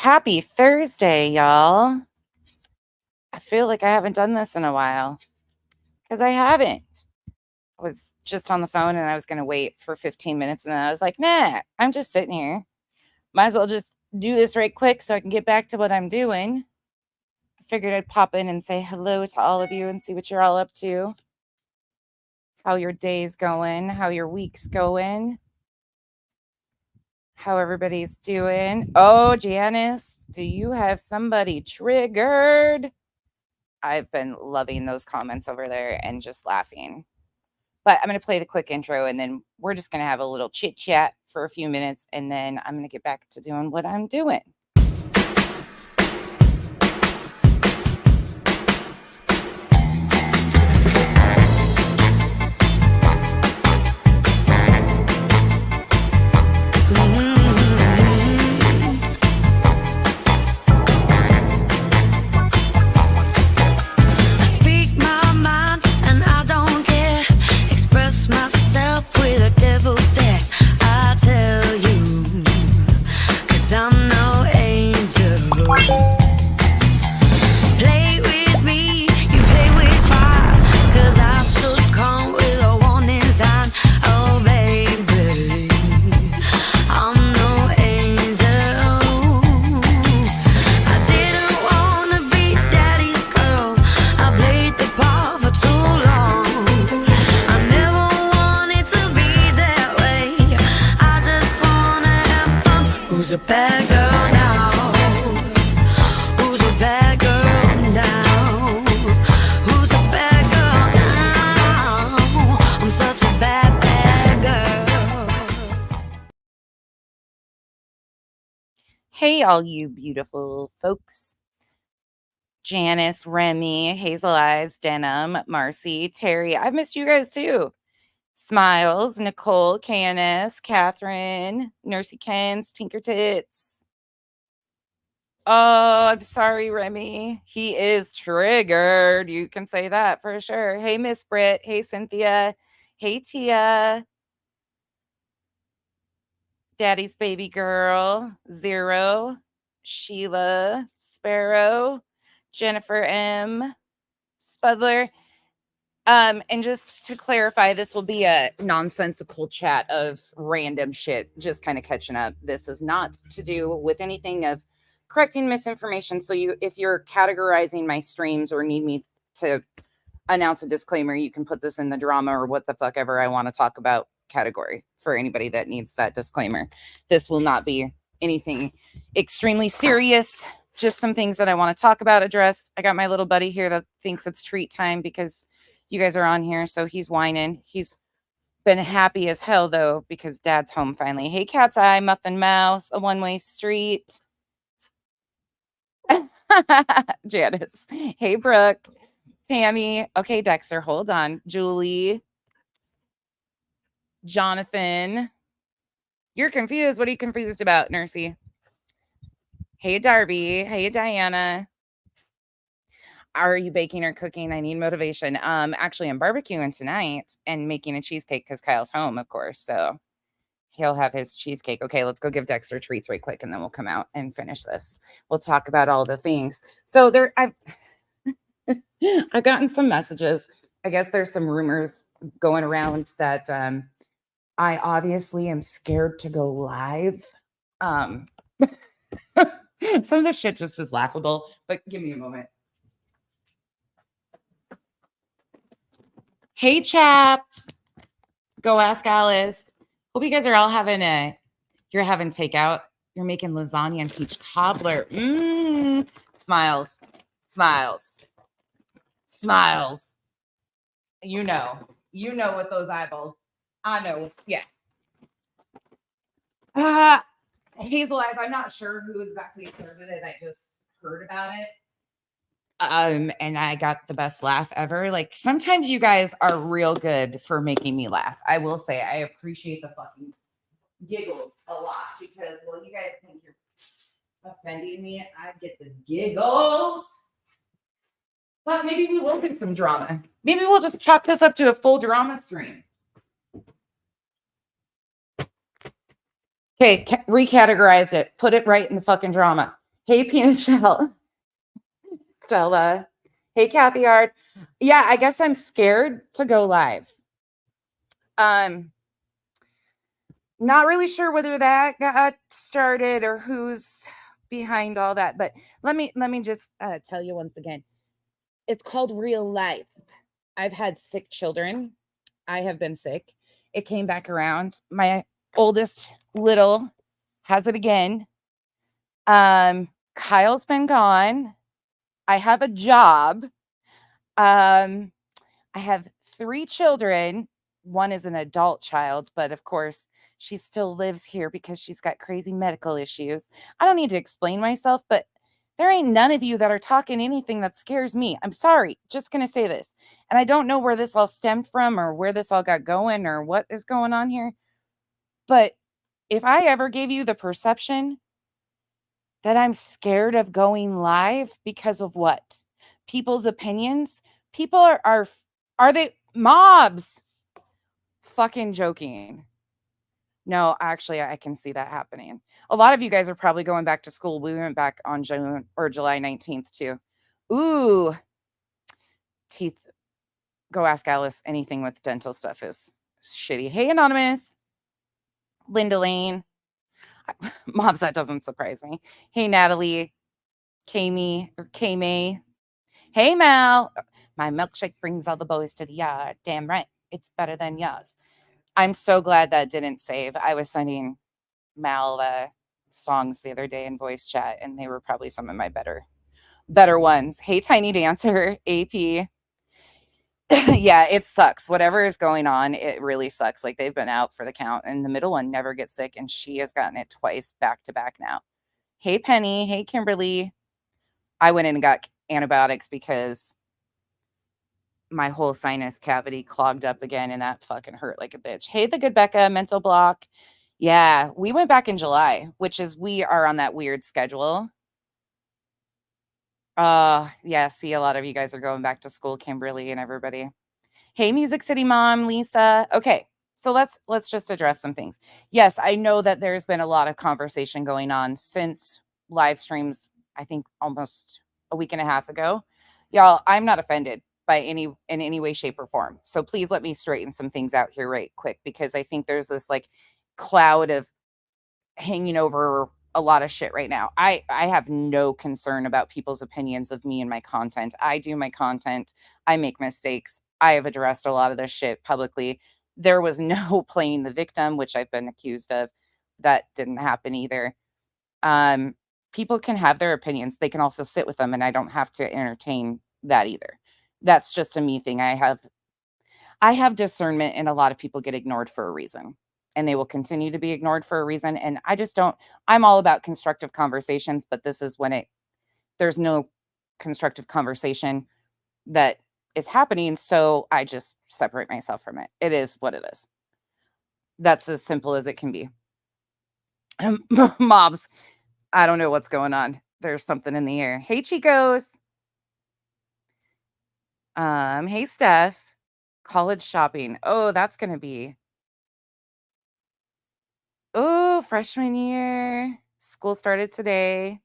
Happy Thursday, y'all. I feel like I haven't done this in a while because I haven't. I was just on the phone and I was going to wait for 15 minutes and then I was like, nah, I'm just sitting here. Might as well just do this right quick so I can get back to what I'm doing. I figured I'd pop in and say hello to all of you and see what you're all up to, how your day's going, how your week's going, how everybody's doing. Oh, Janice, do you have somebody triggered? I've been loving those comments over there and just laughing. But I'm going to play the quick intro and then we're just going to have a little chit chat for a few minutes and then I'm going to get back to doing what I'm doing. Hey, all you beautiful folks. Janice, Remy, Hazel Eyes, Denim, Marcy, Terry. I've missed you guys too. Smiles, Nicole, KNS, Catherine, Nursey Kens, Tinker Tits. Oh, I'm sorry, Remy. He is triggered. You can say that for sure. Hey, Miss Britt. Hey, Cynthia. Hey, Tia. Daddy's baby girl, Zero, Sheila, Sparrow, Jennifer M, Spudler. And just to clarify, this will be a nonsensical chat of random shit, just kind of catching up. This is not to do with anything of correcting misinformation. So if you're categorizing my streams or need me to announce a disclaimer, you can put this in the drama or what the fuck ever I want to talk about category for anybody that needs that disclaimer. This will not be anything extremely serious, just some things that I want to talk about, address. I got my little buddy here that thinks it's treat time because you guys are on here, so he's whining. He's been happy as hell though because dad's home finally. Hey, Cat's Eye, Muffin Mouse, A One-Way Street. Janice. Hey, Brooke. Tammy. Okay, Dexter, hold on. Julie. Jonathan. You're confused. What are you confused about, Nursey? Hey, Darby. Hey, Diana. Are you baking or cooking? I need motivation. Actually, I'm barbecuing tonight and making a cheesecake because Kyle's home, of course. So he'll have his cheesecake. Okay, let's go give Dexter treats right quick and then we'll come out and finish this. We'll talk about all the things. So I've gotten some messages. I guess there's some rumors going around that I obviously am scared to go live. Some of this shit just is laughable, but give me a moment. Hey, chapped. Go ask Alice. Hope you guys are all you're having takeout. You're making lasagna and peach cobbler. Smiles. Smiles. Smiles. You know what those eyeballs. I know. Yeah. Hazel Eyes, I'm not sure who exactly started it. I just heard about it. And I got the best laugh ever. Like, sometimes you guys are real good for making me laugh. I will say I appreciate the fucking giggles a lot because, well, you guys think you're offending me. I get the giggles. But maybe we will get some drama. Maybe we'll just chalk this up to a full drama stream. Okay, recategorize it. Put it right in the fucking drama. Hey, Peanut Shell. Stella. Hey, Kathy Ard. Yeah, I guess I'm scared to go live. Not really sure whether that got started or who's behind all that, but let me just tell you once again. It's called real life. I've had sick children. I have been sick. It came back around. My oldest little has it again. Kyle's been gone. I have a job. I have 3 children. One is an adult child, but of course, she still lives here because she's got crazy medical issues. I don't need to explain myself, but there ain't none of you that are talking anything that scares me. I'm sorry, just gonna say this. And I don't know where this all stemmed from or where this all got going or what is going on here. But if I ever gave you the perception that I'm scared of going live because of what? People's opinions? People are they mobs? Fucking joking. No, actually, I can see that happening. A lot of you guys are probably going back to school. We went back on June or July 19th too. Ooh, teeth. Go ask Alice. Anything with dental stuff is shitty. Hey, Anonymous. Linda Lane. Mobs, that doesn't surprise me. Hey, Natalie. Kami or Kame. Hey, Mal. My milkshake brings all the boys to the yard. Damn right. It's better than yours. I'm so glad that didn't save. I was sending Mal songs the other day in voice chat, and they were probably some of my better ones. Hey, Tiny Dancer, AP. Yeah, it sucks. Whatever is going on, it really sucks. Like they've been out for the count, and the middle one never gets sick, and she has gotten it twice back to back now. Hey, Penny. Hey, Kimberly. I went in and got antibiotics because my whole sinus cavity clogged up again, and that fucking hurt like a bitch. Hey, the good Becca, mental block. Yeah, we went back in July, which is we are on that weird schedule. Yeah, see, a lot of you guys are going back to school, Kimberly and everybody. Hey, Music City Mom, Lisa. Okay, so let's just address some things. Yes, I know that there's been a lot of conversation going on since live streams, I think almost a week and a half ago. Y'all, I'm not offended by in any way, shape, or form. So please let me straighten some things out here right quick because I think there's this like cloud of hanging over a lot of shit right now. I have no concern about people's opinions of me and my content. I do my content. I make mistakes. I have addressed a lot of this shit publicly. There was no playing the victim, which I've been accused of. That didn't happen either. Um, People can have their opinions. They can also sit with them, and I don't have to entertain that either. That's just a me thing. I have discernment, and a lot of people get ignored for a reason, and they will continue to be ignored for a reason. And I just don't, I'm all about constructive conversations, but this is when there's no constructive conversation that is happening. So I just separate myself from it. It is what it is. That's as simple as it can be. Mobs, I don't know what's going on. There's something in the air. Hey, Chicos. Hey, Steph. College shopping. Oh, that's going to be Oh, freshman year. School started today.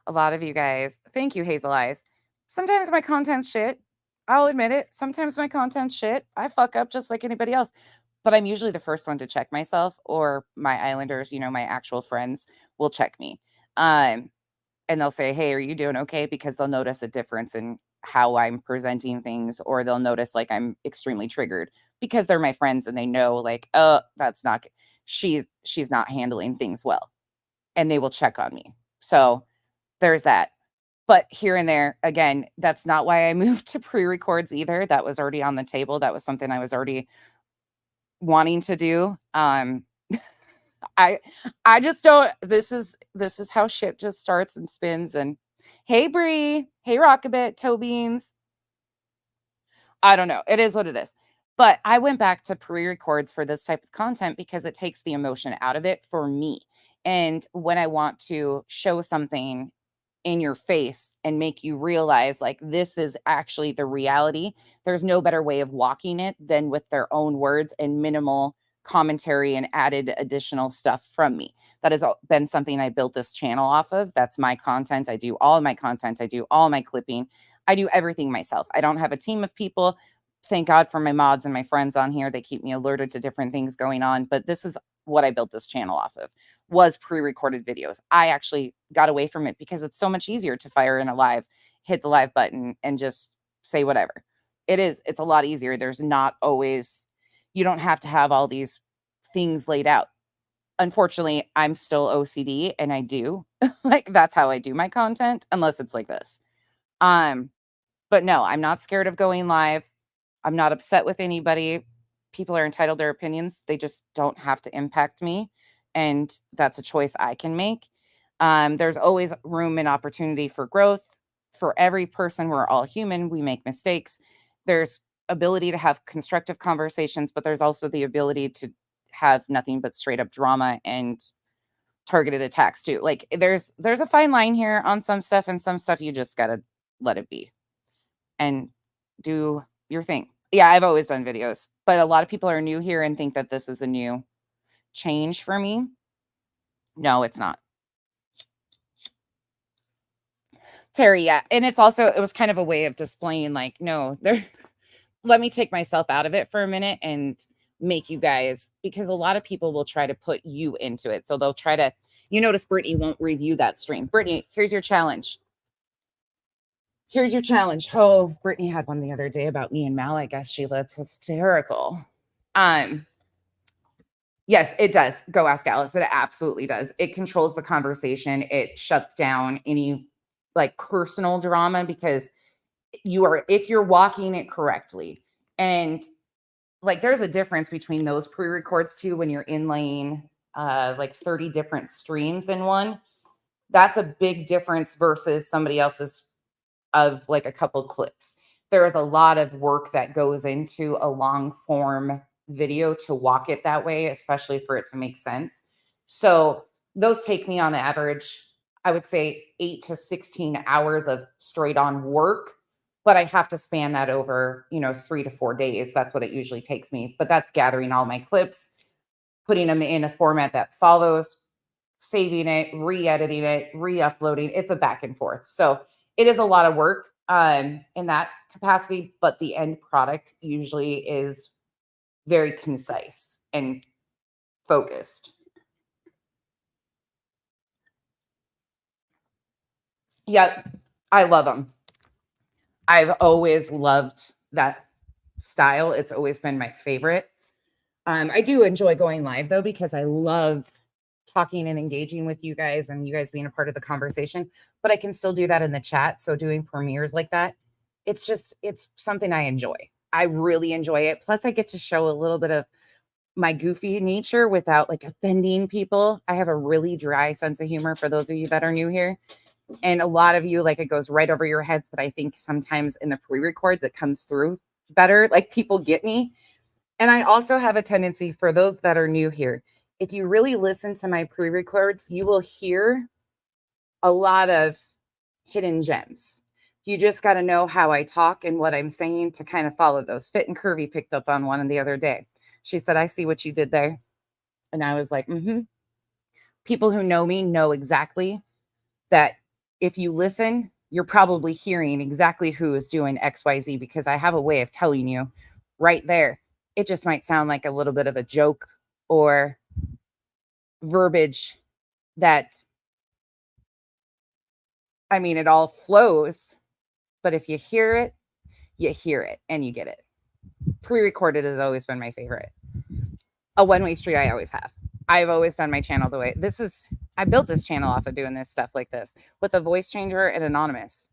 A lot of you guys. Thank you, Hazel Eyes. Sometimes my content's shit. I'll admit it. Sometimes my content's shit. I fuck up just like anybody else. But I'm usually the first one to check myself, or my Islanders, my actual friends will check me. Um, and they'll say, "Hey, are you doing okay?" Because they'll notice a difference in how I'm presenting things, or they'll notice like I'm extremely triggered because they're my friends and they know like, "Oh, that's not she's not handling things well." And they will check on me. So, there's that. But here and there, again, that's not why I moved to pre-records either. That was already on the table. That was something I was already wanting to do. I I just don't this is how shit just starts and spins. And hey, Bree, hey, Rockabit, Toe Beans. I don't know. It is what it is. But I went back to pre-records for this type of content because it takes the emotion out of it for me. And when I want to show something in your face and make you realize like this is actually the reality, there's no better way of walking it than with their own words and minimal commentary and added additional stuff from me. That has been something I built this channel off of. That's my content. I do all of my content. I do all my clipping. I do everything myself. I don't have a team of people. Thank God for my mods and my friends on here. They keep me alerted to different things going on. But this is what I built this channel off of, was pre-recorded videos. I actually got away from it because it's so much easier to fire in a live, hit the live button, and just say whatever. It's a lot easier. There's not always, you don't have to have all these things laid out. Unfortunately, I'm still OCD and I do like, that's how I do my content, unless it's like this. But no, I'm not scared of going live. I'm not upset with anybody. People are entitled to their opinions. They just don't have to impact me. And that's a choice I can make. There's always room and opportunity for growth for every person. We're all human. We make mistakes. There's ability to have constructive conversations, but there's also the ability to have nothing but straight up drama and targeted attacks too. Like there's a fine line here on some stuff, and some stuff you just gotta let it be and do your thing. Yeah, I've always done videos, but a lot of people are new here and think that this is a new change for me. No, it's not. Terry, yeah. And it was kind of a way of displaying like, no, let me take myself out of it for a minute and make you guys, because a lot of people will try to put you into it. So they'll try to, you notice Brittany won't review that stream. Brittany, here's your challenge. Here's your challenge. Oh, Brittany had one the other day about me and Mal. I guess, Sheila, it's hysterical. Yes, it does. Go ask Alice. It absolutely does. It controls the conversation. It shuts down any like personal drama, because if you're walking it correctly. And like there's a difference between those pre-records too, when you're inlaying like 30 different streams in one. That's a big difference versus somebody else's of like a couple clips. There is a lot of work that goes into a long form video to walk it that way, especially for it to make sense. So those take me on average, I would say 8 to 16 hours of straight on work, but I have to span that over, 3 to 4 days. That's what it usually takes me. But that's gathering all my clips, putting them in a format that follows, saving it, re-editing it, re-uploading. It's a back and forth. So it is a lot of work in that capacity, but the end product usually is very concise and focused. Yep, I love them. I've always loved that style. It's always been my favorite. I do enjoy going live though, because I love talking and engaging with you guys and you guys being a part of the conversation, but I can still do that in the chat. So doing premieres like that, it's something I enjoy. I really enjoy it. Plus I get to show a little bit of my goofy nature without like offending people. I have a really dry sense of humor, for those of you that are new here. And a lot of you, like, it goes right over your heads, but I think sometimes in the pre-records it comes through better. Like people get me. And I also have a tendency, for those that are new here, if you really listen to my pre-records, you will hear a lot of hidden gems. You just got to know how I talk and what I'm saying to kind of follow those. Fit and Curvy picked up on one the other day. She said, I see what you did there. And I was like, People who know me know exactly that if you listen, you're probably hearing exactly who is doing XYZ, because I have a way of telling you right there. It just might sound like a little bit of a joke or verbiage that, I mean, it all flows, but if you hear it and you get it. Pre-recorded has always been my favorite. A one-way street I always have. I've always done my channel the way I built this channel off of doing this stuff like this with a voice changer and anonymous.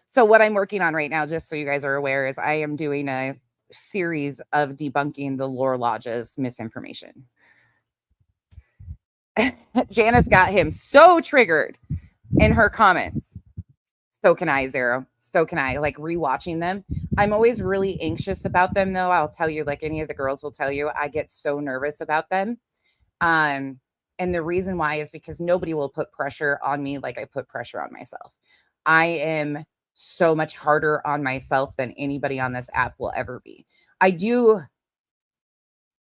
So what I'm working on right now, just so you guys are aware, is I am doing a series of debunking the Lore Lodge's misinformation. Janice got him so triggered in her comments. So can I, Zero. So can I. Like rewatching them. I'm always really anxious about them, though. I'll tell you, like any of the girls will tell you, I get so nervous about them. And the reason why is because nobody will put pressure on me like I put pressure on myself. I am so much harder on myself than anybody on this app will ever be. I do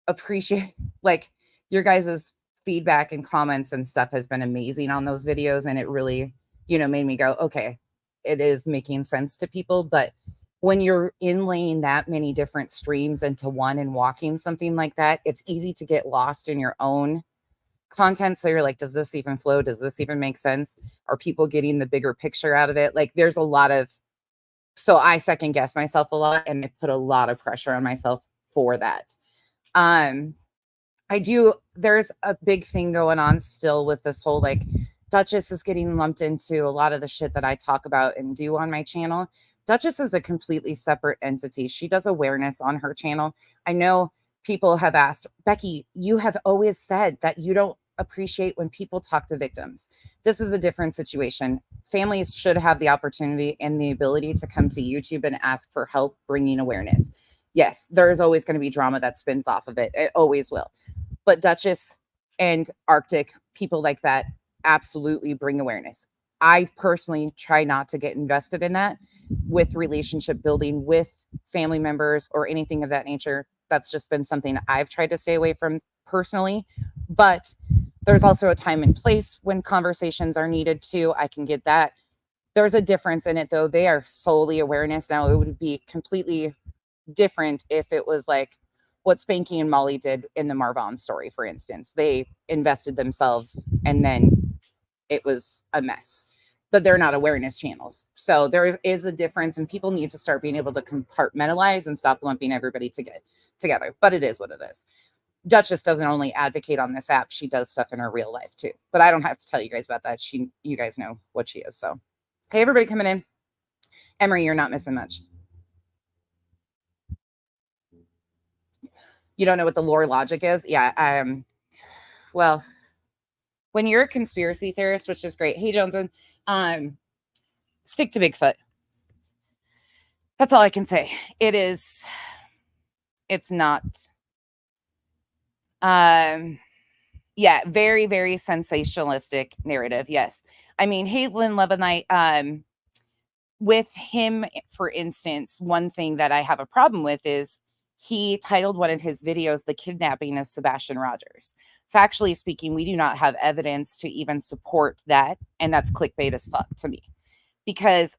appreciate like your guys's feedback and comments and stuff has been amazing on those videos, and it really, made me go, okay, it is making sense to people. But when you're inlaying that many different streams into one and walking something like that, it's easy to get lost in your own content. So you're like, does this even flow? Does this even make sense? Are people getting the bigger picture out of it? Like, there's a lot of, so I second guess myself a lot, and I put a lot of pressure on myself for that. There's a big thing going on still with this whole, like, Duchess is getting lumped into a lot of the shit that I talk about and do on my channel. Duchess is a completely separate entity. She does awareness on her channel. I know people have asked, Becky, you have always said that you don't appreciate when people talk to victims. This is a different situation. Families should have the opportunity and the ability to come to YouTube and ask for help bringing awareness. Yes, there is always going to be drama that spins off of it. It always will. But Duchess and Arctic, people like that, absolutely bring awareness. I personally try not to get invested in that with relationship building with family members or anything of that nature. That's just been something I've tried to stay away from personally. But there's also a time and place when conversations are needed too. I can get that. There's a difference in it, though. They are solely awareness. Now, it would be completely different if it was like what Spanky and Molly did in the Marvon story, for instance. They invested themselves and then it was a mess. But they're not awareness channels. So there is a difference, and people need to start being able to compartmentalize and stop lumping everybody together. But it is what it is. Duchess doesn't only advocate on this app, she does stuff in her real life too. But I don't have to tell you guys about that. You guys know what she is. So, hey, everybody coming in. Emery, you're not missing much. You don't know what the lore logic is? Yeah. Well, when you're a conspiracy theorist, which is great. Hey, Johnson, stick to Bigfoot. That's all I can say. It's not, yeah, very, very sensationalistic narrative. Yes. I mean, Lynn Levinite, with him, for instance, one thing that I have a problem with is he titled one of his videos, The Kidnapping of Sebastian Rogers. Factually speaking, we do not have evidence to even support that. And that's clickbait as fuck to me.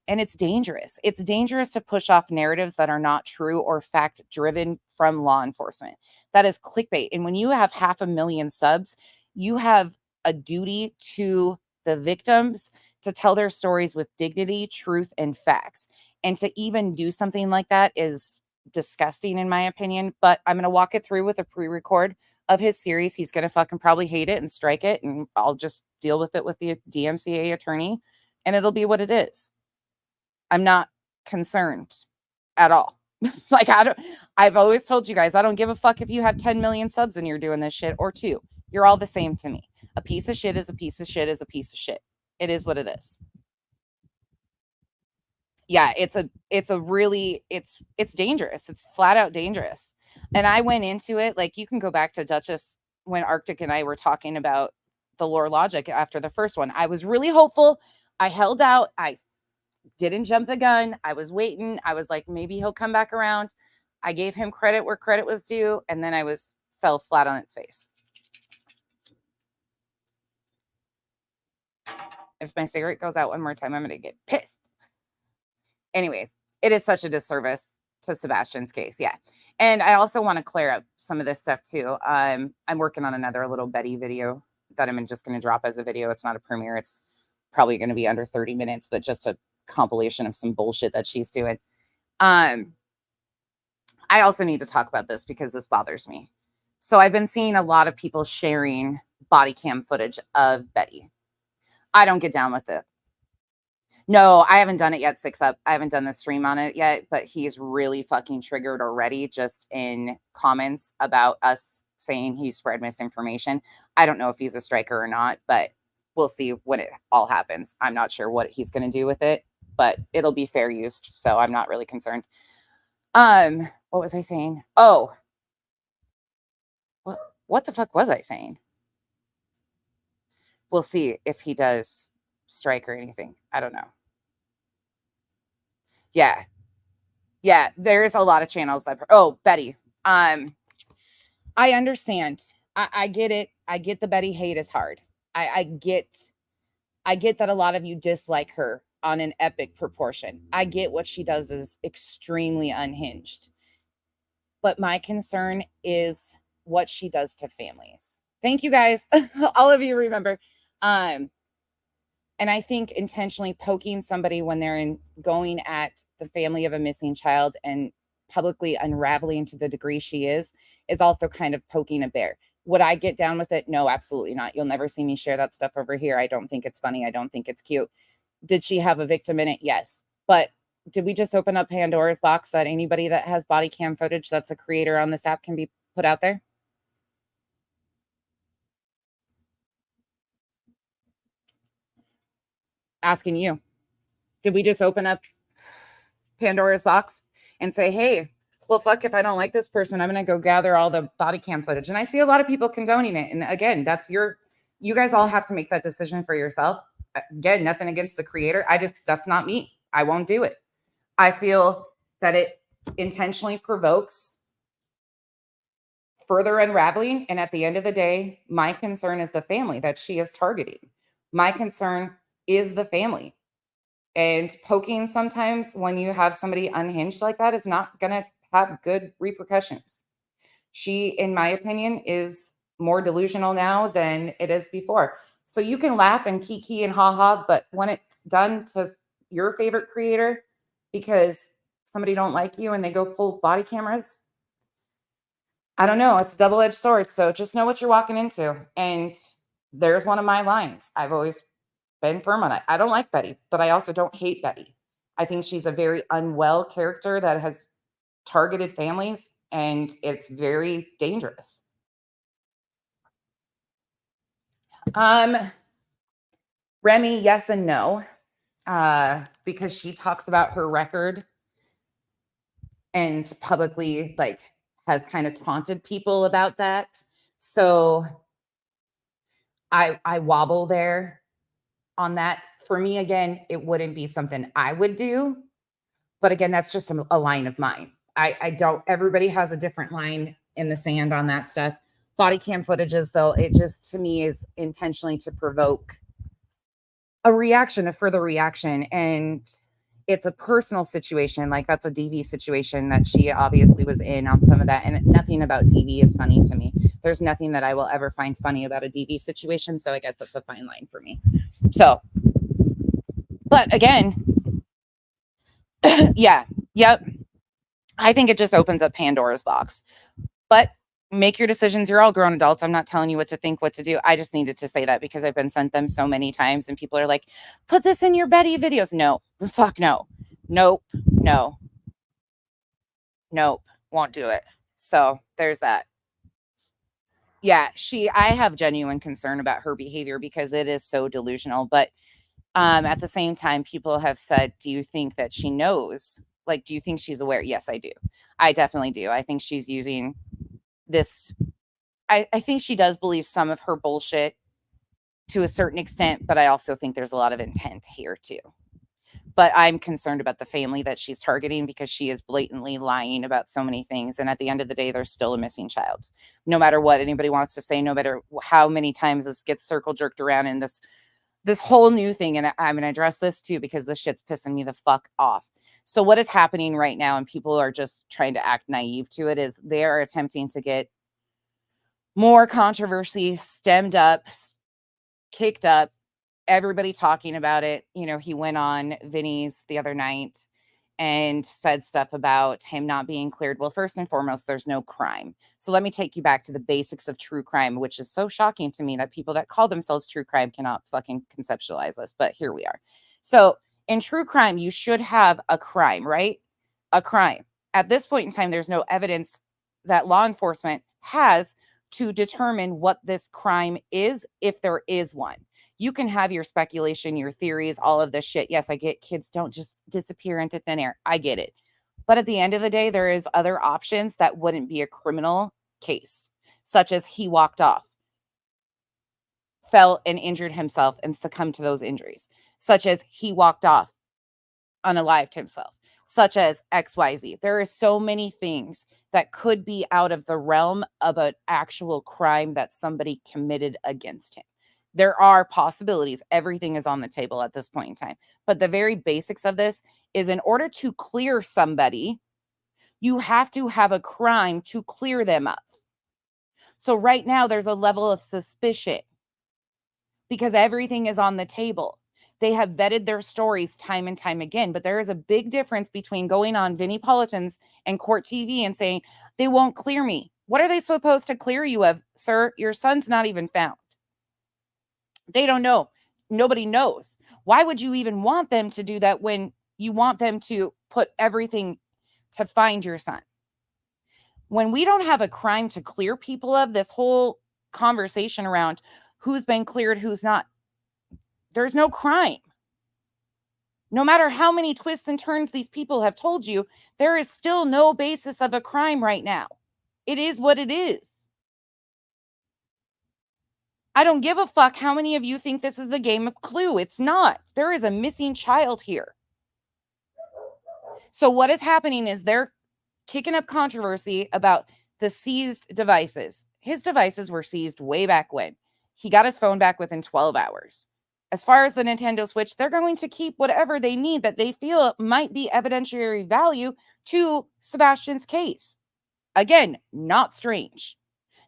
And it's dangerous. It's dangerous to push off narratives that are not true or fact driven from law enforcement. That is clickbait. And when you have 500,000 subs, you have a duty to the victims to tell their stories with dignity, truth, and facts. And to even do something like that is disgusting, in my opinion. But I'm going to walk it through with a pre-record of his series. He's going to fucking probably hate it and strike it. And I'll just deal with it with the DMCA attorney. And it'll be what it is. I'm not concerned at all. Like, I've always told you guys, I don't give a fuck if you have 10 million subs and you're doing this shit, or 2. You're all the same to me. A piece of shit is a piece of shit is a piece of shit. It is what it is. Yeah, it's dangerous. It's flat out dangerous. And I went into it, like, you can go back to Duchess when Arctic and I were talking about the lore logic after the first one. I was really hopeful. I held out. I didn't jump the gun. I was waiting. I was like, maybe he'll come back around. I gave him credit where credit was due, and then fell flat on its face. If my cigarette goes out one more time, I'm going to get pissed. Anyways, it is such a disservice to Sebastian's case. Yeah. And I also want to clear up some of this stuff too. I'm working on another little Betty video that I'm just going to drop as a video. It's not a premiere. It's probably going to be under 30 minutes, but just a compilation of some bullshit that she's doing. I also need to talk about this because this bothers me. So I've been seeing a lot of people sharing body cam footage of Betty. I don't get down with it. No, I haven't done it yet. 6 Up. I haven't done the stream on it yet, but he's really fucking triggered already just in comments about us saying he spread misinformation. I don't know if he's a striker or not, but we'll see when it all happens. I'm not sure what he's going to do with it, but it'll be fair used, so I'm not really concerned. What was I saying? Oh, what the fuck was I saying? We'll see if he does strike or anything. I don't know. Yeah. Yeah, there's a lot of channels that. Oh, Betty. I understand. I get it. I get the Betty hate is hard. I get that a lot of you dislike her on an epic proportion. I get what she does is extremely unhinged. But my concern is what she does to families. Thank you guys. All of you remember. Um, and I think intentionally poking somebody when they're going at the family of a missing child and publicly unraveling to the degree she is also kind of poking a bear. Would I get down with it? No, absolutely not. You'll never see me share that stuff over here. I don't think it's funny. I don't think it's cute. Did she have a victim in it? Yes. But did we just open up Pandora's box that anybody that has body cam footage that's a creator on this app can be put out there? Asking you. Did we just open up Pandora's box and say, hey, well, fuck, if I don't like this person, I'm going to go gather all the body cam footage. And I see a lot of people condoning it. And again, you guys all have to make that decision for yourself. Again, nothing against the creator. That's not me. I won't do it. I feel that it intentionally provokes further unraveling. And at the end of the day, my concern is the family that she is targeting. My concern is the family. And poking sometimes when you have somebody unhinged like that is not going to have good repercussions. She, in my opinion, is more delusional now than it is before. So you can laugh and kiki and haha, but when it's done to your favorite creator because somebody don't like you and they go pull body cameras, I don't know. It's a double-edged sword. So just know what you're walking into. And there's one of my lines. I've always been firm on it. I don't like Betty, but I also don't hate Betty. I think she's a very unwell character that has targeted families, and it's very dangerous. Remy, yes and no, because she talks about her record and publicly has kind of taunted people about that. So I wobble there on that. For me, again, it wouldn't be something I would do. But again, that's just a line of mine. I don't, everybody has a different line in the sand on that stuff. Body cam footages, though, it just to me is intentionally to provoke a reaction, a further reaction. And it's a personal situation. Like that's a DV situation that she obviously was in on some of that. And nothing about DV is funny to me. There's nothing that I will ever find funny about a DV situation. So I guess that's a fine line for me. So, but again, yeah, yep. I think it just opens up Pandora's box. But make your decisions. You're all grown adults. I'm not telling you what to think, what to do. I just needed to say that because I've been sent them so many times and people are like, put this in your Betty videos. No, fuck no. Nope. No. Nope. Won't do it. So there's that. Yeah, I have genuine concern about her behavior because it is so delusional. But at the same time, people have said, do you think that she knows? Like, do you think she's aware? Yes, I do. I definitely do. I think she's using this. I think she does believe some of her bullshit to a certain extent, but I also think there's a lot of intent here too. But I'm concerned about the family that she's targeting because she is blatantly lying about so many things. And at the end of the day, there's still a missing child. No matter what anybody wants to say, no matter how many times this gets circle jerked around in this whole new thing. And I'm going to address this too, because this shit's pissing me the fuck off. So what is happening right now, and people are just trying to act naive to it, is they are attempting to get more controversy stemmed up, kicked up, everybody talking about it. You know, he went on Vinny's the other night and said stuff about him not being cleared. Well, first and foremost, there's no crime. So let me take you back to the basics of true crime, which is so shocking to me that people that call themselves true crime cannot fucking conceptualize this. But here we are. So in true crime, you should have a crime, right? A crime. At this point in time, there's no evidence that law enforcement has to determine what this crime is, if there is one. You can have your speculation, your theories, all of this shit. Yes, I get kids don't just disappear into thin air. I get it. But at the end of the day, there is other options that wouldn't be a criminal case, such as he walked off, fell and injured himself and succumbed to those injuries, such as he walked off, unalived himself, such as XYZ. There are so many things that could be out of the realm of an actual crime that somebody committed against him. There are possibilities. Everything is on the table at this point in time. But the very basics of this is, in order to clear somebody, you have to have a crime to clear them of. So right now there's a level of suspicion because everything is on the table. They have vetted their stories time and time again, but there is a big difference between going on Vinnie Politan's and Court TV and saying, they won't clear me. What are they supposed to clear you of, sir? Your son's not even found. They don't know. Nobody knows. Why would you even want them to do that when you want them to put everything to find your son? When we don't have a crime to clear people of, this whole conversation around who's been cleared, who's not, there's no crime. No matter how many twists and turns these people have told you, there is still no basis of a crime right now. It is what it is. I don't give a fuck how many of you think this is the game of Clue. It's not. There is a missing child here. So what is happening is they're kicking up controversy about the seized devices. His devices were seized way back when. He got his phone back within 12 hours. As far as the Nintendo Switch, they're going to keep whatever they need that they feel might be evidentiary value to Sebastian's case. Again, not strange.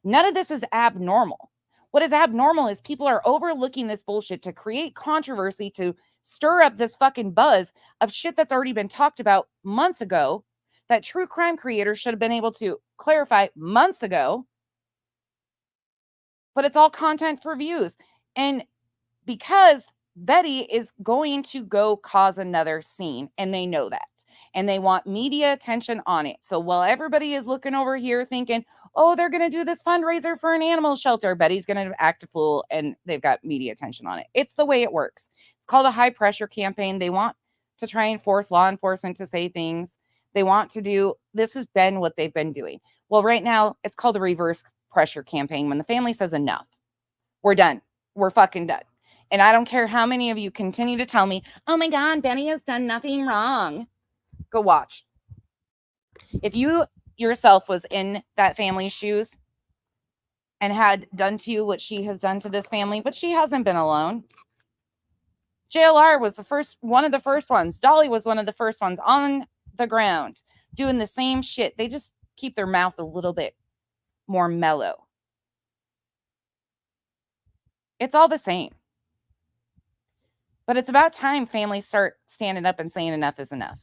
None of this is abnormal. What is abnormal is people are overlooking this bullshit to create controversy, to stir up this fucking buzz of shit that's already been talked about months ago, that true crime creators should have been able to clarify months ago. But it's all content for views. And because Betty is going to go cause another scene, and they know that. And they want media attention on it. So while everybody is looking over here thinking, oh, they're going to do this fundraiser for an animal shelter, Betty's going to act a fool, and they've got media attention on it. It's the way it works. It's called a high pressure campaign. They want to try and force law enforcement to say things. They want to do, this has been what they've been doing. Well, right now, it's called a reverse pressure campaign. When the family says enough, we're done. We're fucking done. And I don't care how many of you continue to tell me, oh my God, Betty has done nothing wrong. Go watch. If you yourself was in that family's shoes and had done to you what she has done to this family, but she hasn't been alone. JLR was one of the first ones. Dolly was one of the first ones on the ground doing the same shit. They just keep their mouth a little bit more mellow. It's all the same. But it's about time families start standing up and saying enough is enough.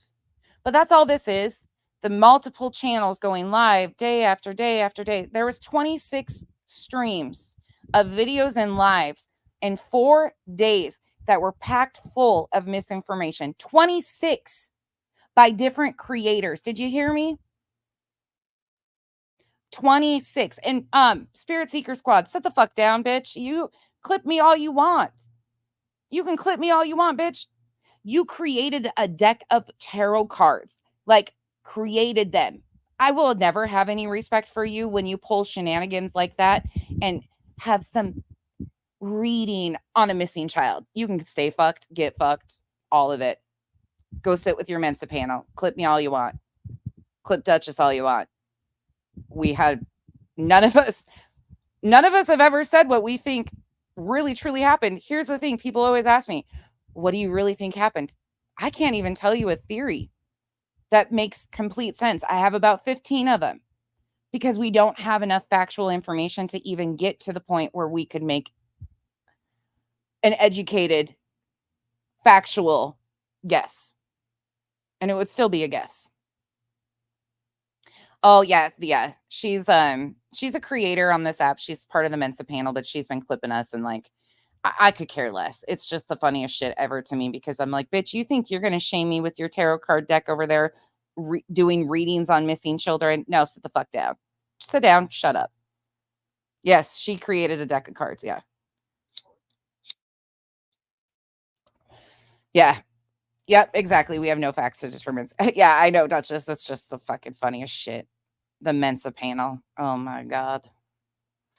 But that's all this is. The multiple channels going live day after day after day. There was 26 streams of videos and lives in 4 days that were packed full of misinformation. 26 by different creators. Did you hear me? 26. And Spirit Seeker Squad, sit the fuck down, bitch. You clip me all you want. You can clip me all you want, bitch. You created a deck of tarot cards. Like, created them. I will never have any respect for you when you pull shenanigans like that and have some reading on a missing child. You can stay fucked, get fucked, all of it. Go sit with your Mensa panel. Clip me all you want. Clip Duchess all you want. We had none of us have ever said what we think really truly happened. Here's the thing. People always ask me, what do you really think happened? I can't even tell you a theory that makes complete sense. I have about 15 of them because we don't have enough factual information to even get to the point where we could make an educated, factual guess. And it would still be a guess. Oh, yeah. She's a creator on this app. She's part of the Mensa panel, but she's been clipping us and like, I could care less. It's just the funniest shit ever to me because I'm like, bitch, you think you're going to shame me with your tarot card deck over there doing readings on missing children? No, sit the fuck down. Sit down. Shut up. Yes, she created a deck of cards. Yeah. Yeah. Yep, exactly. We have no facts to determine. Yeah, I know, Duchess. That's just the fucking funniest shit. The Mensa panel. Oh my God.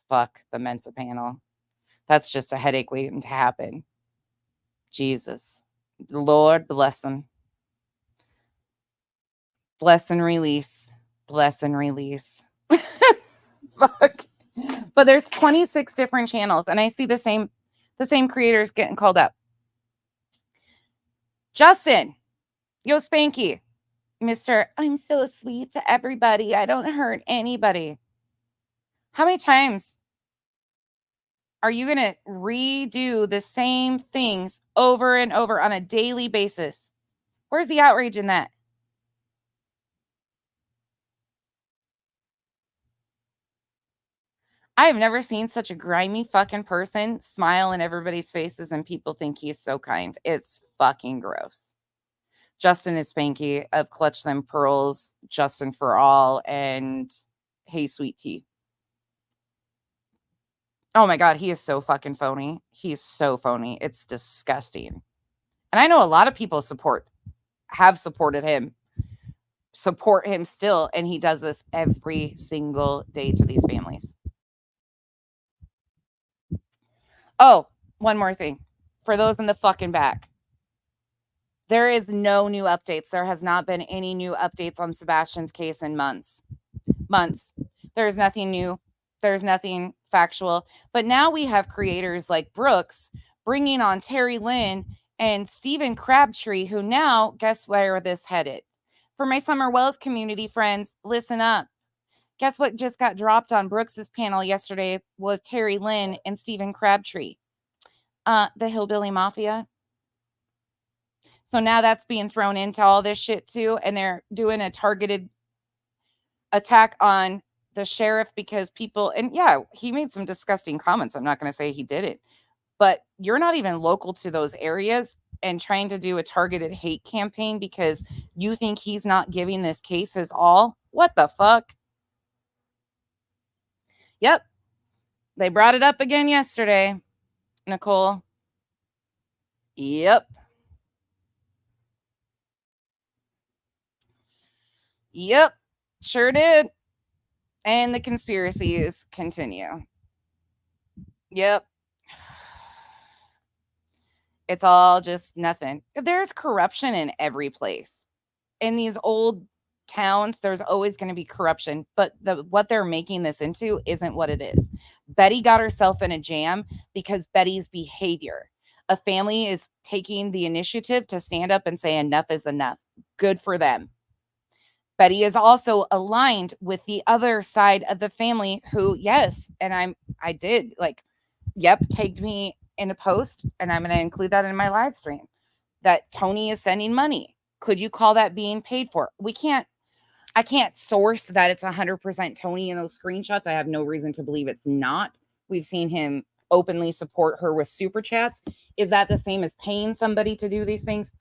Fuck the Mensa panel. That's just a headache waiting to happen. Jesus. Lord bless them. Bless and release. Bless and release. Fuck. But there's 26 different channels, and I see the same creators getting called up. Justin, yo Spanky, Mr. I'm so sweet to everybody. I don't hurt anybody. How many times are you going to redo the same things over and over on a daily basis? Where's the outrage in that? I have never seen such a grimy fucking person smile in everybody's faces and people think he's so kind. It's fucking gross. Justin is Spanky of Clutch Them Pearls, Justin for All, and Hey Sweet Tea. Oh my God, he is so fucking phony. He's so phony. It's disgusting. And I know a lot of people have supported him, support him still, and he does this every single day to these families. Oh, one more thing. For those in the fucking back. There is no new updates. There has not been any new updates on Sebastian's case in months. There's nothing new. There's nothing factual. But now we have creators like Brooks bringing on Terry Lynn and Stephen Crabtree, who now, guess where this headed? For my Summer Wells community friends, listen up. Guess what just got dropped on Brooks's panel yesterday with Terry Lynn and Stephen Crabtree? The Hillbilly Mafia. So now that's being thrown into all this shit too. And they're doing a targeted attack on the sheriff because people, and yeah, he made some disgusting comments. I'm not going to say he did it, but you're not even local to those areas and trying to do a targeted hate campaign because you think he's not giving this case his all. What the fuck? Yep. They brought it up again yesterday, Nicole. Yep. Sure did. And the conspiracies continue. Yep. It's all just nothing. There's corruption in every place. In these old towns, there's always going to be corruption, but what they're making this into isn't what it is. Betty got herself in a jam because Betty's behavior. A family is taking the initiative to stand up and say enough is enough. Good for them. Betty is also aligned with the other side of the family who, yes, and I did tagged me in a post, and I'm going to include that in my live stream, that Tony is sending money. Could you call that being paid for? I can't source that it's 100% Tony in those screenshots. I have no reason to believe it's not. We've seen him openly support her with super chats. Is that the same as paying somebody to do these things?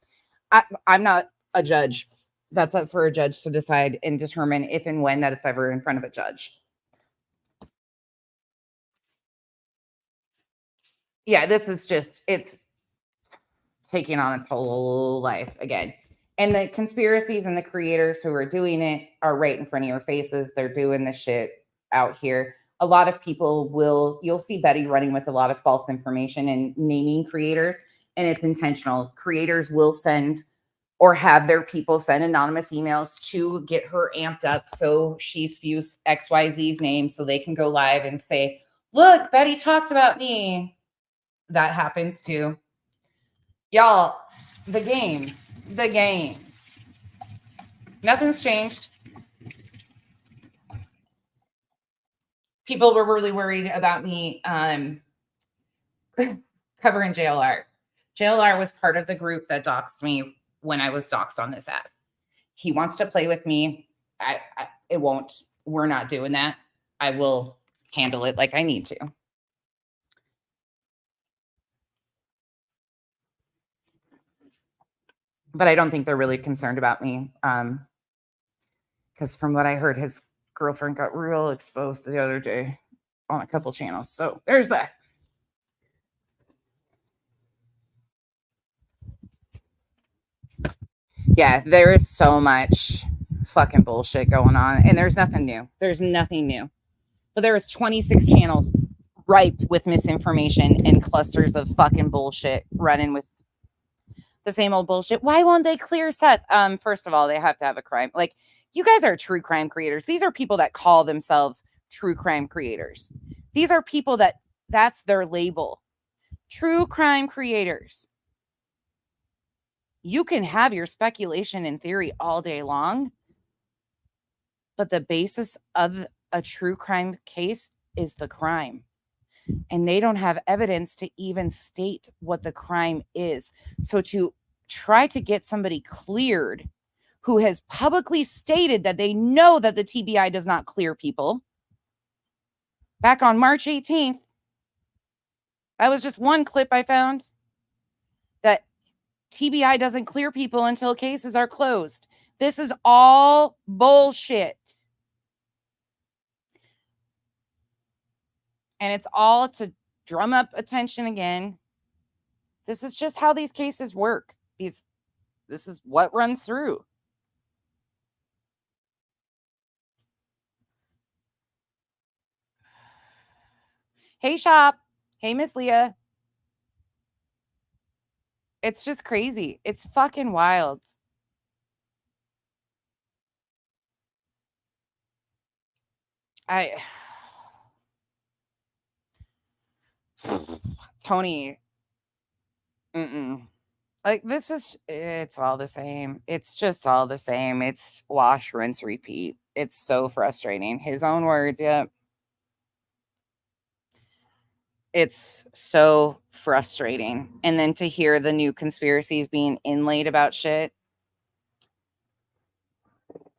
I'm not a judge. That's up for a judge to decide and determine if and when that it's ever in front of a judge. Yeah, this is just, it's taking on its whole life again. And the conspiracies and the creators who are doing it are right in front of your faces. They're doing this shit out here. A lot of people you'll see Betty running with a lot of false information and naming creators, and it's intentional. Creators will send or have their people send anonymous emails to get her amped up so she spews XYZ's name so they can go live and say, look, Betty talked about me. That happens too. Y'all, the games. Nothing's changed. People were really worried about me covering JLR. JLR was part of the group that doxed me when I was doxed on this app. He wants to play with me. It won't. We're not doing that. I will handle it like I need to. But I don't think they're really concerned about me. Because from what I heard, his girlfriend got real exposed the other day on a couple channels. So there's that. Yeah, there is so much fucking bullshit going on, and there's nothing new. There's nothing new. But there is 26 channels ripe with misinformation and clusters of fucking bullshit running with The same old bullshit. Why won't they clear Seth? First of all, they have to have a crime. Like, you guys are true crime creators. These are people that call themselves true crime creators. These are people that's their label. True crime creators. You can have your speculation and theory all day long, but the basis of a true crime case is the crime. And they don't have evidence to even state what the crime is. So to try to get somebody cleared who has publicly stated that they know that the TBI does not clear people, back on March 18th, that was just one clip I found, that TBI doesn't clear people until cases are closed. This is all bullshit. And it's all to drum up attention again. This is just how these cases work. This is what runs through. Hey, Shop. Hey, Miss Leah. It's just crazy. It's fucking wild. Tony. Like, it's all the same. It's just all the same. It's wash, rinse, repeat. It's so frustrating. His own words, yeah. It's so frustrating. And then to hear the new conspiracies being inlaid about shit,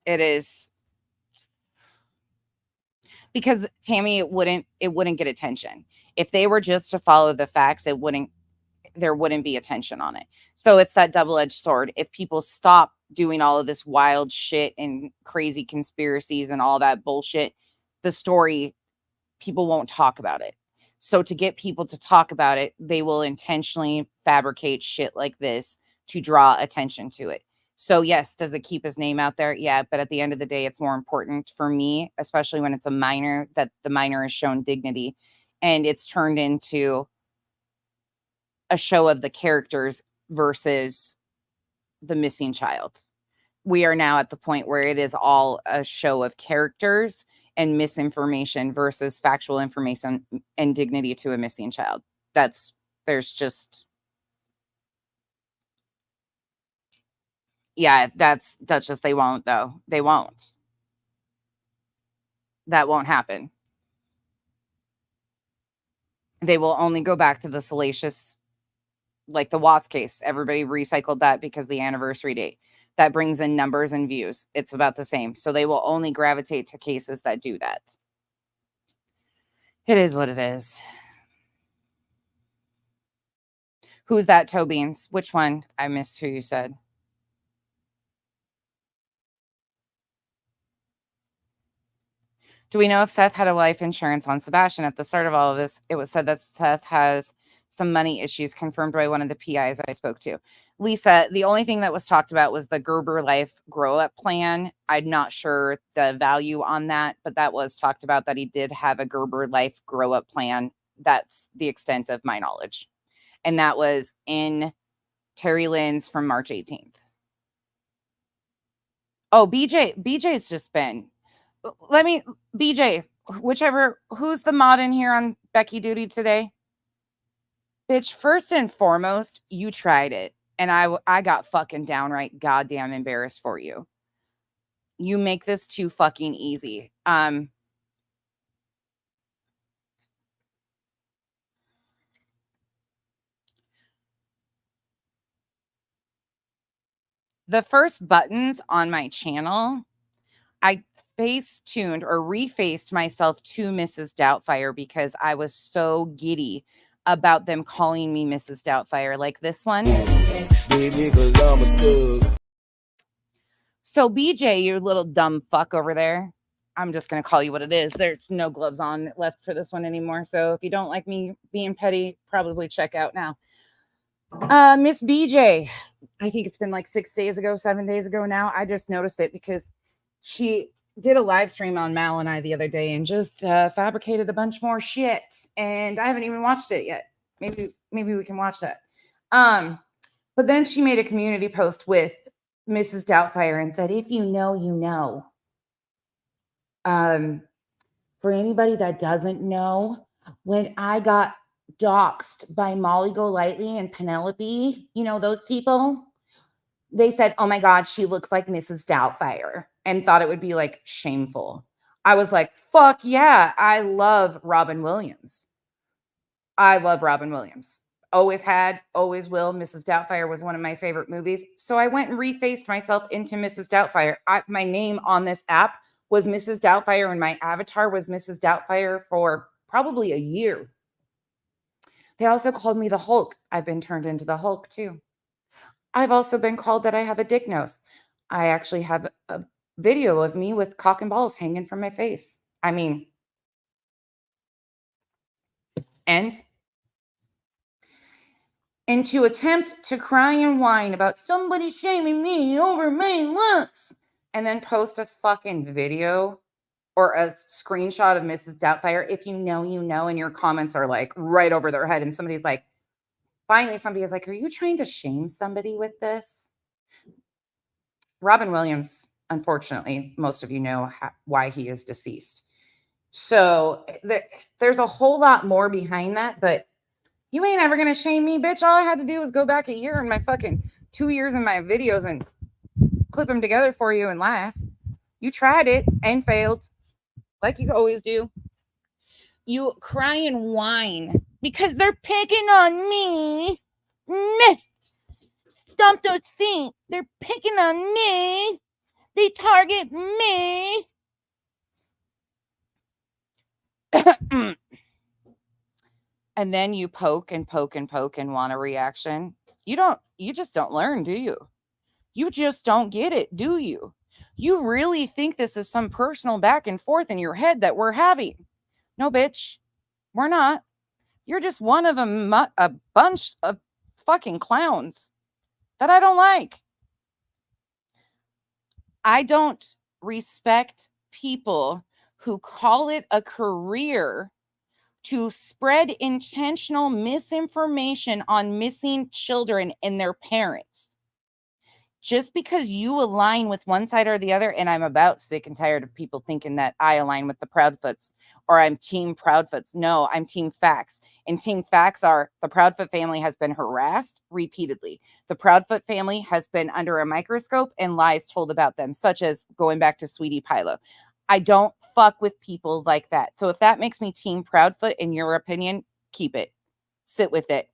it is, because Tammy, it wouldn't get attention. If they were just to follow the facts, there wouldn't be attention on it. So it's that double-edged sword. If people stop doing all of this wild shit and crazy conspiracies and all that bullshit, the story, people won't talk about it. So to get people to talk about it, they will intentionally fabricate shit like this to draw attention to it. So yes, does it keep his name out there? Yeah, but at the end of the day, it's more important for me, especially when it's a minor, that the minor is shown dignity, and it's turned into a show of the characters versus the missing child. We are now at the point where it is all a show of characters and misinformation versus factual information and dignity to a missing child. There's just, yeah, that's just, they won't though. They won't. That won't happen. They will only go back to the salacious, like the Watts case. Everybody recycled that because the anniversary date. That brings in numbers and views. It's about the same. So they will only gravitate to cases that do that. It is what it is. Who's that, Toe Beans? Which one? I missed who you said. Do we know if Seth had a life insurance on Sebastian at the start of all of this? It was said that Seth has some money issues, confirmed by one of the PIs I spoke to. Lisa, the only thing that was talked about was the Gerber Life Grow Up Plan. I'm not sure the value on that, but that was talked about, that he did have a Gerber Life Grow Up Plan. That's the extent of my knowledge. And that was in Terry Lynn's from March 18th. Oh, BJ's just been, BJ, who's the mod in here on Becky duty today? Bitch, first and foremost, you tried it. And I got fucking downright goddamn embarrassed for you. You make this too fucking easy. The first buttons on my channel, I face-tuned or refaced myself to Mrs. Doubtfire because I was so giddy about them calling me Mrs. Doubtfire, like this one. So BJ, you little dumb fuck over there, I'm just going to call you what it is. There's no gloves on left for this one anymore. So if you don't like me being petty, probably check out now. Miss BJ, I think it's been like 7 days ago now. I just noticed it because she did a live stream on Mal and I the other day and just fabricated a bunch more shit. And I haven't even watched it yet. Maybe we can watch that. But then she made a community post with Mrs. Doubtfire and said, if you know, you know. Um, for anybody that doesn't know, when I got doxxed by Molly Golightly and Penelope, you know, those people, they said, oh my God, she looks like Mrs. Doubtfire, and thought it would be like shameful. I was like, fuck yeah, I love Robin Williams. I love Robin Williams. Always had, always will. Mrs. Doubtfire was one of my favorite movies. So I went and refaced myself into Mrs. Doubtfire. My name on this app was Mrs. Doubtfire, and my avatar was Mrs. Doubtfire for probably a year. They also called me the Hulk. I've been turned into the Hulk too. I've also been called that I have a dick nose. I actually have a video of me with cock and balls hanging from my face. I mean, and to attempt to cry and whine about somebody shaming me over my looks, and then post a fucking video or a screenshot of Mrs. Doubtfire. If you know, you know, and your comments are like right over their head, and somebody's like, finally, somebody is like, are you trying to shame somebody with this? Robin Williams, unfortunately, most of you know why he is deceased. So there's a whole lot more behind that, but you ain't ever gonna shame me, bitch. All I had to do was go back a year in my fucking 2 years in my videos and clip them together for you and laugh. You tried it and failed, like you always do. You cry and whine because they're picking on me. Meh. Stomp those feet. They're picking on me. They target me. And then you poke and poke and poke and want a reaction. You just don't learn, do you? You just don't get it, do you? You really think this is some personal back and forth in your head that we're having? No, bitch, we're not. You're just one of a bunch of fucking clowns that I don't like. I don't respect people who call it a career to spread intentional misinformation on missing children and their parents. Just because you align with one side or the other, and I'm about sick and tired of people thinking that I align with the Proudfoots or I'm team Proudfoots. No, I'm team facts. And team facts are the Proudfoot family has been harassed repeatedly. The Proudfoot family has been under a microscope and lies told about them, such as going back to Sweetie Pilo. I don't fuck with people like that. So if that makes me team Proudfoot in your opinion, keep it. Sit with it.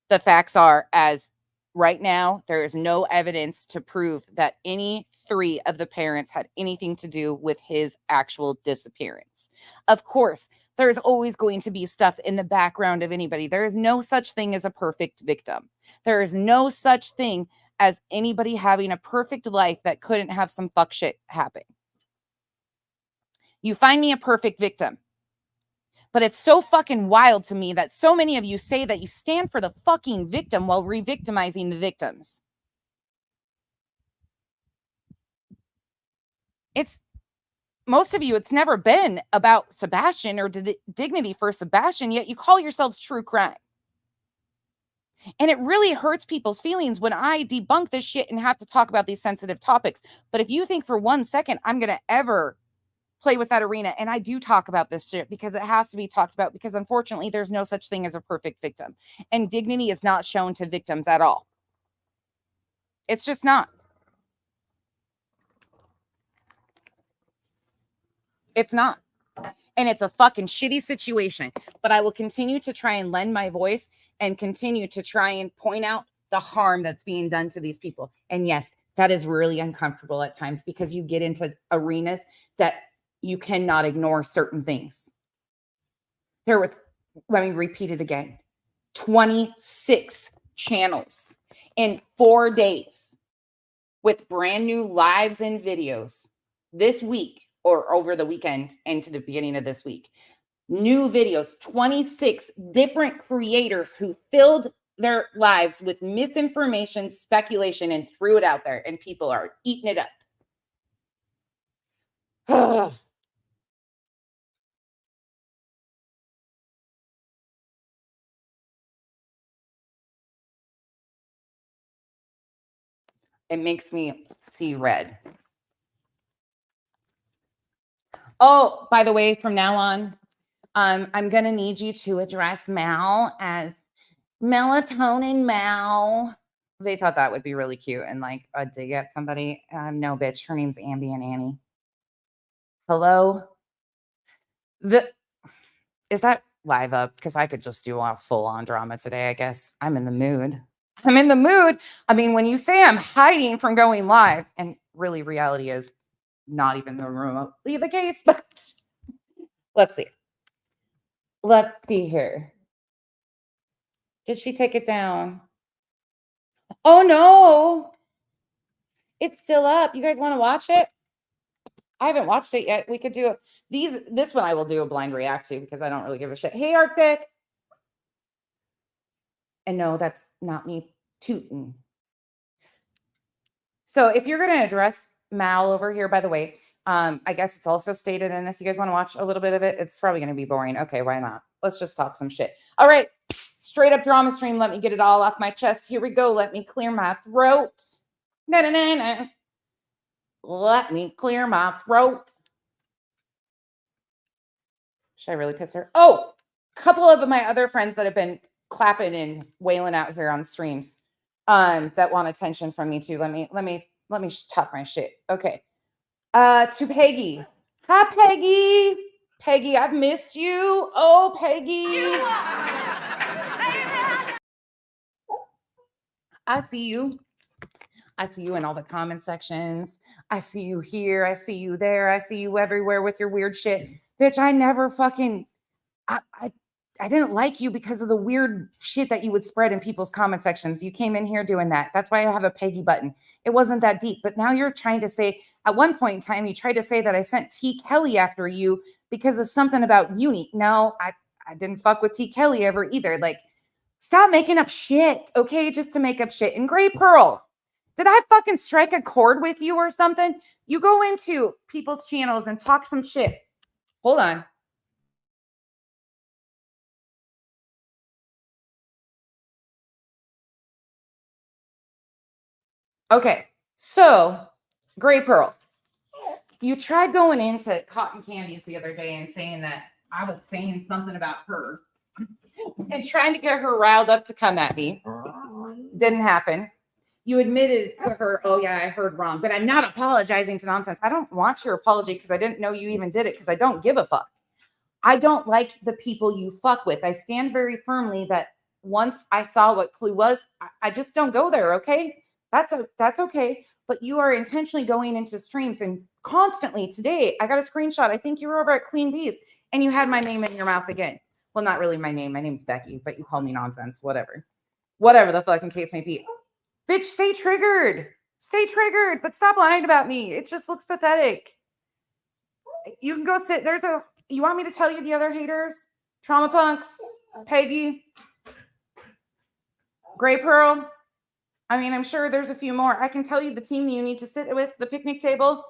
The facts are, as right now, there is no evidence to prove that any three of the parents had anything to do with his actual disappearance. Of course, there's always going to be stuff in the background of anybody. There is no such thing as a perfect victim. There is no such thing as anybody having a perfect life that couldn't have some fuck shit happen. You find me a perfect victim. But it's so fucking wild to me that so many of you say that you stand for the fucking victim while re-victimizing the victims. It's most of you, it's never been about Sebastian or dignity for Sebastian, yet you call yourselves true crime. And it really hurts people's feelings when I debunk this shit and have to talk about these sensitive topics. But if you think for 1 second I'm going to ever play with that arena, and I do talk about this shit because it has to be talked about, because unfortunately there's no such thing as a perfect victim, and dignity is not shown to victims at all. It's just not. It's not. And it's a fucking shitty situation, but I will continue to try and lend my voice and continue to try and point out the harm that's being done to these people. And yes, that is really uncomfortable at times because you get into arenas that you cannot ignore certain things. There was, let me repeat it again, 26 channels in 4 days with brand new lives and videos this week or over the weekend into the beginning of this week. New videos, 26 different creators who filled their lives with misinformation, speculation, and threw it out there, and people are eating it up. It makes me see red. Oh, by the way, from now on, I'm going to need you to address Mal as melatonin Mal. They thought that would be really cute and like a dig at somebody. No, bitch. Her name's Ambient Annie. Hello? Is that live up? Because I could just do a full-on drama today, I guess. I'm in the mood. I'm in the mood. I mean, when you say I'm hiding from going live, and really reality is not even remotely the case, but let's see. Let's see here. Did she take it down? Oh no. It's still up. You guys want to watch it? I haven't watched it yet. We could do this one I will do a blind react to because I don't really give a shit. Hey, Arctic. And no, that's not me tooting. So if you're going to address Mal over here, by the way, I guess it's also stated in this. You guys want to watch a little bit of it? It's probably going to be boring. Okay, why not? Let's just talk some shit. All right. Straight up drama stream. Let me get it all off my chest. Here we go. Let me clear my throat. Na-na-na-na. Let me clear my throat. Should I really piss her? Oh, a couple of my other friends that have been clapping and wailing out here on streams that want attention from me too. Let me talk my shit. Okay. To Peggy. Hi, Peggy. Peggy, I've missed you. Oh, Peggy. I see you. I see you in all the comment sections. I see you here. I see you there. I see you everywhere with your weird shit. Bitch, I never fucking I didn't like you because of the weird shit that you would spread in people's comment sections. You came in here doing that. That's why I have a Peggy button. It wasn't that deep. But now you're trying to say, at one point in time, you tried to say that I sent T. Kelly after you because of something about uni. No, I didn't fuck with T. Kelly ever either. Like, stop making up shit, okay? Just to make up shit. And Gray Pearl, did I fucking strike a chord with you or something? You go into people's channels and talk some shit. Hold on. Okay, so Gray Pearl, you tried going into Cotton Candies the other day and saying that I was saying something about her and trying to get her riled up to come at me. Didn't happen. You admitted to her, oh yeah, I heard wrong, but I'm not apologizing to nonsense. I don't want your apology because I didn't know you even did it because I don't give a fuck. I don't like the people you fuck with. I stand very firmly that once I saw what Clue was, I just don't go there, okay? That's okay. But you are intentionally going into streams and constantly today, I got a screenshot. I think you were over at Queen Bee's and you had my name in your mouth again. Well, not really my name. My name's Becky, but you call me nonsense. Whatever. Whatever the fucking case may be. Bitch, stay triggered. Stay triggered, but stop lying about me. It just looks pathetic. You can go sit. You want me to tell you the other haters? Trauma Punks, Peggy, Gray Pearl. I mean, I'm sure there's a few more. I can tell you the team that you need to sit with, the picnic table.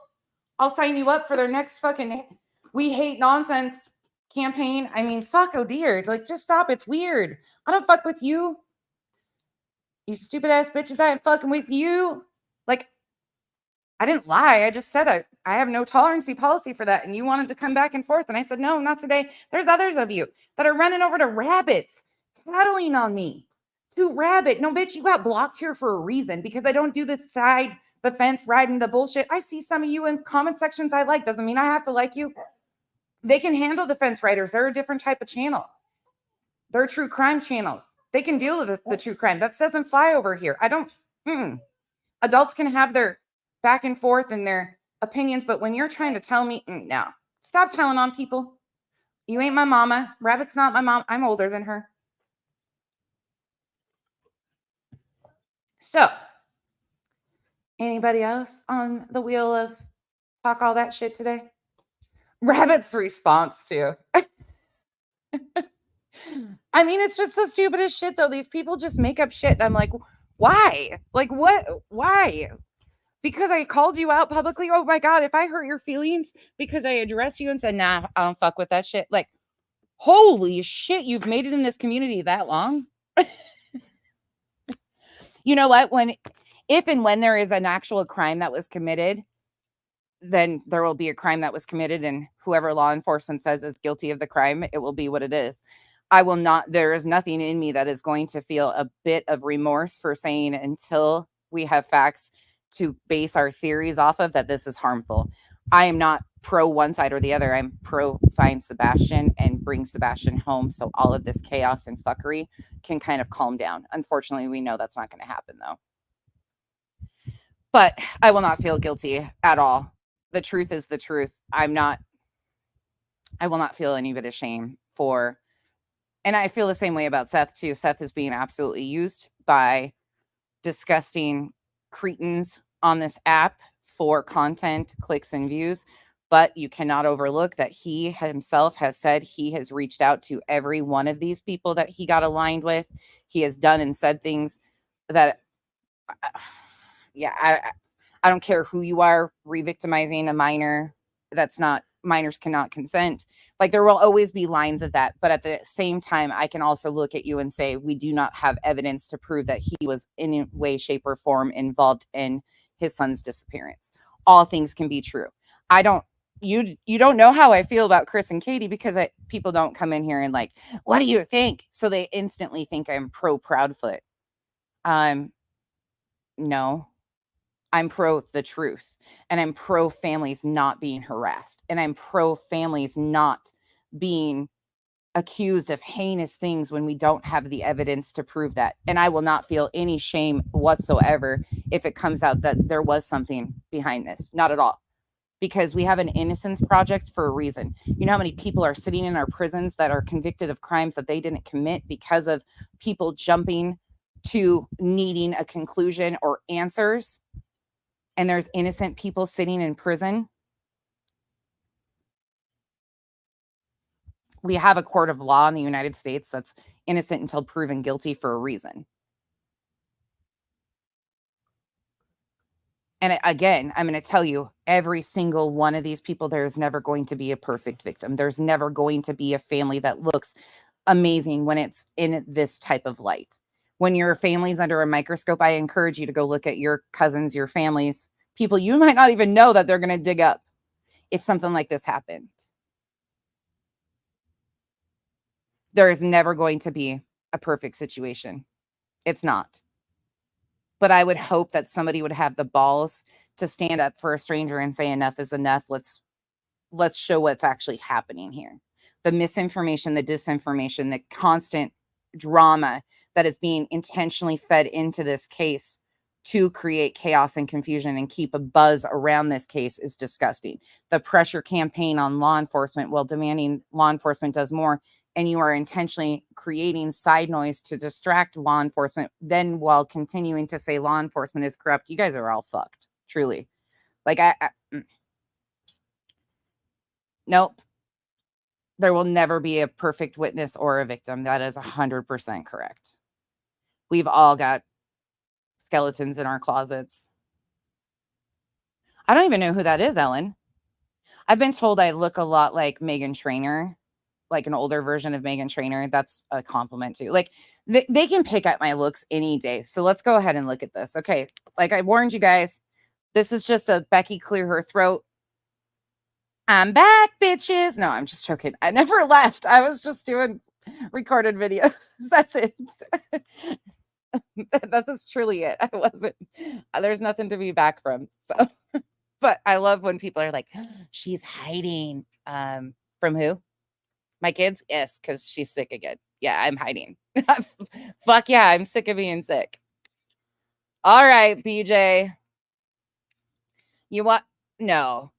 I'll sign you up for their next fucking We Hate Nonsense campaign. I mean, fuck, oh dear. Like, just stop. It's weird. I don't fuck with you. You stupid ass bitches. I ain't fucking with you. Like, I didn't lie. I just said I have no tolerancy policy for that. And you wanted to come back and forth. And I said, no, not today. There's others of you that are running over to rabbits, tattling on me. To rabbit. No, bitch, you got blocked here for a reason because I don't do the fence riding the bullshit. I see some of you in comment sections I like. Doesn't mean I have to like you. They can handle the fence riders. They're a different type of channel. They're true crime channels. They can deal with the true crime. That doesn't fly over here. I don't. Adults can have their back and forth and their opinions, but when you're trying to tell me, no, stop telling on people. You ain't my mama. Rabbit's not my mom. I'm older than her. So, anybody else on the wheel of talk all that shit today? Rabbit's response to. I mean, it's just the stupidest shit, though. These people just make up shit. And I'm like, why? Like, what? Why? Because I called you out publicly. Oh my God, if I hurt your feelings because I addressed you and said, nah, I don't fuck with that shit. Like, holy shit, you've made it in this community that long. You know what? if and when there is an actual crime that was committed, then there will be a crime that was committed, and whoever law enforcement says is guilty of the crime, it will be what it is. I will not, there is nothing in me that is going to feel a bit of remorse for saying until we have facts to base our theories off of that this is harmful. I am not pro one side or the other. I'm pro find Sebastian and bring Sebastian home so all of this chaos and fuckery can kind of calm down. Unfortunately, we know that's not going to happen though. But I will not feel guilty at all. The truth is the truth. I will not feel any bit of shame for, and I feel the same way about Seth too. Seth is being absolutely used by disgusting cretins on this app for content, clicks, and views. But you cannot overlook that he himself has said he has reached out to every one of these people that he got aligned with. He has done and said things that, yeah, I don't care who you are, re-victimizing a minor. That's not, minors cannot consent. Like, there will always be lines of that. But at the same time, I can also look at you and say, we do not have evidence to prove that he was in any way, shape, or form involved in his son's disappearance. All things can be true. You don't know how I feel about Chris and Katie because people don't come in here and like, what do you think? So they instantly think I'm pro Proudfoot. No. I'm pro the truth, and I'm pro families not being harassed, and I'm pro families not being accused of heinous things when we don't have the evidence to prove that. And I will not feel any shame whatsoever if it comes out that there was something behind this. Not at all. Because we have an innocence project for a reason. You know how many people are sitting in our prisons that are convicted of crimes that they didn't commit because of people jumping to needing a conclusion or answers? And there's innocent people sitting in prison. We have a court of law in the United States that's innocent until proven guilty for a reason. And again, I'm going to tell you, every single one of these people, there is never going to be a perfect victim. There's never going to be a family that looks amazing when it's in this type of light. When your family's under a microscope, I encourage you to go look at your cousins, your families, people you might not even know that they're going to dig up if something like this happened. There is never going to be a perfect situation. It's not. But I would hope that somebody would have the balls to stand up for a stranger and say enough is enough. Let's show what's actually happening here. The misinformation, the disinformation, the constant drama that is being intentionally fed into this case to create chaos and confusion and keep a buzz around this case is disgusting. The pressure campaign on law enforcement while demanding law enforcement does more, and you are intentionally creating side noise to distract law enforcement, then while continuing to say law enforcement is corrupt, you guys are all fucked, truly. Like, nope. There will never be a perfect witness or a victim. That is 100% correct. We've all got skeletons in our closets. I don't even know who that is, Ellen. I've been told I look a lot like Meghan Trainor, like an older version of Meghan Trainor. That's a compliment too. Like, they can pick at my looks any day. So let's go ahead and look at this. Okay. Like I warned you guys, this is just a Becky clear her throat. I'm back, bitches. No, I'm just joking. I never left. I was just doing recorded videos. That's it. That's truly it. I wasn't. There's nothing to be back from. So, but I love when people are like, she's hiding. From who? My kids? Yes, because she's sick again. Yeah, I'm hiding. Fuck yeah, I'm sick of being sick. All right, BJ. You want? No.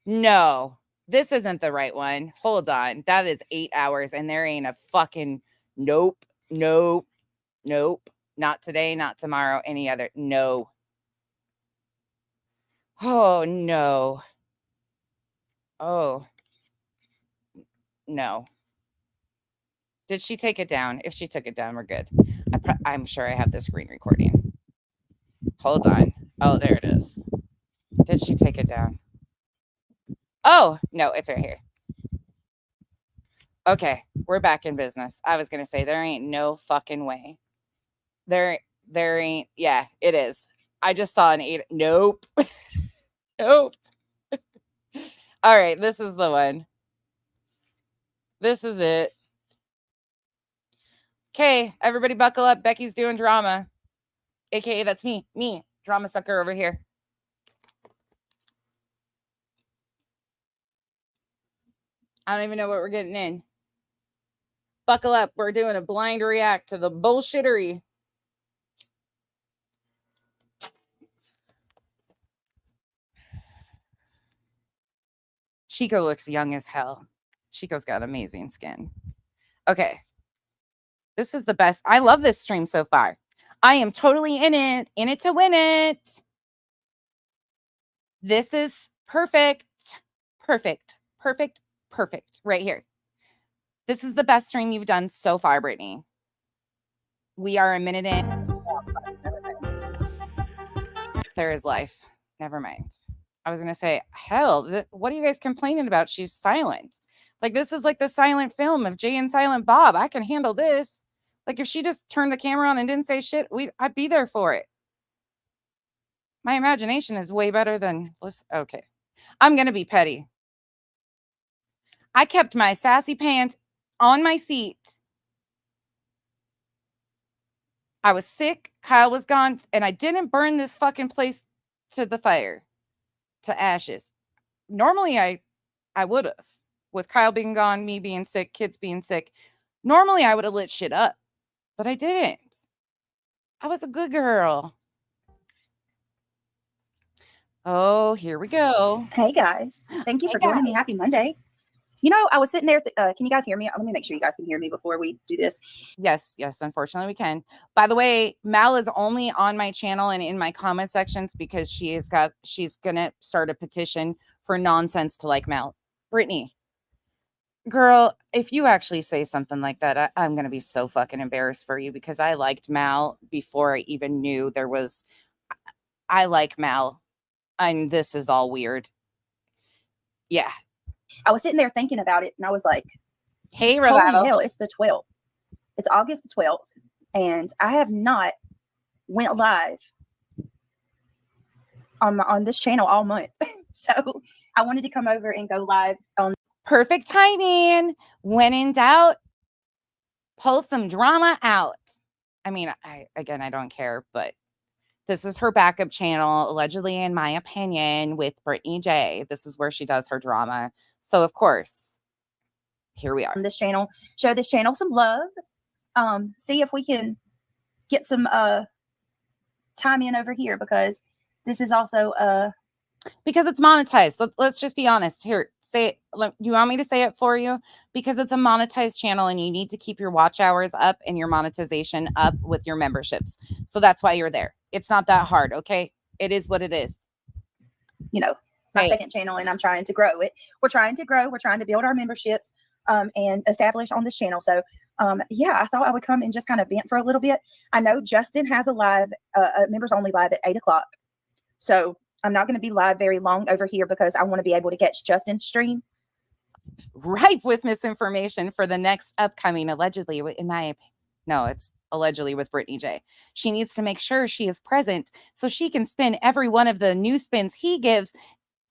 No. This isn't the right one. Hold on. That is 8 hours, and there ain't a fucking nope, nope, nope. Not today, not tomorrow, any other. No. Oh, no. Oh. No. Did she take it down? If she took it down, we're good. I'm sure I have the screen recording. Hold on. Oh, there it is. Did she take it down? Oh, no, it's right here. Okay, we're back in business. I was going to say, there ain't no fucking way. There ain't, yeah, it is. I just saw an 8. Nope. Nope. All right, this is the one. This is it. Okay, everybody buckle up. Becky's doing drama. AKA that's me, drama sucker over here. I don't even know what we're getting in. Buckle up. We're doing a blind react to the bullshittery. Chico looks young as hell. Chico's got amazing skin. Okay. This is the best. I love this stream so far. I am totally in it to win it. This is perfect. Perfect. Perfect. Perfect. Right here. This is the best stream you've done so far, Brittany. We are a minute in. There is life. Never mind. I was going to say, hell, what are you guys complaining about? She's silent. Like, this is like the silent film of Jay and Silent Bob. I can handle this. Like, if she just turned the camera on and didn't say shit, I'd be there for it. My imagination is way better than, okay. I'm going to be petty. I kept my sassy pants on my seat. I was sick. Kyle was gone. And I didn't burn this fucking place to the fire, to ashes. Normally, I would have. With Kyle being gone, me being sick, kids being sick. Normally, I would have lit shit up. But I didn't. I was a good girl. Oh, here we go. Hey, guys. Thank you for joining me. Happy Monday. You know, I was sitting there. Can you guys hear me? Let me make sure you guys can hear me before we do this. Yes, unfortunately we can. By the way, Mal is only on my channel and in my comment sections because she's going to start a petition for nonsense to like Mal. Brittany, girl, if you actually say something like that, I'm going to be so fucking embarrassed for you because I liked Mal before I even knew there was. I like Mal, and this is all weird. Yeah. I was sitting there thinking about it, and I was like, hey, Revival. Holy hell, it's the 12th. It's August the 12th, and I have not went live on this channel all month. So I wanted to come over and go live on. Perfect timing. When in doubt, pull some drama out. I mean, I don't care, but this is her backup channel, allegedly, in my opinion, with Brittany J. This is where she does her drama. So, of course, here we are. On this channel, show this channel some love. See if we can get some time in over here because this is also because it's monetized. Let's just be honest. Here, say it. You want me to say it for you? Because it's a monetized channel and you need to keep your watch hours up and your monetization up with your memberships. So that's why you're there. It's not that hard, okay? It is what it is. You know, my second channel, and I'm trying to grow it. We're trying to grow. We're trying to build our memberships and establish on this channel. So, yeah, I thought I would come and just kind of vent for a little bit. I know Justin has a live, a members only live at 8 o'clock. So I'm not going to be live very long over here because I want to be able to catch Justin's stream. Ripe with misinformation for the next upcoming, allegedly, in my opinion. No, it's allegedly with Brittany J. She needs to make sure she is present so she can spin every one of the new spins he gives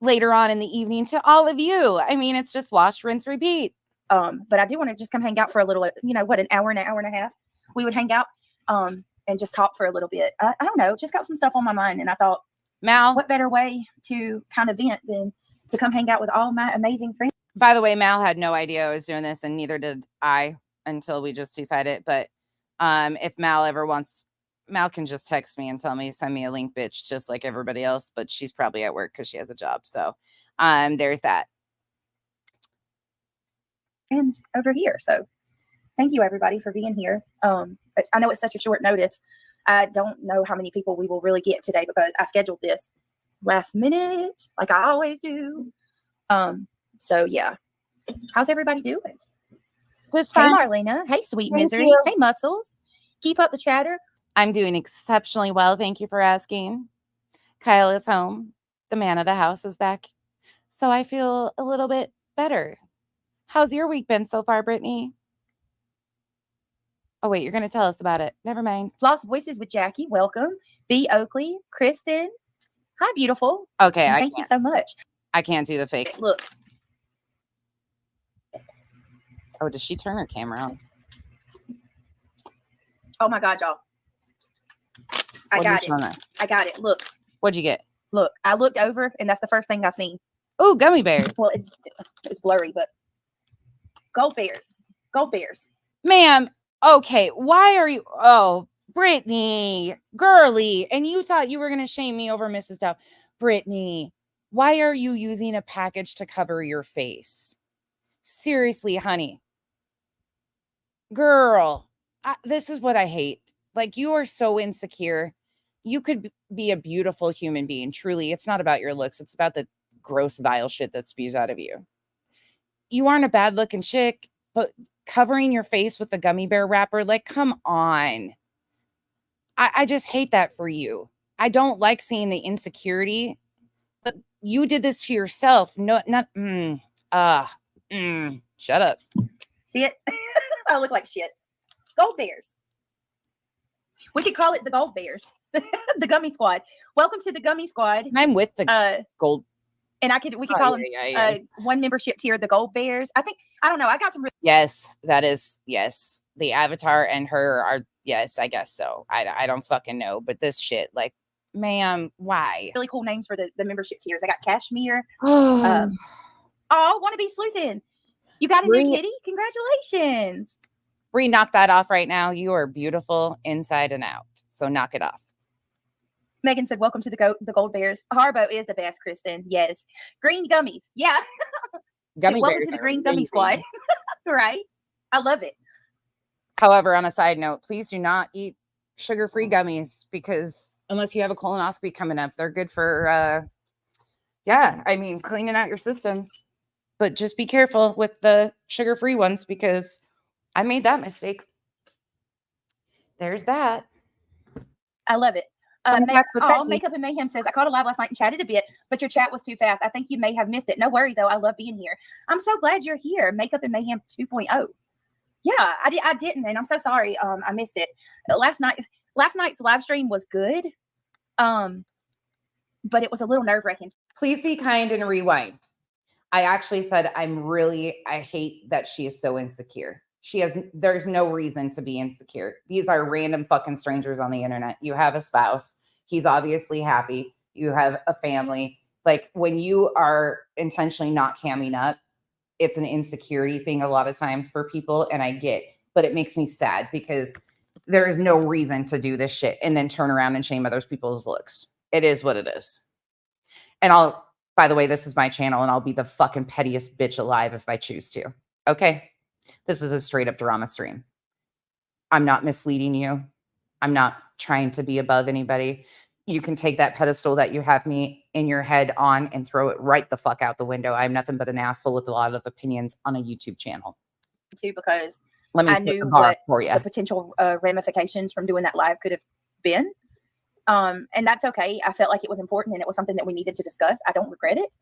later on in the evening to all of you. I mean, it's just wash, rinse, repeat. But I do want to just come hang out for a little, you know, what, an hour and a half. We would hang out and just talk for a little bit. I don't know, just got some stuff on my mind. And I thought, Mal, what better way to kind of vent than to come hang out with all my amazing friends. By the way, Mal had no idea I was doing this, and neither did I until we just decided. But if Mal ever wants, Mal can just text me and tell me, send me a link, bitch, just like everybody else. But she's probably at work because she has a job. So there's that. Friends over here. So thank you, everybody, for being here. I know it's such a short notice. I don't know how many people we will really get today because I scheduled this last minute, like I always do. So yeah, how's everybody doing? Hey, Marlena. Hey, Sweet Misery. Hey, Muscles. Keep up the chatter. I'm doing exceptionally well. Thank you for asking. Kyle is home. The man of the house is back. So I feel a little bit better. How's your week been so far, Brittany? Oh, wait, you're going to tell us about it. Never mind. Lost Voices with Jackie. Welcome. B. Oakley. Kristen. Hi, beautiful. Okay, And thank you so much. I can't do the fake. Look. Oh, does she turn her camera on? Oh my God, y'all. I got it. I got it. Look. What'd you get? Look, I looked over and that's the first thing I seen. Oh, gummy bears. Well, it's blurry, but gold bears. Gold bears. Ma'am, okay, why are you... Oh, Brittany, girly, and you thought you were going to shame me over Mrs. Dow. Brittany, why are you using a package to cover your face? Seriously, honey. Girl, this is what I hate. Like, you are so insecure. You could be a beautiful human being. Truly, it's not about your looks. It's about the gross, vile shit that spews out of you. You aren't a bad looking chick, but covering your face with the gummy bear wrapper, like, come on. I just hate that for you. I don't like seeing the insecurity, but you did this to yourself. No, not, shut up. See it? I look like shit. Gold bears. We could call it the gold bears. The gummy squad. Welcome to the gummy squad. I'm with the gold. And we could call them one membership tier, the gold bears. I don't know. I got some. Yes, that is. Yes. The Avatar and her are. Yes, I guess so. I don't fucking know. But this shit, like, ma'am, why? Really cool names for the membership tiers. I got Cashmere. Want to be sleuthin'. You got a new kitty? Congratulations. Bree, knock that off right now. You are beautiful inside and out. So knock it off. Megan said, welcome to the gold bears. Harbo is the best, Kristen. Yes. Green gummies. Yeah. Gummy welcome bears to the green gummy squad. Right? I love it. However, on a side note, please do not eat sugar-free gummies because unless you have a colonoscopy coming up, they're good for, cleaning out your system. But just be careful with the sugar-free ones because I made that mistake. There's that. I love it. Makeup and Mayhem says, I caught a live last night and chatted a bit, but your chat was too fast. I think you may have missed it. No worries, though. I love being here. I'm so glad you're here. Makeup and Mayhem 2.0. Yeah, I didn't, and I'm so sorry. I missed it. Last night's live stream was good, but it was a little nerve-wracking. Please be kind and rewind. I actually said I hate that she is so insecure. There's no reason to be insecure. These are random fucking strangers on the internet. You have a spouse. He's obviously happy. You have a family. Like, when you are intentionally not camming up, it's an insecurity thing a lot of times for people. And I get, but it makes me sad because there is no reason to do this shit and then turn around and shame other people's looks. It is what it is. And by the way, this is my channel and I'll be the fucking pettiest bitch alive if I choose to. Okay. This is a straight up drama stream. I'm not misleading you. I'm not trying to be above anybody. You can take that pedestal that you have me in your head on and throw it right the fuck out the window. I'm nothing but an asshole with a lot of opinions on a YouTube channel. Too, because I knew what the potential ramifications from doing that live could have been. And that's okay. I felt like it was important and it was something that we needed to discuss. I don't regret it.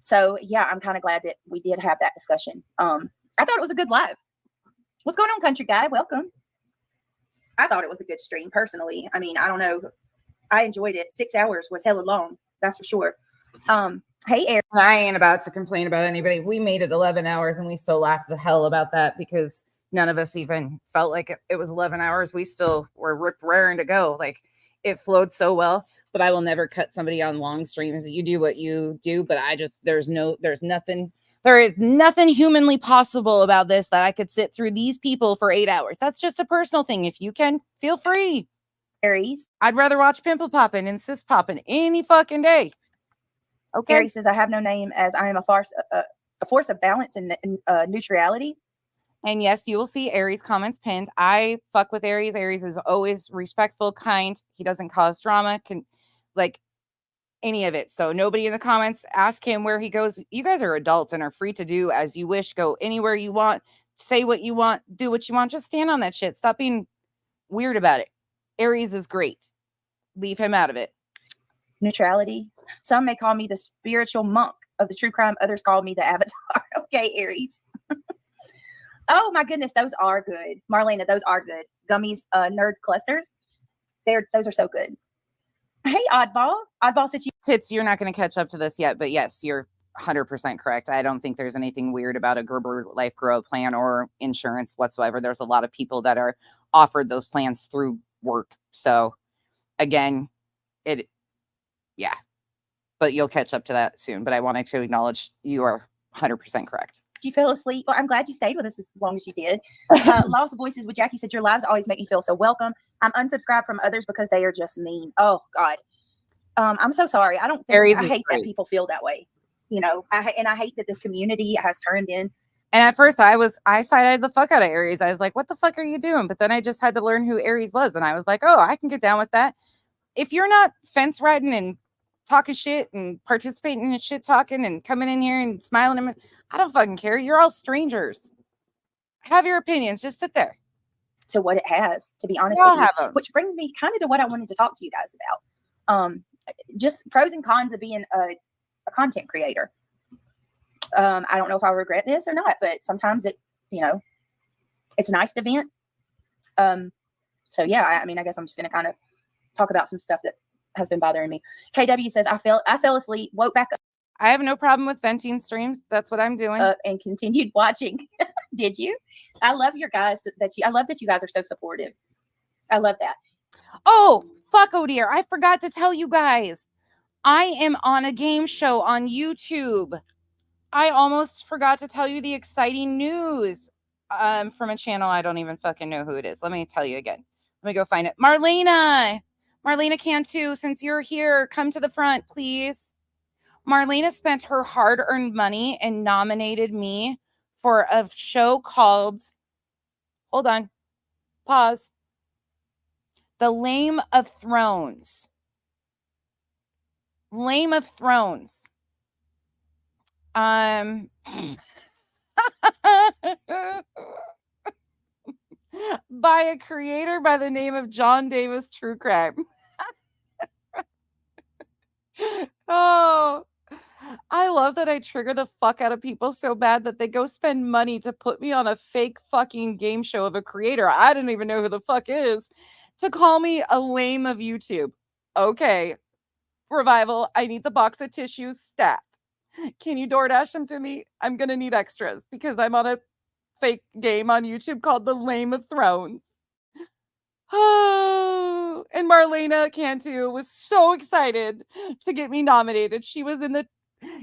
So yeah, I'm kind of glad that we did have that discussion. I thought it was a good live. What's going on, country guy? Welcome. I thought it was a good stream personally. I mean, I don't know. I enjoyed it. 6 hours was hella long. That's for sure. Hey, Aaron. I ain't about to complain about anybody. We made it 11 hours and we still laughed the hell about that because none of us even felt like it was 11 hours. We still were raring to go. Like, it flowed so well, but I will never cut somebody on long streams. You do what you do, but there is nothing humanly possible about this that I could sit through these people for 8 hours. That's just a personal thing. If you can, feel free. Aries. I'd rather watch pimple popping and cyst popping any fucking day. Okay. Aries says, I have no name as I am a force of balance and neutrality. And yes, you will see Aries comments pinned. I fuck with Aries. Aries is always respectful, kind. He doesn't cause drama, any of it. So nobody in the comments, ask him where he goes. You guys are adults and are free to do as you wish. Go anywhere you want. Say what you want. Do what you want. Just stand on that shit. Stop being weird about it. Aries is great. Leave him out of it. Neutrality. Some may call me the spiritual monk of the true crime. Others call me the avatar. Okay, Aries. Oh my goodness, those are good. Marlena, those are good. Gummies, nerd clusters. Those are so good. Hey, Oddball. Oddball said you. Tits, you're not going to catch up to this yet, but yes, you're 100% correct. I don't think there's anything weird about a Gerber Life Grow plan or insurance whatsoever. There's a lot of people that are offered those plans through work. So again, yeah, but you'll catch up to that soon. But I wanted to acknowledge you are 100% correct. You fell asleep. Well, I'm glad you stayed with us as long as you did. Lost Voices with Jackie said, your lives always make me feel so welcome. I'm unsubscribed from others because they are just mean. Oh, God. I'm so sorry. I don't think Aries I is hate great. that people feel that way. You know, I hate that this community has turned in. And at first I side-eyed the fuck out of Aries. I was like, what the fuck are you doing? But then I just had to learn who Aries was. And I was like, oh, I can get down with that. If you're not fence riding and talking shit and participating in shit talking and coming in here and smiling, I don't fucking care. You're all strangers. Have your opinions. Just sit there. To what it has, to be honest with you. Which brings me kind of to what I wanted to talk to you guys about. Just pros and cons of being a content creator. I don't know if I regret this or not, but sometimes it's nice to vent. So yeah, I mean, I guess I'm just going to kind of talk about some stuff that has been bothering me. KW says, I fell asleep, woke back up. I have no problem with venting streams. That's what I'm doing. And continued watching. Did you? I love your guys I love that you guys are so supportive. I love that. Oh, fuck, oh dear. I forgot to tell you guys. I am on a game show on YouTube. I almost forgot to tell you the exciting news from a channel. I don't even fucking know who it is. Let me tell you again. Let me go find it. Marlena Cantu, since you're here, come to the front, please. Marlena spent her hard-earned money and nominated me for a show called, hold on, pause, The Lame of Thrones. Lame of Thrones. By a creator by the name of John Davis True Crime. Oh, I love that I trigger the fuck out of people so bad that they go spend money to put me on a fake fucking game show of a creator I don't even know who the fuck is, to call me a lame of YouTube. Okay, Revival, I need the box of tissues stat. Can you DoorDash them to me? I'm gonna need extras because I'm on a fake game on YouTube called The Lame of Thrones. Oh, and Marlena Cantu was so excited to get me nominated. She was in the,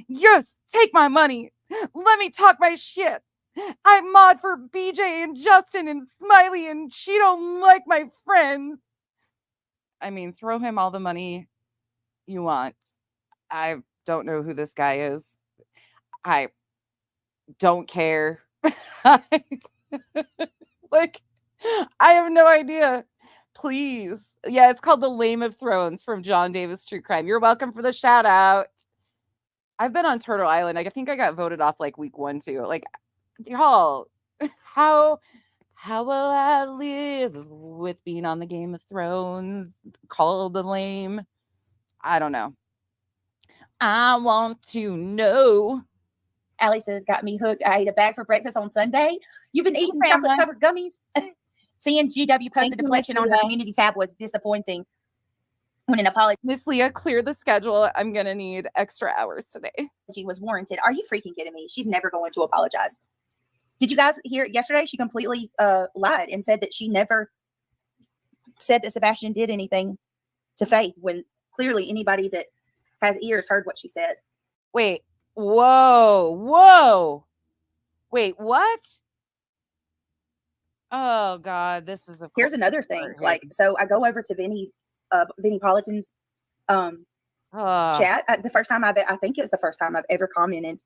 yes, take my money. Let me talk my shit. I mod for BJ and Justin and Smiley, and she don't like my friends. I mean, throw him all the money you want. I don't know who this guy is. I don't care. Like, I have no idea. Please. Yeah, it's called The Lame of Thrones from John Davis True Crime. You're welcome for the shout out. I've been on Turtle Island. I think I got voted off like week 1 too. Like, y'all, how will I live with being on the Game of Thrones called The Lame? I don't know. I want to know. Allie says, got me hooked. I ate a bag for breakfast on Sunday. You've been eating chocolate-covered gummies? Seeing GW post a deflection on her community tab was disappointing. When an apology, Miss Leah, clear the schedule. I'm going to need extra hours today. She was warranted. Are you freaking kidding me? She's never going to apologize. Did you guys hear yesterday? She completely lied and said that she never said that Sebastian did anything to Faith, when clearly anybody that has ears heard what she said. Wait. Whoa. Wait, what? Oh God, this is here's another thing. Like, so I go over to Vinny Politan's chat. The first time I think it's the first time I've ever commented.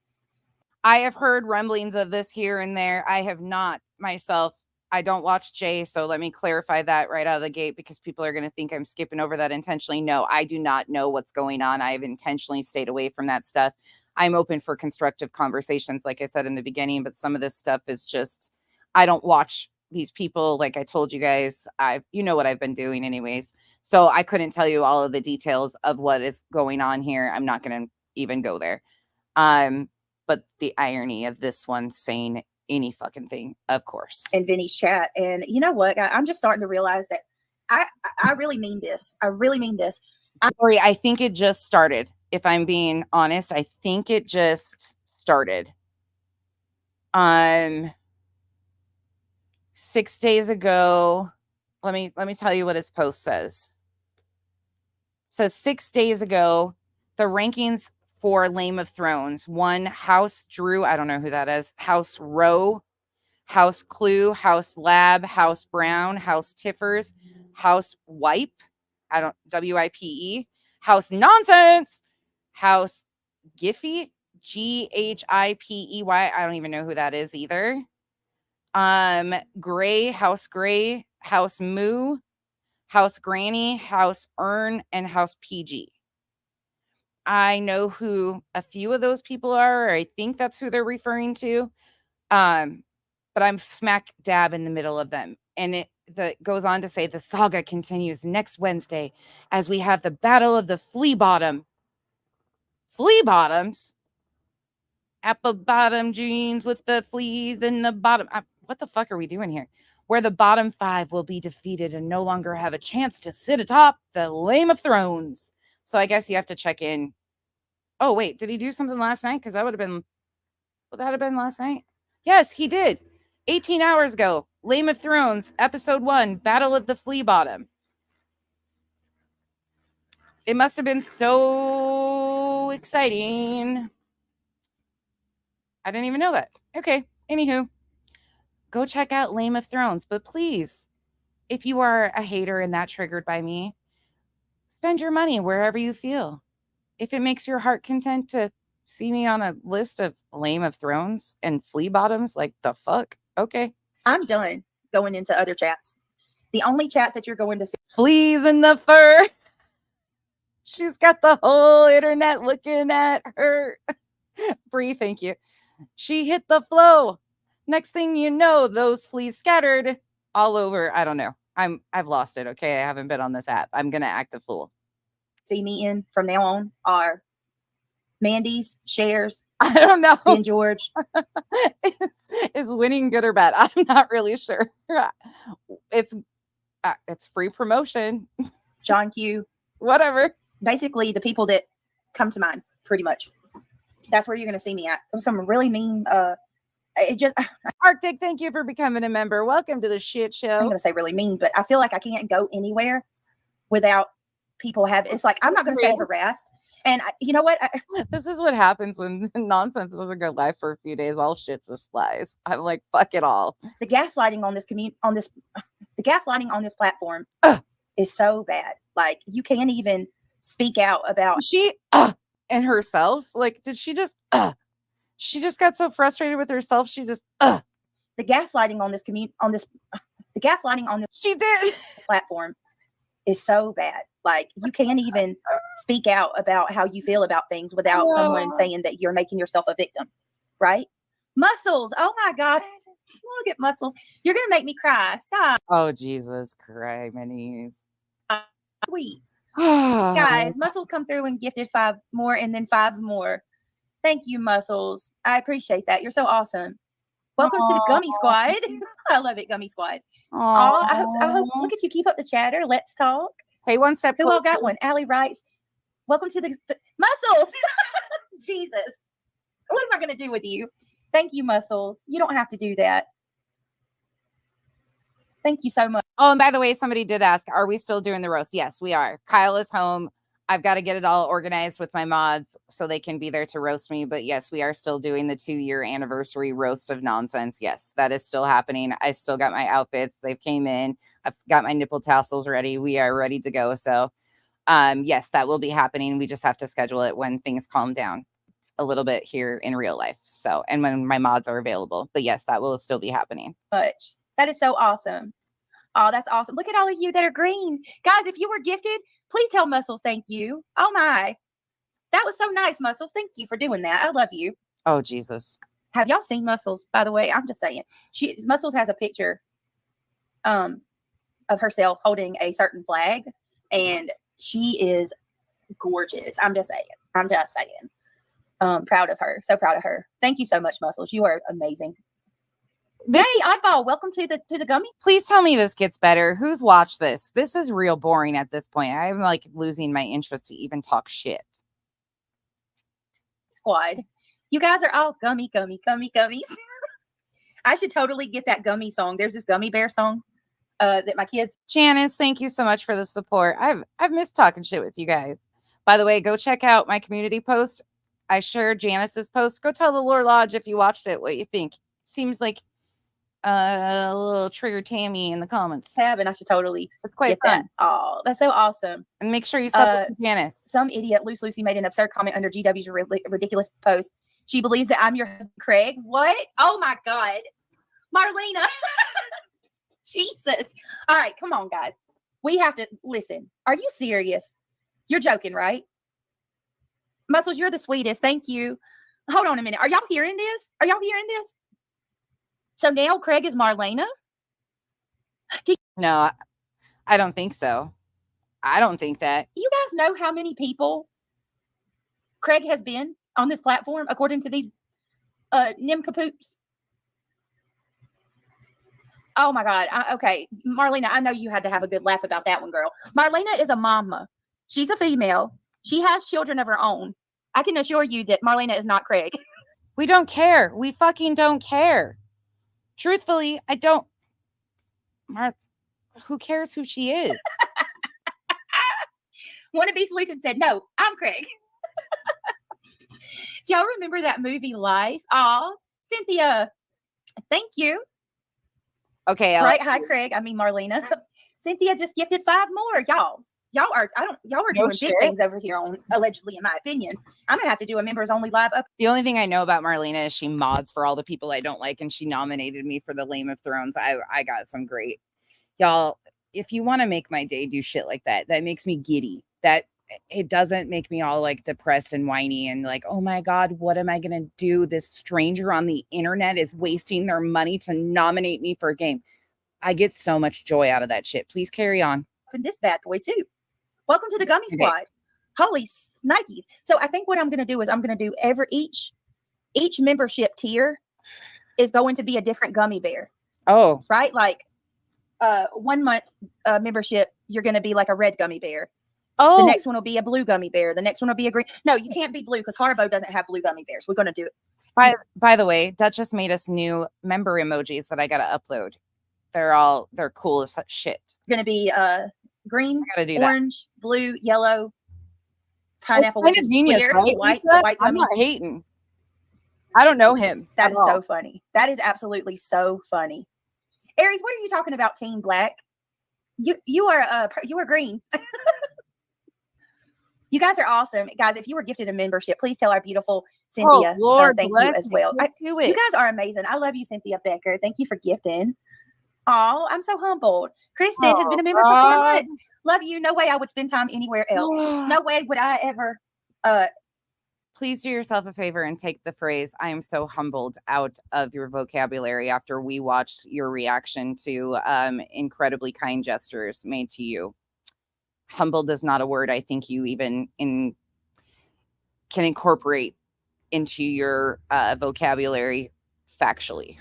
I have heard rumblings of this here and there. I have not myself. I don't watch Jay, so let me clarify that right out of the gate, because people are going to think I'm skipping over that intentionally. No, I do not know what's going on. I have intentionally stayed away from that stuff. I'm open for constructive conversations, like I said in the beginning, but some of this stuff is just, I don't watch these people. Like I told you guys, you know what I've been doing anyways. So I couldn't tell you all of the details of what is going on here. I'm not going to even go there. But the irony of this one saying any fucking thing, of course. in Vinny's chat. And you know what? I'm just starting to realize that I really mean this. I really mean this. Lori, I think it just started. If I'm being honest, I think it just started. 6 days ago, let me tell you what his post says. It says 6 days ago, the rankings for Game of Thrones. 1, House Drew, I don't know who that is. House Rowe, House Clue, House Lab, House Brown, House Tiffers, House Wipe, WIPE, House Nonsense, House Giffy, GHIPEY. I don't even know who that is either. Gray, House Moo, House Granny, House Earn, and House PG. I know who a few of those people are, or I think that's who they're referring to. But I'm smack dab in the middle of them. And it goes on to say the saga continues next Wednesday as we have the Battle of the Flea Bottoms. Apple bottom jeans with the fleas in the bottom. What the fuck are we doing here? Where the bottom 5 will be defeated and no longer have a chance to sit atop the Game of Thrones. So I guess you have to check in. Oh, wait, did he do something last night? Because would that have been last night? Yes, he did. 18 hours ago, Game of Thrones, episode 1, Battle of the Flea Bottom. It must have been so exciting. I didn't even know that. Okay, anywho, go check out Game of Thrones. But please, if you are a hater and that triggered by me, spend your money wherever you feel. If it makes your heart content to see me on a list of Game of Thrones and flea bottoms, like the fuck? Okay. I'm done going into other chats. The only chats that you're going to see. Fleas in the fur. She's got the whole internet looking at her. Bree, thank you. She hit the flow. Next thing you know, those fleas scattered all over. I don't know. I've lost it. Okay. I haven't been on this app. I'm gonna act a fool. See me in from now on are Mandy's, Shares. I don't know. Ben George. Is winning good or bad? I'm not really sure. It's free promotion. John Q. Whatever. Basically, the people that come to mind, pretty much. That's where you're going to see me at. Some really mean. It just Arctic. Thank you for becoming a member. Welcome to the shit show. I'm going to say really mean, but I feel like I can't go anywhere without people have. It's like I'm not going to say harassed. And you know what? This is what happens when nonsense doesn't go live for a few days. All shit just flies. I'm like, fuck it all. The gaslighting on this the gaslighting on this platform is so bad. Like you can't even speak out about she and herself. Like, did she just? She just got so frustrated with herself. She just the gaslighting on the gaslighting on this she did platform is so bad. Like you can't even speak out about how you feel about things without someone saying that you're making yourself a victim, right? Muscles. Oh my God. Look at Muscles. You're going to make me cry. Stop. Oh, Jesus Christ, minis. Sweet. Guys, Muscles come through and gifted 5 more and then 5 more. Thank you, Muscles. I appreciate that. You're so awesome. Welcome to the Gummy Squad. I love it, Gummy Squad. I hope. Look at you. Keep up the chatter. Let's talk. Hey, one step. Who all got one? Allie writes, welcome to the Muscles. Jesus. What am I going to do with you? Thank you, Muscles. You don't have to do that. Thank you so much. Oh, and by the way, somebody did ask, are we still doing the roast? Yes, we are. Kyle is home. I've got to get it all organized with my mods so they can be there to roast me. But yes, we are still doing the 2-year anniversary roast of nonsense. Yes, that is still happening. I still got my outfits. They've came in. I've got my nipple tassels ready. We are ready to go. So yes, that will be happening. We just have to schedule it when things calm down a little bit here in real life. So, and when my mods are available. But yes, that will still be happening. Much. That is so awesome. Oh, that's awesome. Look at all of you that are green. Guys, if you were gifted, please tell Muscles thank you. Oh, my. That was so nice, Muscles. Thank you for doing that. I love you. Oh, Jesus. Have y'all seen Muscles, by the way? I'm just saying. Muscles has a picture of herself holding a certain flag, and she is gorgeous. I'm just saying. Proud of her. So proud of her. Thank you so much, Muscles. You are amazing. This Hey, Oddball, welcome to the gummy. Please tell me this gets better. Who's watched this? This is real boring at this point. I'm like losing my interest to even talk shit. Squad. You guys are all gummies. I should totally get that gummy song. There's this gummy bear song that my kids. Janice, thank you so much for the support. I've missed talking shit with you guys. By the way, go check out my community post. I shared Janice's post. Go tell the Lore Lodge if you watched it what you think. Seems like a little trigger Tammy in the comments. Tab, and I should totally It's quite get fun. that. Oh, that's so awesome. And make sure you sub it to Janice. Some idiot, Loose Lucy, made an absurd comment under GW's ridiculous post. She believes that I'm your husband, Craig. What? Oh my God. Marlena. Jesus. All right, come on, guys. We have to listen. Are you serious? You're joking, right? Muscles, you're the sweetest. Thank you. Hold on a minute. Are y'all hearing this? So now Craig is Marlena? No, I don't think so. I don't think that. You guys know how many people Craig has been on this platform, according to these nimcapoops? Oh my God. Okay. Marlena, I know you had to have a good laugh about that one, girl. Marlena is a mama. She's a female. She has children of her own. I can assure you that Marlena is not Craig. We don't care. We fucking don't care. Truthfully, I don't. Who cares who she is? Wannabe Solution said, no, I'm Craig. Do y'all remember that movie Life? Aw, Cynthia, thank you. Okay. Right. Hi, Craig. I mean, Marlena. Cynthia just gifted 5 more. Y'all are doing big things over here on allegedly, in my opinion. I'm gonna have to do a members only live up. The only thing I know about Marlena is she mods for all the people I don't like, and she nominated me for the Game of Thrones. I got some great. Y'all, if you want to make my day, do shit like that. That makes me giddy. That it doesn't make me all like depressed and whiny and like, oh my God, what am I going to do? This stranger on the internet is wasting their money to nominate me for a game. I get so much joy out of that shit. Please carry on. And this bad boy too. Welcome to the Gummy Squad. Holy Nikes. So I think what I'm going to do is I'm going to do each membership tier is going to be a different gummy bear. Oh, right. Like 1 month membership, you're going to be like a red gummy bear. Oh, the next one will be a blue gummy bear. The next one will be a green. No, you can't be blue because Haribo doesn't have blue gummy bears. We're going to do it. By the way, Duchess made us new member emojis that I got to upload. They're cool as shit. Going to be green, I gotta do orange, blue, yellow, pineapple, which is genius, clear, right? white, the white I'm gummy. not hating. I don't know him. That is so funny. That is absolutely so funny. Aries, what are you talking about, Team Black? You are green. You guys are awesome. Guys, if you were gifted a membership, please tell our beautiful Cynthia thank you as well. You guys are amazing. I love you, Cynthia Becker. Thank you for gifting. Oh, I'm so humbled. Kristen has been a member for 4 months. Love you. No way I would spend time anywhere else. No way would I ever. Please do yourself a favor and take the phrase "I am so humbled" out of your vocabulary after we watched your reaction to incredibly kind gestures made to you. Humbled is not a word I think you even can incorporate into your vocabulary factually.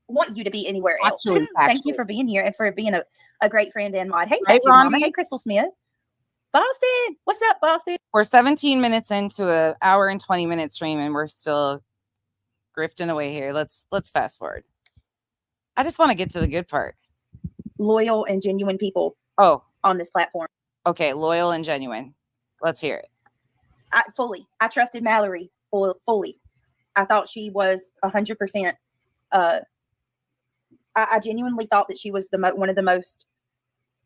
Want you to be anywhere else. Thank you for being here and for being a great friend and mod. Hey, Tattoo Mama. Hey, Crystal Smith. Boston. What's up, Boston? We're 17 minutes into an hour and 20 minute stream and we're still grifting away here. Let's fast forward. I just want to get to the good part. Loyal and genuine people on this platform. Okay, loyal and genuine. Let's hear it. I trusted Mallory fully. I thought she was 100%. I genuinely thought that she was one of the most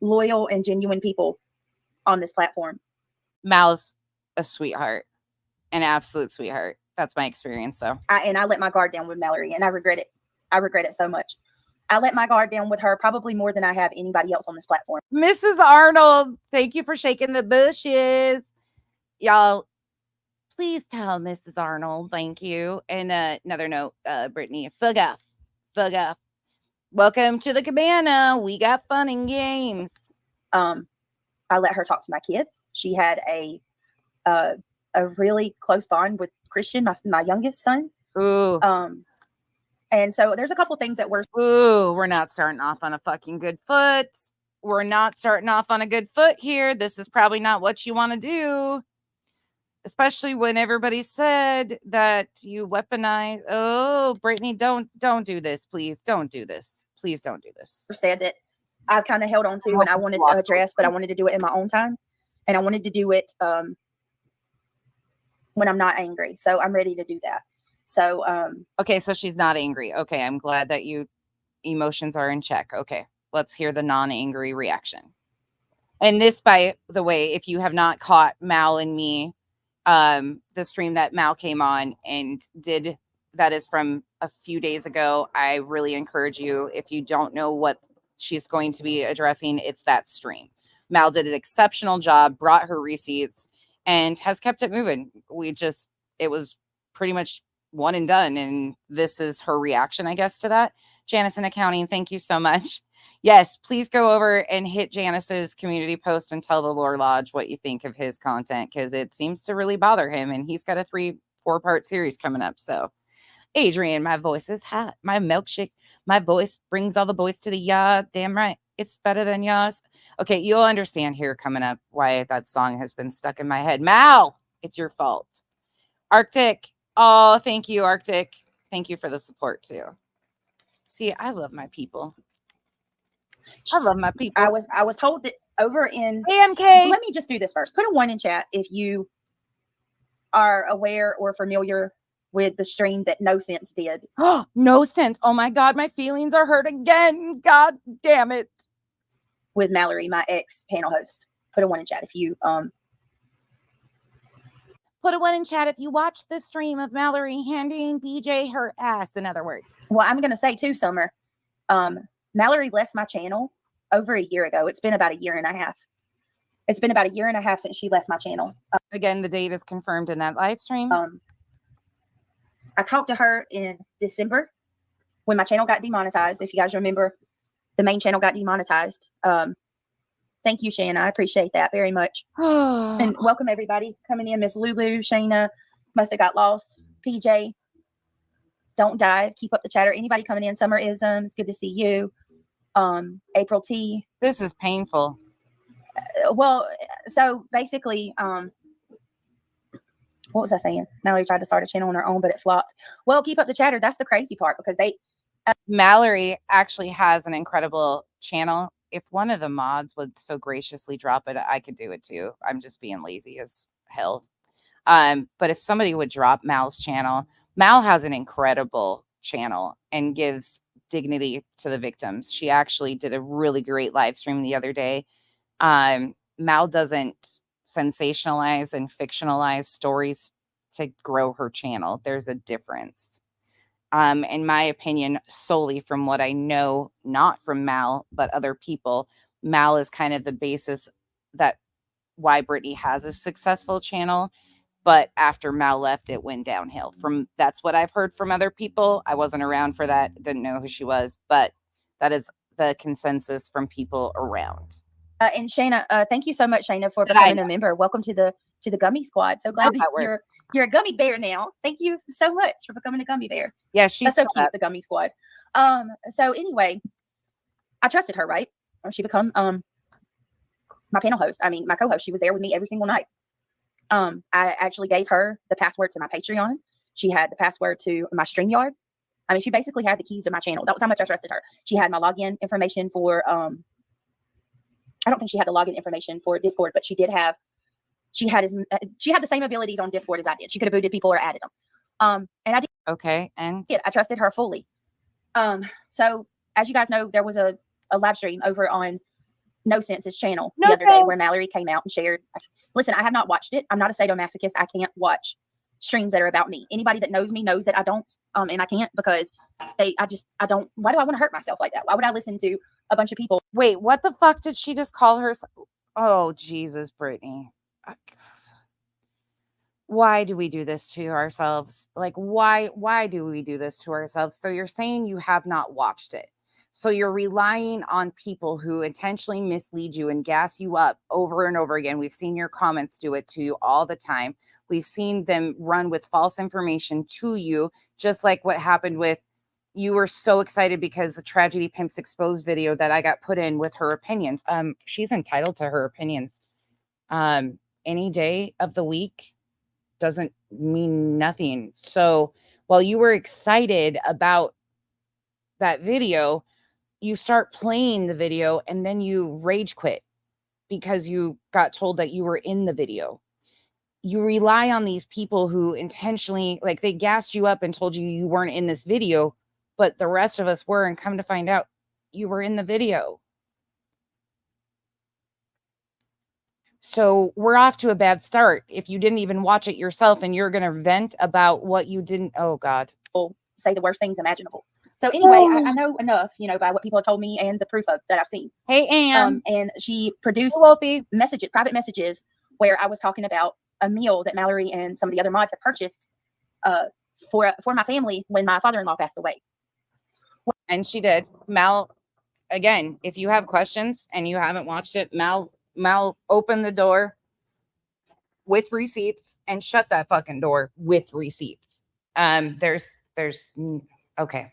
loyal and genuine people on this platform. Mal's a sweetheart, an absolute sweetheart. That's my experience, though. I let my guard down with Mallory, and I regret it. I regret it so much. I let my guard down with her probably more than I have anybody else on this platform. Mrs. Arnold, thank you for shaking the bushes. Y'all, please tell Mrs. Arnold, thank you. And another note, Brittany, fuck off. Welcome to the cabana. We got fun and games. I let her talk to my kids. She had a really close bond with Christian, my youngest son. Ooh. And so there's a couple things that Ooh, we're not starting off on a fucking good foot. We're not starting off on a good foot here. This is probably not what you want to do. Especially when everybody said that you weaponize. Oh, Brittany, don't do this, please. Don't do this. Please don't do this. said that I've kind of held on to and I wanted to address, but I wanted to do it in my own time. And I wanted to do it when I'm not angry. So I'm ready to do that. So okay, so she's not angry. Okay, I'm glad that you emotions are in check. Okay, let's hear the non-angry reaction. And this, by the way, if you have not caught Mal and me, the stream that Mal came on and did, that is from a few days ago. I really encourage you, if you don't know what she's going to be addressing, it's that stream. Mal did an exceptional job, brought her receipts, and has kept it moving. It was pretty much one and done. And this is her reaction, I guess, to that. Janice in accounting, thank you so much. Yes, please go over and hit Janice's community post and tell the Lore Lodge what you think of his content, because it seems to really bother him, and he's got a 4-part series coming up. So, Adrian, my voice is hot. My milkshake, my voice brings all the boys to the yard. Damn right, it's better than yours. Okay, you'll understand here coming up why that song has been stuck in my head. Mal, it's your fault. Arctic, oh, thank you, Arctic. Thank you for the support too. See, I love my people. I love my people. I was told that over in AMK. Let me just do this first. Put a 1 in chat if you are aware or familiar with the stream that No Sense did. No Sense. Oh my God, my feelings are hurt again. God damn it. With Mallory, my ex panel host. Put a 1 in chat if you Put a 1 in chat if you watch the stream of Mallory handing BJ her ass, in other words. Well, I'm gonna say too, Summer. Mallory left my channel over a year ago. It's been about a year and a half. It's been about a year and a half since she left my channel. Again, the date is confirmed in that live stream. I talked to her in December when my channel got demonetized. If you guys remember, the main channel got demonetized. Thank you, Shanna. I appreciate that very much. And welcome everybody coming in. Miss Lulu, Shayna, must have got lost. PJ, don't dive. Keep up the chatter. Anybody coming in? Summer Isms, good to see you. April T. This is painful. Well, so basically, what was I saying? Mallory tried to start a channel on her own, but it flopped. Well, keep up the chatter. That's the crazy part, because Mallory actually has an incredible channel. If one of the mods would so graciously drop it, I could do it too. I'm just being lazy as hell. But if somebody would drop Mal's channel, Mal has an incredible channel and gives dignity to the victims. She actually did a really great live stream the other day. Mal doesn't sensationalize and fictionalize stories to grow her channel. There's a difference. In my opinion, solely from what I know, not from Mal, but other people, Mal is kind of the basis that why Brittany has a successful channel. But after Mal left, it went downhill. That's what I've heard from other people. I wasn't around for that, didn't know who she was, but that is the consensus from people around. And Shayna, thank you so much, Shayna, for becoming a member. Welcome to the Gummy Squad. So glad that you're a gummy bear now. Thank you so much for becoming a gummy bear. Yeah, she's so cute, the Gummy Squad. So anyway, I trusted her, right? She become my panel host. I mean, my co-host. She was there with me every single night. I actually gave her the password to my Patreon. She had the password to my StreamYard. I mean, she basically had the keys to my channel. That was how much I trusted her. She had my login information for I don't think she had the login information for Discord, but she had the same abilities on Discord as I did. She could have booted people or added them. And I did. Okay. And I trusted her fully. So as you guys know, there was a live stream over on No Sense's channel the other day where Mallory came out and shared. Listen, I have not watched it. I'm not a sadomasochist. I can't watch streams that are about me. Anybody that knows me knows that I don't, and I can't because I don't. Why do I want to hurt myself like that? Why would I listen to a bunch of people? Wait, what the fuck did she just call herself? Oh, Jesus, Brittany. Why do we do this to ourselves? Like, why do we do this to ourselves? So you're saying you have not watched it. So you're relying on people who intentionally mislead you and gas you up over and over again. We've seen your comments do it to you all the time. We've seen them run with false information to you, just like what happened with you were so excited because the Tragedy Pimps Exposed video that I got put in with her opinions. She's entitled to her opinions. Any day of the week doesn't mean nothing. So while you were excited about that video, you start playing the video and then you rage quit because you got told that you were in the video. You rely on these people who intentionally, like, they gassed you up and told you you weren't in this video, but the rest of us were, and come to find out you were in the video. So we're off to a bad start if you didn't even watch it yourself and you're going to vent about what you didn't. Oh, God. Say the worst things imaginable. So anyway, I know enough, by what people have told me and the proof of that I've seen. Hey, Ann. And she produced messages, private messages, where I was talking about a meal that Mallory and some of the other mods had purchased for my family when my father-in-law passed away. And she did. Mal, again, if you have questions and you haven't watched it, Mal opened the door with receipts and shut that fucking door with receipts. There's okay.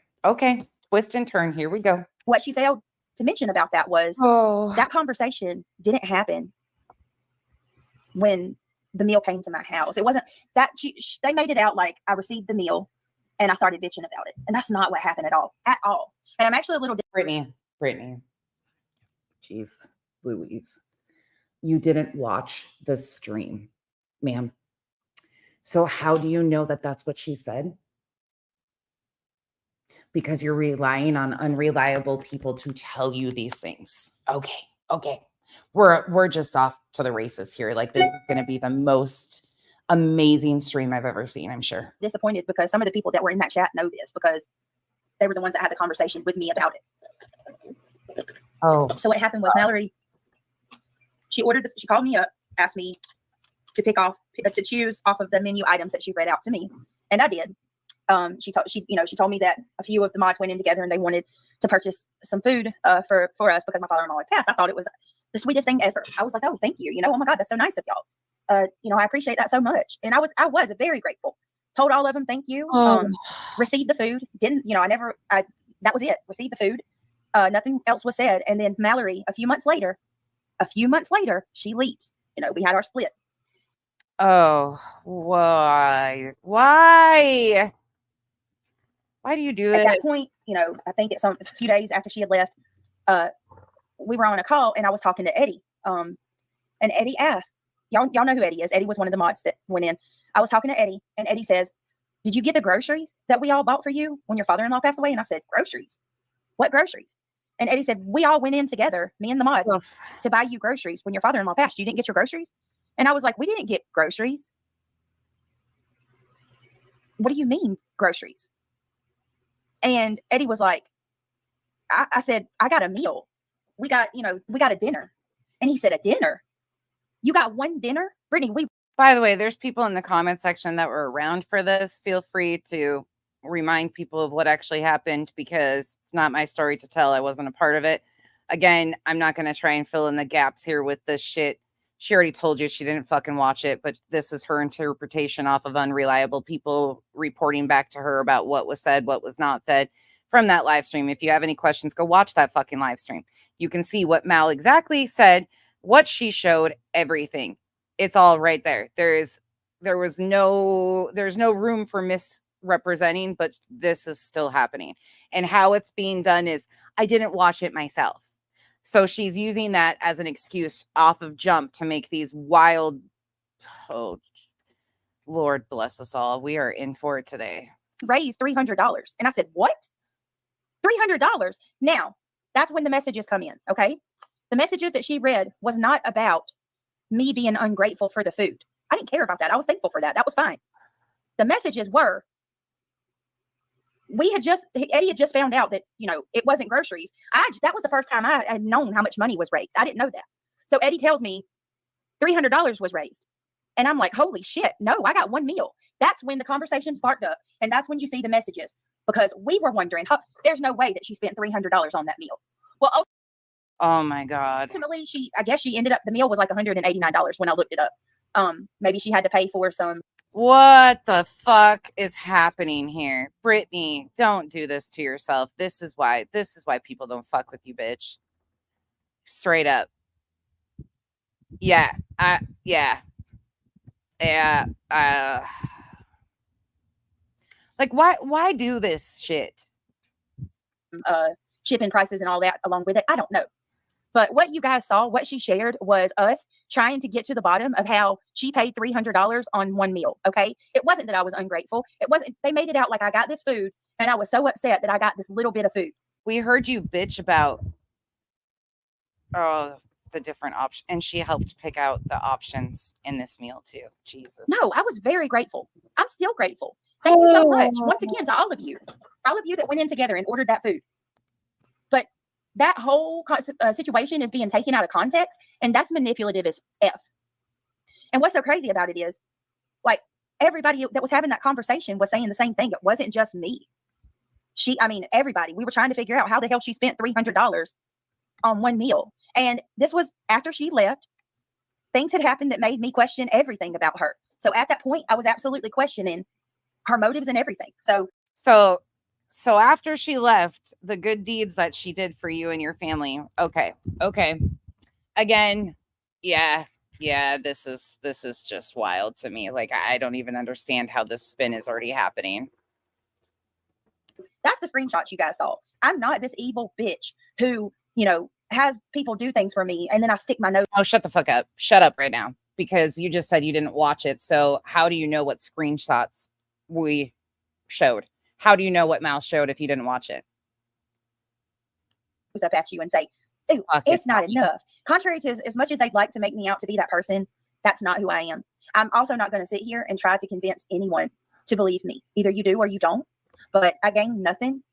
Twist and turn. Here we go. What she failed to mention about that was that conversation didn't happen when the meal came to my house. It wasn't that they made it out like I received the meal and I started bitching about it. And that's not what happened at all. And I'm actually a little Brittany. Jeez, Louise. You didn't watch the stream, ma'am. So how do you know that that's what she said? Because you're relying on unreliable people to tell you these things. Okay. We're just off to the races here. Like, this is going to be the most amazing stream I've ever seen, I'm sure. Disappointed because some of the people that were in that chat know this because they were the ones that had the conversation with me about it. Oh. So what happened was Mallory, she called me up, asked me to choose off of the menu items that she read out to me. And I did. She told me that a few of the mods went in together and they wanted to purchase some food for us because my father-in-law had passed. I thought it was the sweetest thing ever. I was like, oh, thank you. Oh my God, that's so nice of y'all. I appreciate that so much. And I was very grateful. Told all of them, thank you. Received the food. That was it. Received the food. Nothing else was said. And then Mallory, a few months later, she leaves. We had our split. Oh, why? Why do you do it? At that point, I think it's a few days after she had left, we were on a call and I was talking to Eddie. And Eddie asked, y'all know who Eddie is. Eddie was one of the mods that went in. I was talking to Eddie and Eddie says, did you get the groceries that we all bought for you when your father-in-law passed away? And I said, groceries? What groceries? And Eddie said, we all went in together, me and the mods, to buy you groceries when your father-in-law passed. You didn't get your groceries? And I was like, we didn't get groceries. What do you mean groceries? And Eddie was like, I said, I got a meal. We got a dinner. And he said, a dinner? You got one dinner? Brittany, By the way, there's people in the comment section that were around for this. Feel free to remind people of what actually happened because it's not my story to tell. I wasn't a part of it. Again, I'm not going to try and fill in the gaps here with this shit. She already told you she didn't fucking watch it, but this is her interpretation off of unreliable people reporting back to her about what was said, what was not said from that live stream. If you have any questions, go watch that fucking live stream. You can see what Mal exactly said, what she showed, everything. It's all right there. There's no room for misrepresenting, but this is still happening. And how it's being done is I didn't watch it myself. So she's using that as an excuse off of Jump to make these wild, oh, Lord bless us all. We are in for it today. Raised $300. And I said, what? $300? Now, that's when the messages come in, okay? The messages that she read was not about me being ungrateful for the food. I didn't care about that. I was thankful for that. That was fine. The messages were, Eddie had just found out that, it wasn't groceries. That was the first time I had known how much money was raised. I didn't know that. So Eddie tells me $300 was raised. And I'm like, holy shit, no, I got one meal. That's when the conversation sparked up. And that's when you see the messages because we were wondering, there's no way that she spent $300 on that meal. Well, oh my God. Ultimately, I guess she ended up, the meal was like $189 when I looked it up. Maybe she had to pay for some What the fuck is happening here? Brittany, don't do this to yourself. This is why people don't fuck with you, bitch. Straight up. Yeah. Yeah. Yeah. Like why do this shit? Shipping prices and all that along with it. I don't know. But what you guys saw, what she shared was us trying to get to the bottom of how she paid $300 on one meal. Okay. It wasn't that I was ungrateful. It wasn't, they made it out like I got this food and I was so upset that I got this little bit of food. We heard you bitch about the different options, and she helped pick out the options in this meal too. Jesus. No, I was very grateful. I'm still grateful. Thank you so much. Once again, to all of you that went in together and ordered that food. But that whole situation is being taken out of context, and that's manipulative as F. And what's so crazy about it is, like, everybody that was having that conversation was saying the same thing. It wasn't just me. Everybody. We were trying to figure out how the hell she spent $300 on one meal. And this was after she left. Things had happened that made me question everything about her. So at that point, I was absolutely questioning her motives and everything. So after she left, the good deeds that she did for you and your family. Okay. Again, yeah, this is just wild to me. Like, I don't even understand how this spin is already happening. That's the screenshots you guys saw. I'm not this evil bitch who, has people do things for me and then I stick my nose. Oh, shut the fuck up. Shut up right now, because you just said you didn't watch it. So how do you know what screenshots we showed? How do you know what Mal showed if you didn't watch it? Up at you and say, "Ooh, it's not enough." Contrary to as much as they'd like to make me out to be that person, that's not who I am. I'm also not going to sit here and try to convince anyone to believe me. Either you do or you don't. But I gain nothing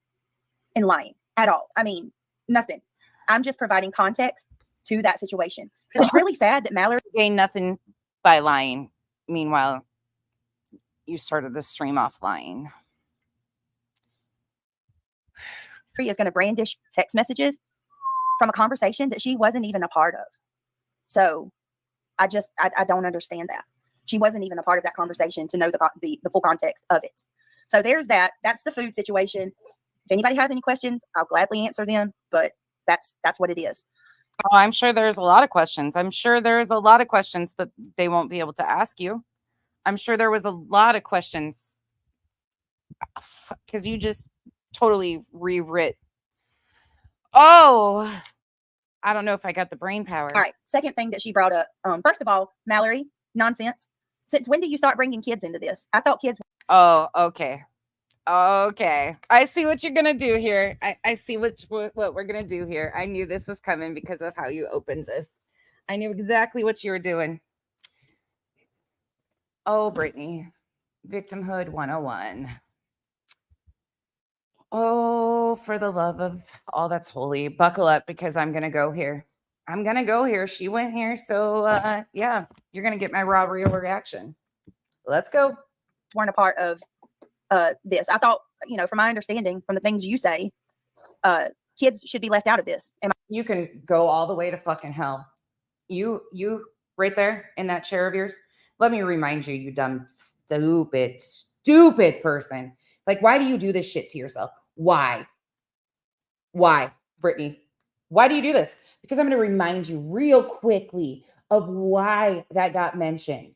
in lying at all. I mean, nothing. I'm just providing context to that situation. Because it's really sad that Mallory gained nothing by lying. Meanwhile, you started the stream off lying. is going to brandish text messages from a conversation that she wasn't even a part of. So I don't understand that. She wasn't even a part of that conversation to know the full context of it. So there's that. That's the food situation. If anybody has any questions, I'll gladly answer them. But that's what it is. Oh, I'm sure there's a lot of questions. But they won't be able to ask you. I'm sure there was a lot of questions because you just totally rewrit. Oh, I don't know if I got the brain power. All right. Second thing that she brought up. First of all, Mallory, nonsense. Since when do you start bringing kids into this? I thought kids. Oh, okay. I see what you're gonna do here. I see what we're gonna do here. I knew this was coming because of how you opened this. I knew exactly what you were doing. Oh, Brittany, victimhood 101. Oh, for the love of all that's holy, buckle up, because I'm gonna go here. She went here, so yeah, you're gonna get my raw real reaction. Let's go. Weren't a part of this. I thought, from my understanding, from the things you say, kids should be left out of this. You can go all the way to fucking hell. You right there in that chair of yours. Let me remind you, you dumb, stupid person. Like, why do you do this shit to yourself? Why, Brittany? Why do you do this? Because I'm going to remind you real quickly of why that got mentioned.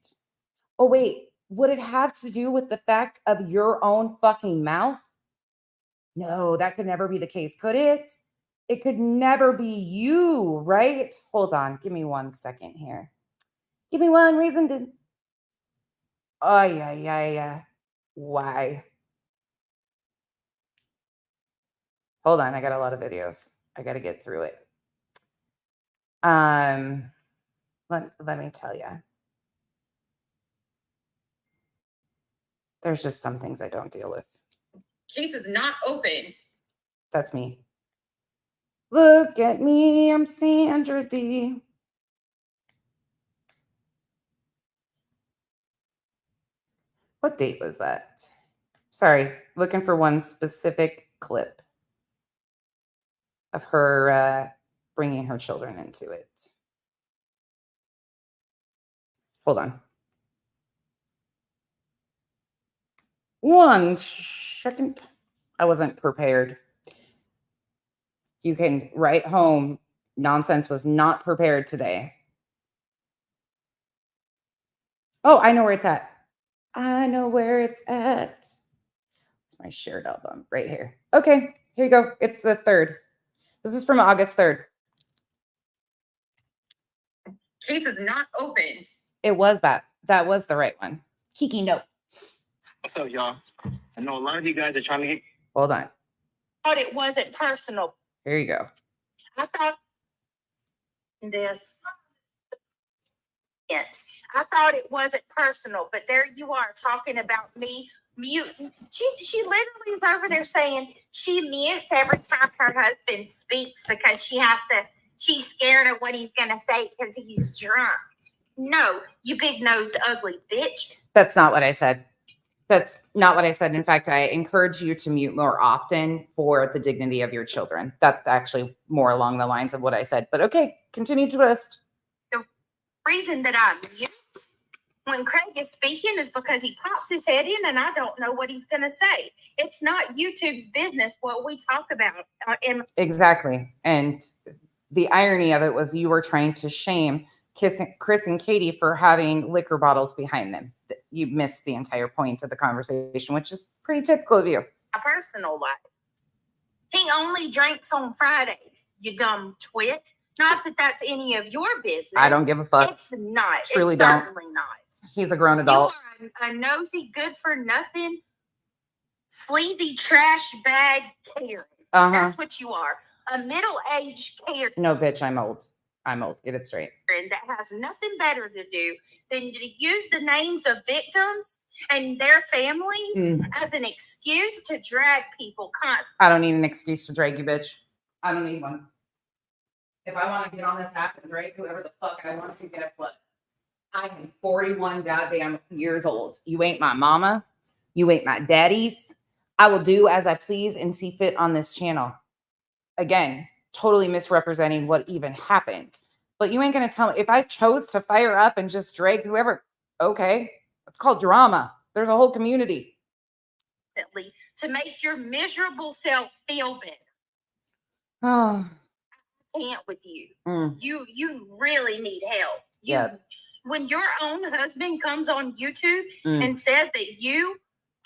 Oh, wait, would it have to do with the fact of your own fucking mouth? No, that could never be the case, could it? It could never be you, right? Hold on. Give me 1 second here. Give me one reason to. Oh, yeah. Why? Hold on. I got a lot of videos. I got to get through it. Let me tell you. There's just some things I don't deal with. Case is not opened. That's me. Look at me. I'm Sandra D. What date was that? Sorry, looking for one specific clip of her bringing her children into it. Hold on. 1 second. I wasn't prepared. You can write home. Nonsense was not prepared today. Oh, I know where it's at. I know where it's at. It's my shared album right here. Okay, here you go. It's the 3rd. This is from August 3rd. Case is not opened. It was that. That was the right one. Kiki, no. What's up, y'all? I know a lot of you guys are trying to get. Hold on. Thought it wasn't personal. Here you go. I thought this. Yes, I thought it wasn't personal, but there you are talking about me muting. She literally is over there saying she mutes every time her husband speaks because she's scared of what he's gonna say because he's drunk. No, you big nosed ugly bitch. That's not what I said. That's not what I said. In fact, I encourage you to mute more often for the dignity of your children. That's actually more along the lines of what I said. But okay, continue to twist. The reason that I mute when Craig is speaking is because he pops his head in and I don't know what he's going to say. It's not YouTube's business what we talk about. Exactly. And the irony of it was you were trying to shame Chris and Katie for having liquor bottles behind them. You missed the entire point of the conversation, which is pretty typical of you. A personal life. He only drinks on Fridays, you dumb twit. Not that that's any of your business. I don't give a fuck. It's not. Truly it's don't. Certainly not. He's a grown adult. You are a nosy, good for nothing, sleazy trash bag Karen. That's what you are. A middle-aged Karen. No, bitch, I'm old. I'm old. Get it straight. That has nothing better to do than to use the names of victims and their families as an excuse to drag people. I don't need an excuse to drag you, bitch. I don't need one. If I want to get on this app and drag whoever the fuck I want to, guess what? I am 41 goddamn years old. You ain't my mama. You ain't my daddy's. I will do as I please and see fit on this channel. Again, totally misrepresenting what even happened. But you ain't going to tell me if I chose to fire up and just drag whoever. Okay. It's called drama. There's a whole community. To make your miserable self feel better. Oh. I can't with you. You really need help. When your own husband comes on YouTube and says that you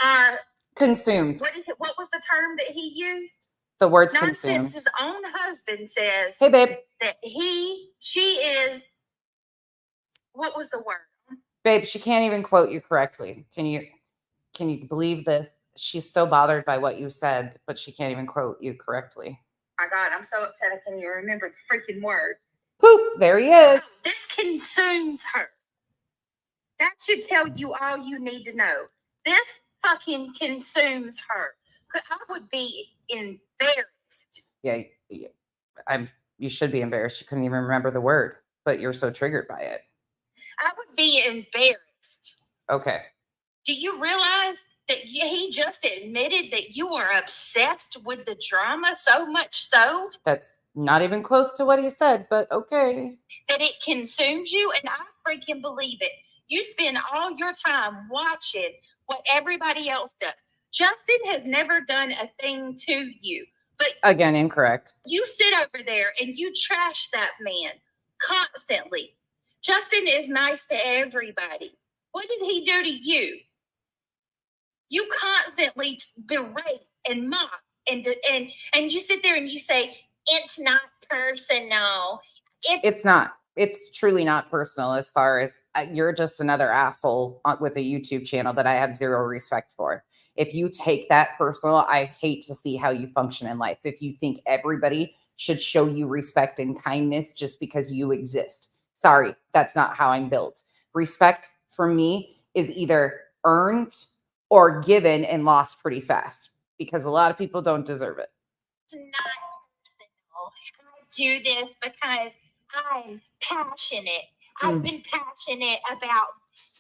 are consumed. What is it? What was the term that he used? The words Nonsense. consumed. His own husband says, hey, babe, that she is, what was the word? Babe, she can't even quote you correctly. Can you believe that she's so bothered by what you said, but she can't even quote you correctly? My God, I'm so upset I can't even remember the freaking word. Poof, there he is. This consumes her. That should tell you all you need to know. This fucking consumes her. I would be embarrassed. Yeah, you should be embarrassed. You couldn't even remember the word, but you're so triggered by it. I would be embarrassed. Okay. Do you realize that he just admitted that you are obsessed with the drama so much so? That's not even close to what he said, but okay. That it consumes you, and I freaking believe it. You spend all your time watching what everybody else does. Justin has never done a thing to you. But again, incorrect. You sit over there and you trash that man constantly. Justin is nice to everybody. What did he do to you? You constantly berate and mock and you sit there and you say, it's not personal. It's not. It's truly not personal as far as you're just another asshole with a YouTube channel that I have zero respect for. If you take that personal, I hate to see how you function in life. If you think everybody should show you respect and kindness just because you exist. Sorry, that's not how I'm built. Respect for me is either earned or given and lost pretty fast because a lot of people don't deserve it. It's not personal. I do this because I'm passionate. I've been passionate about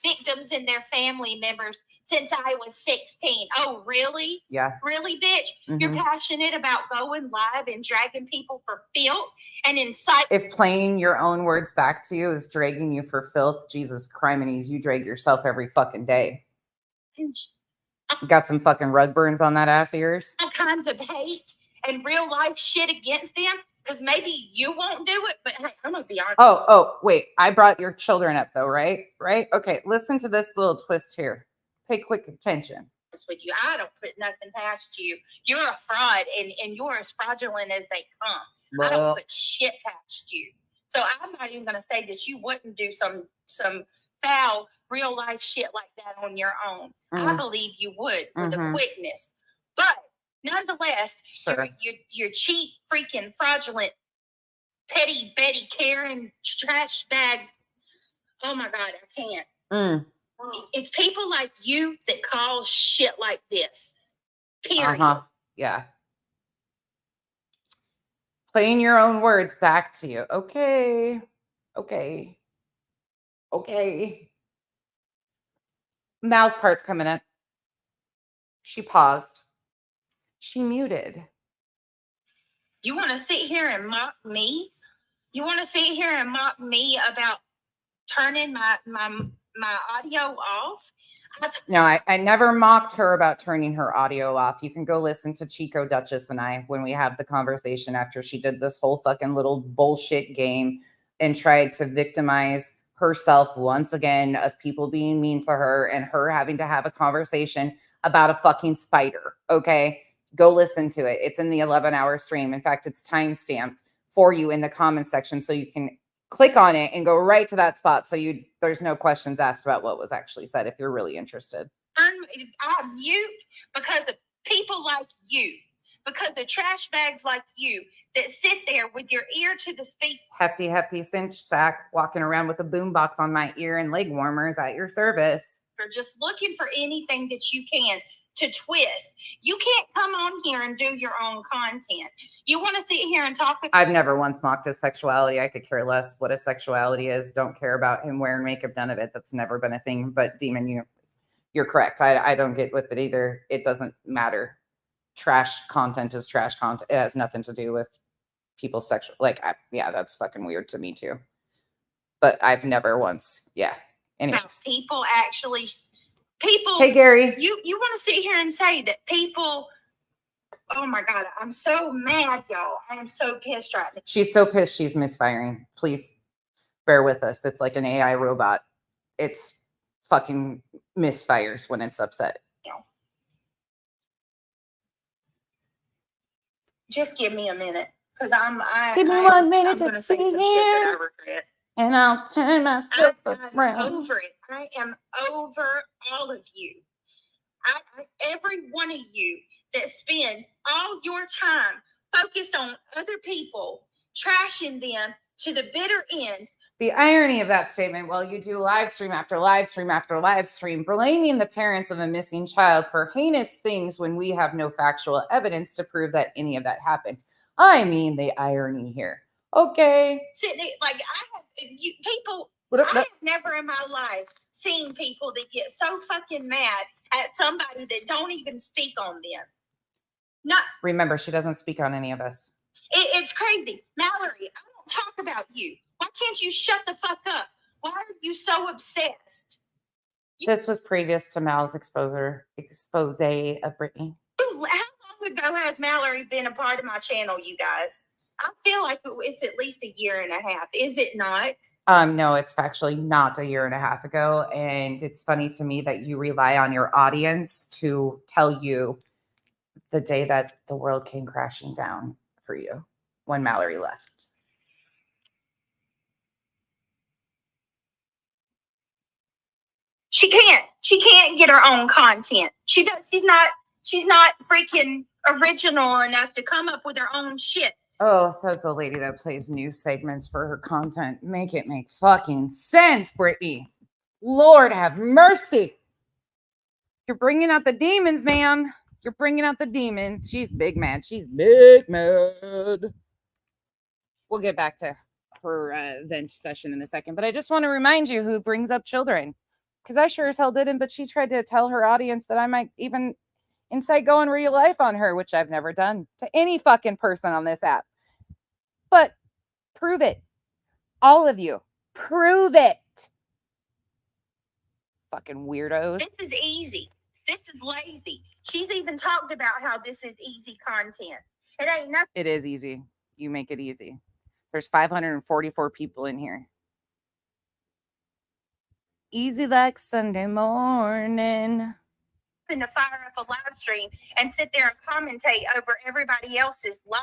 victims and their family members since I was 16. Oh, really? Yeah. Really, bitch? You're passionate about going live and dragging people for filth and incite. If playing your own words back to you is dragging you for filth, Jesus criminies, you drag yourself every fucking day. Got some fucking rug burns on that ass ears. all kinds of hate and real life shit against them, because maybe you won't do it, but hey, I'm gonna be honest. Oh, wait. I brought your children up though, right? Right? Okay, listen to this little twist here. Pay quick attention. With you, I don't put nothing past you. You're a fraud, and you're as fraudulent as they come. I don't put shit past you. So I'm not even gonna say that you wouldn't do some foul real life shit like that on your own. I believe you would with the quickness, but nonetheless, Sure. you're cheap, freaking fraudulent, petty Betty Karen trash bag. Oh my God, I can't. It's people like you that cause shit like this. Period. Yeah. Playing your own words back to you. Okay. Mal's part's coming up. She paused. She muted. You want to sit here and mock me? You want to sit here and mock me about turning my audio off? No, I never mocked her about turning her audio off. You can go listen to Chico, Duchess, and I when we have the conversation after she did this whole fucking little bullshit game and tried to victimize herself once again of people being mean to her and her having to have a conversation about a fucking spider. Okay, go listen to it. It's in the 11-hour stream. In fact, it's time-stamped for you in the comment section so you can click on it and go right to that spot. So there's no questions asked about what was actually said if you're really interested. I mute because of people like you, because of trash bags like you that sit there with your ear to the speaker. Hefty cinch sack walking around with a boombox on my ear and leg warmers at your service. You're just looking for anything that you can to twist. You can't come on here and do your own content. You want to sit here and talk about— I've never once mocked his sexuality. I could care less what his sexuality is. Don't care about him wearing makeup, none of it. That's never been a thing. But Demon, you're correct. I don't get with it either. It doesn't matter. Trash content is trash content. It has nothing to do with people's sexual, yeah, that's fucking weird to me too. But I've never once, yeah. Anyways. People. Hey, Gary. You want to sit here and say that people— oh my God, I'm so mad, y'all. I am so pissed right now. She's so pissed she's misfiring. Please bear with us. It's like an AI robot. It's fucking misfires when it's upset. Just give me a minute. Because give me 1 minute to say some shit that I regret. And I'll turn myself around. I'm over it. I am over all of you. Every one of you that spend all your time focused on other people, trashing them to the bitter end. The irony of that statement, well, you do live stream after live stream after live stream, blaming the parents of a missing child for heinous things when we have no factual evidence to prove that any of that happened. I mean, the irony here. Okay. Sitting like I have never in my life seen people that get so fucking mad at somebody that don't even speak on them. Not remember, she doesn't speak on any of us. It's crazy. Mallory, I don't talk about you. Why can't you shut the fuck up? Why are you so obsessed? This was previous to Mal's expose of Brittany. How long ago has Mallory been a part of my channel, you guys? I feel like it's at least a year and a half. Is it not? No, it's actually not a year and a half ago. And it's funny to me that you rely on your audience to tell you the day that the world came crashing down for you when Mallory left. She can't get her own content. She's not freaking original enough to come up with her own shit. Oh, says the lady that plays news segments for her content. Make it make fucking sense, Brittany. Lord have mercy. You're bringing out the demons, ma'am. You're bringing out the demons. She's big mad. She's big mad. We'll get back to her vent session in a second. But I just want to remind you who brings up children. Because I sure as hell didn't. But she tried to tell her audience that I might even incite go in real life on her, which I've never done to any fucking person on this app. But prove it. All of you. Prove it. Fucking weirdos. This is easy. This is lazy. She's even talked about how this is easy content. It ain't nothing. It is easy. You make it easy. There's 544 people in here. Easy like Sunday morning. To fire up a live stream and sit there and commentate over everybody else's live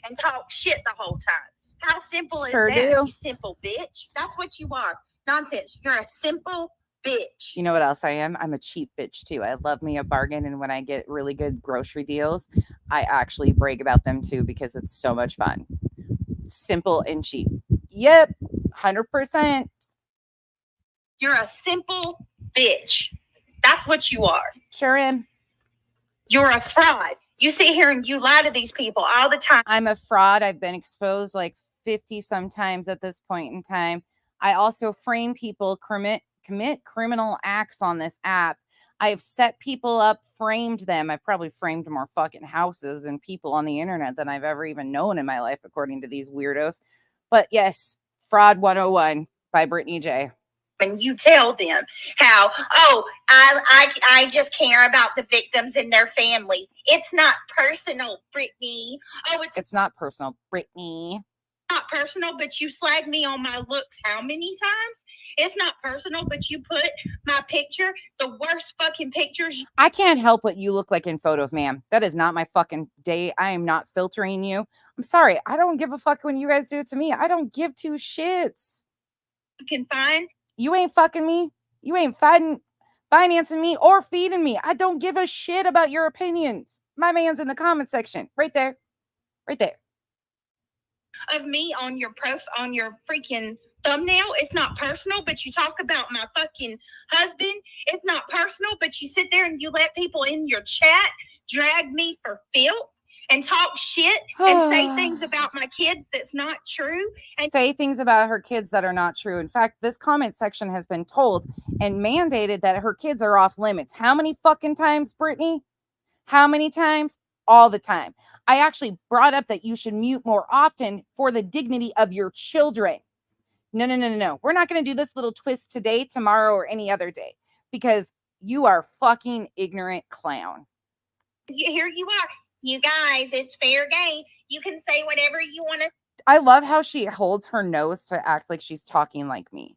and talk shit the whole time. How simple Sure is that? do. You simple bitch. That's what you are. Nonsense. You're a simple bitch. You know what else I am? I'm a cheap bitch too. I love me a bargain, and when I get really good grocery deals, I actually brag about them too because it's so much fun. Simple and cheap. Yep, 100%. You're a simple bitch. That's what you are. Sure am. You're a fraud. You sit here and you lie to these people all the time. I'm a fraud. I've been exposed like 50 sometimes at this point in time. I also frame people, commit criminal acts on this app. I've set people up, framed them. I've probably framed more fucking houses and people on the internet than I've ever even known in my life, according to these weirdos. But yes, Fraud 101 by Brittany J. And you tell them how, I just care about the victims and their families. It's not personal, Brittany. Oh, It's not personal, Brittany. Not personal, but you slag me on my looks how many times? It's not personal, but you put my picture, the worst fucking pictures. I can't help what you look like in photos, ma'am. That is not my fucking day. I am not filtering you. I'm sorry. I don't give a fuck when you guys do it to me. I don't give two shits. You can find. You ain't fucking me. You ain't financing me or feeding me. I don't give a shit about your opinions. My man's in the comment section. Right there. Right there. Of me on your on your freaking thumbnail. It's not personal, but you talk about my fucking husband. It's not personal, but you sit there and you let people in your chat drag me for filth and talk shit and say things about my kids that's not true. And say things about her kids that are not true. In fact, this comment section has been told and mandated that her kids are off limits. How many fucking times, Brittany? How many times? All the time. I actually brought up that you should mute more often for the dignity of your children. No. We're not going to do this little twist today, tomorrow, or any other day because you are fucking ignorant clown. Here you are. You guys, it's fair game. You can say whatever you want to. I love how she holds her nose to act like she's talking like me.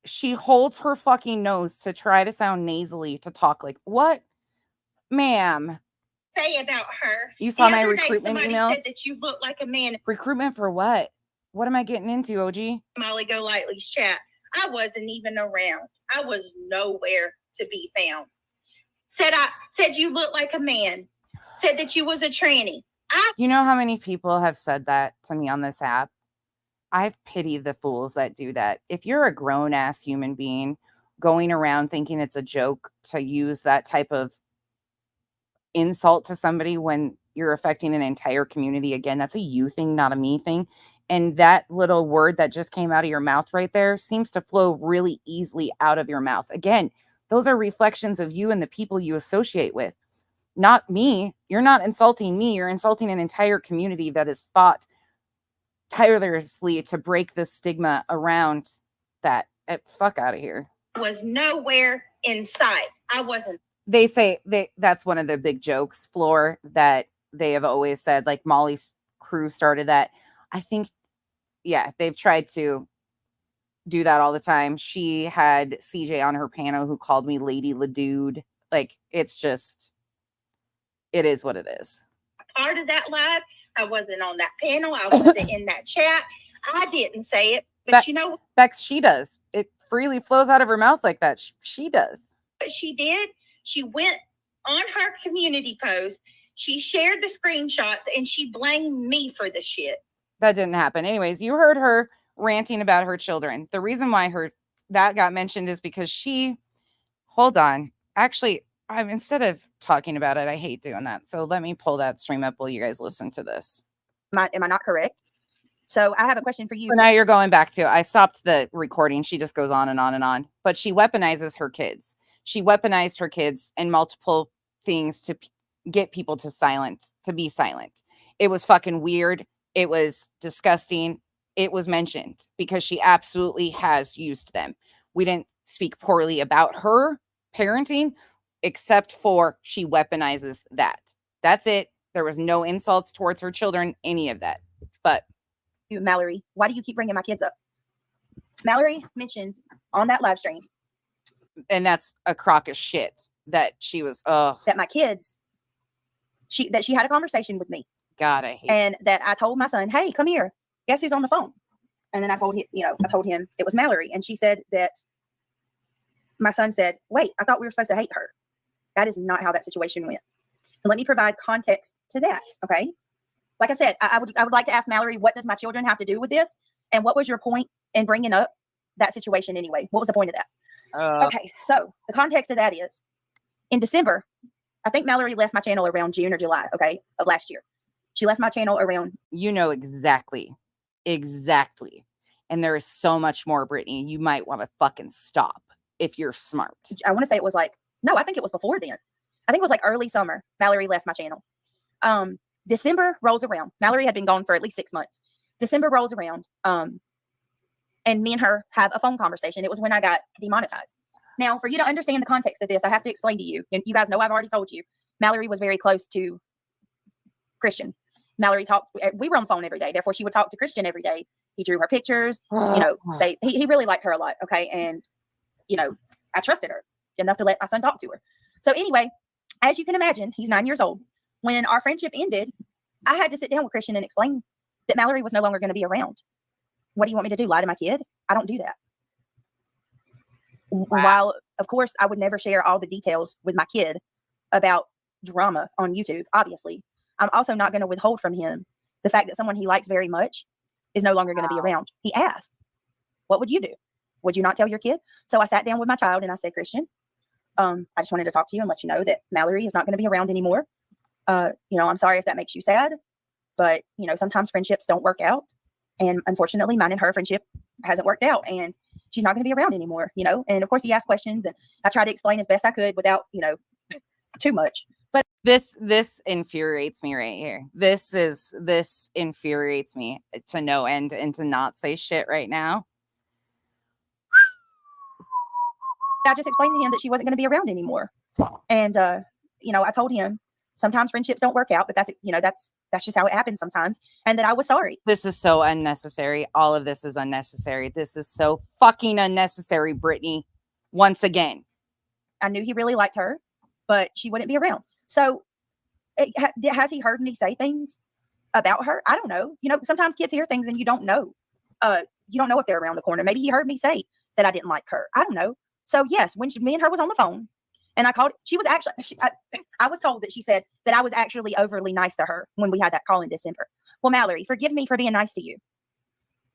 She holds her fucking nose to try to sound nasally to talk like, what? Ma'am. Say about her. You saw my recruitment emails? Said that you look like a man. Recruitment for what? What am I getting into, OG? Molly Golightly's chat. I wasn't even around. I was nowhere to be found. Said you look like a man. Said that you was a tranny. You know how many people have said that to me on this app? I pity the fools that do that. If you're a grown-ass human being going around thinking it's a joke to use that type of insult to somebody when you're affecting an entire community, again, that's a you thing, not a me thing. And that little word that just came out of your mouth right there seems to flow really easily out of your mouth. Again, those are reflections of you and the people you associate with, not me. You're not insulting me. You're insulting an entire community that has fought tirelessly to break the stigma around that. Fuck out of here. Was nowhere in sight. I wasn't. They say that's one of the big jokes, Floor, that they have always said, like Molly's crew started that. I think, yeah, they've tried to do that all the time. She had CJ on her panel who called me Lady LaDude. Like, it's just, it is what it is. Part of that live, I wasn't on that panel. I wasn't in that chat. I didn't say it, but you know, Bex, she does. It freely flows out of her mouth like that. She does. What she did, she went on her community post. She shared the screenshots and she blamed me for the shit. That didn't happen. Anyways, you heard her ranting about her children. The reason why that got mentioned is because hold on. Actually, instead of talking about it, I hate doing that. So let me pull that stream up while you guys listen to this. Am I not correct? So I have a question for you. So now you're going back to, I stopped the recording. She just goes on and on and on, but she weaponizes her kids. She weaponized her kids and multiple things to get people to be silent. It was fucking weird. It was disgusting. it was mentioned because she absolutely has used them. We didn't speak poorly about her parenting, except for she weaponizes that. That's it. There was no insults towards her children, any of that. But Mallory, why do you keep bringing my kids up? Mallory mentioned on that live stream, and that's a crock of shit that she was, oh, that my kids, she had a conversation with me. God, I hate and that I told my son, hey, come here. Guess who's on the phone? And then I told him it was Mallory. And she said that my son said, wait, I thought we were supposed to hate her. That is not how that situation went. And let me provide context to that. Okay. Like I said, I would like to ask Mallory, what does my children have to do with this? And what was your point in bringing up that situation anyway? What was the point of that? Okay. So the context of that is in December, I think Mallory left my channel around June or July, okay, of last year. She left my channel around. You know exactly. And there is so much more, Brittany. You might want to fucking stop if you're smart. I want to say it was like, no, I think it was before then. I think it was like early summer. Mallory left my channel. December rolls around. Mallory had been gone for at least 6 months. December rolls around. And me and her have a phone conversation. It was when I got demonetized. Now, for you to understand the context of this, I have to explain to you. And you guys know I've already told you. Mallory was very close to Christian. Mallory we were on the phone every day. Therefore, she would talk to Christian every day. He drew her pictures. He really liked her a lot. Okay. And, I trusted her enough to let my son talk to her. So anyway, as you can imagine, he's 9 years old. When our friendship ended, I had to sit down with Christian and explain that Mallory was no longer going to be around. What do you want me to do? Lie to my kid? I don't do that. Wow. While, of course, I would never share all the details with my kid about drama on YouTube, obviously. I'm also not going to withhold from him the fact that someone he likes very much is no longer going to be around. He asked, what would you do? Would you not tell your kid? So I sat down with my child and I said, Christian, I just wanted to talk to you and let you know that Mallory is not going to be around anymore. I'm sorry if that makes you sad, but, sometimes friendships don't work out. And unfortunately, mine and her friendship hasn't worked out and she's not going to be around anymore, and of course he asked questions and I tried to explain as best I could without, too much. But this infuriates me right here. This infuriates me to no end and to not say shit right now. I just explained to him that she wasn't going to be around anymore. And, I told him sometimes friendships don't work out, but that's just how it happens sometimes. And that I was sorry. This is so unnecessary. All of this is unnecessary. This is so fucking unnecessary, Brittany. Once again. I knew he really liked her, but she wouldn't be around. So has he heard me say things about her? I don't know. Sometimes kids hear things and you don't know. You don't know if they're around the corner. Maybe he heard me say that I didn't like her. I don't know. So yes, when me and her was on the phone and I called, she was actually, I was told that she said that I was actually overly nice to her when we had that call in December. Well, Mallory, forgive me for being nice to you.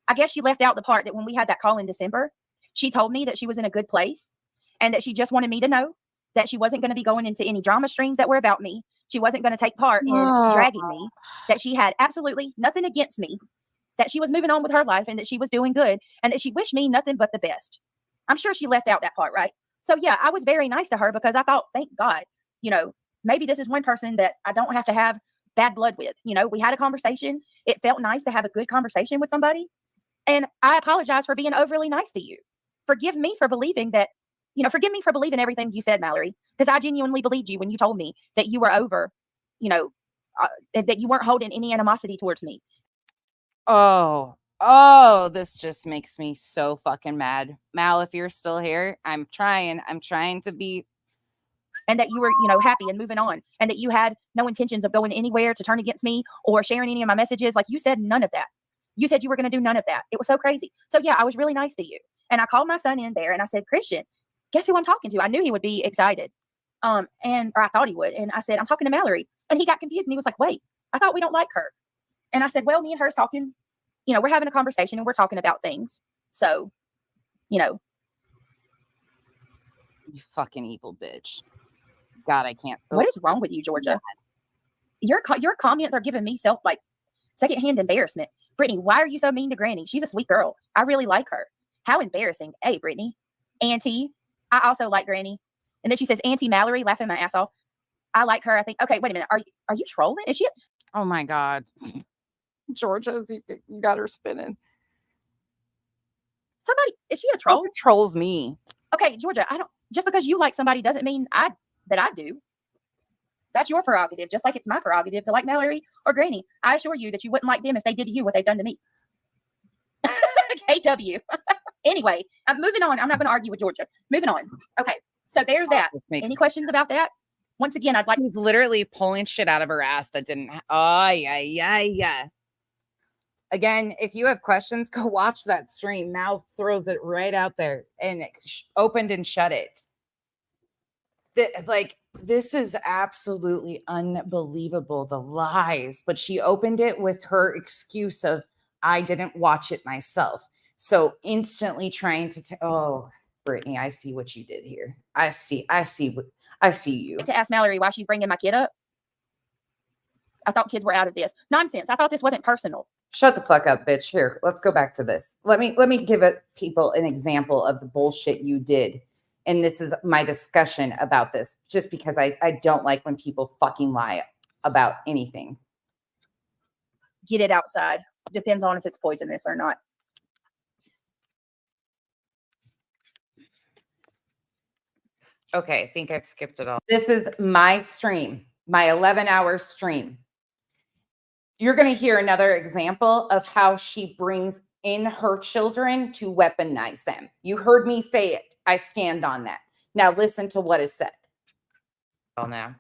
I guess she left out the part that when we had that call in December, she told me that she was in a good place and that she just wanted me to know that she wasn't going to be going into any drama streams that were about me. She wasn't going to take part in dragging me, that she had absolutely nothing against me, that she was moving on with her life and that she was doing good and that she wished me nothing but the best. I'm sure she left out that part, right? So yeah, I was very nice to her because I thought, thank God, maybe this is one person that I don't have to have bad blood with. We had a conversation. It felt nice to have a good conversation with somebody. And I apologize for being overly nice to you. Forgive me for believing that, forgive me for believing everything you said, Mallory, because I genuinely believed you when you told me that you were over, that you weren't holding any animosity towards me. Oh, this just makes me so fucking mad. Mal, if you're still here, I'm trying to be. And that you were, happy and moving on and that you had no intentions of going anywhere to turn against me or sharing any of my messages. Like you said, none of that. You said you were going to do none of that. It was so crazy. So yeah, I was really nice to you. And I called my son in there and I said, Christian, guess who I'm talking to? I knew he would be excited. Or I thought he would. And I said, I'm talking to Mallory. And he got confused and he was like, wait, I thought we don't like her. And I said, well, me and her's talking, we're having a conversation and we're talking about things. So, You fucking evil bitch. God, I can't. What is wrong with you, Georgia? Your comments are giving me secondhand embarrassment. Brittany, why are you so mean to Granny? She's a sweet girl. I really like her. How embarrassing. Hey, Brittany. Auntie, I also like Granny. And then she says, Auntie Mallory, laughing my ass off. I like her. I think, okay, wait a minute. Are you trolling? Is she? Oh my God. Georgia, you got her spinning. Somebody, is she a troll? Georgia trolls me. Okay, Georgia, I don't, just because you like somebody doesn't mean that I do. That's your prerogative, just like it's my prerogative to like Mallory or Granny. I assure you that you wouldn't like them if they did to you what they've done to me. KW. Anyway, I'm moving on. I'm not going to argue with Georgia. Moving on. Okay, so there's that. Any questions about that? Once again, I'd like. He's literally pulling shit out of her ass that didn't. Oh, yeah. Again, if you have questions, go watch that stream. Mal throws it right out there and it opened and shut it. This is absolutely unbelievable, the lies. But she opened it with her excuse of, I didn't watch it myself. So instantly trying to, oh, Brittany, I see what you did here. I see you. To ask Mallory why she's bringing my kid up. I thought kids were out of this. Nonsense. I thought this wasn't personal. Shut the fuck up, bitch. Here, let's go back to this. Let me give people an example of the bullshit you did. And this is my discussion about this, just because I don't like when people fucking lie about anything. Get it outside. Depends on if it's poisonous or not. Okay, I think I've skipped it all. This is my stream, my 11-hour stream. You're going to hear another example of how she brings in her children to weaponize them. You heard me say it. I stand on that. Now listen to what is said. Oh, now.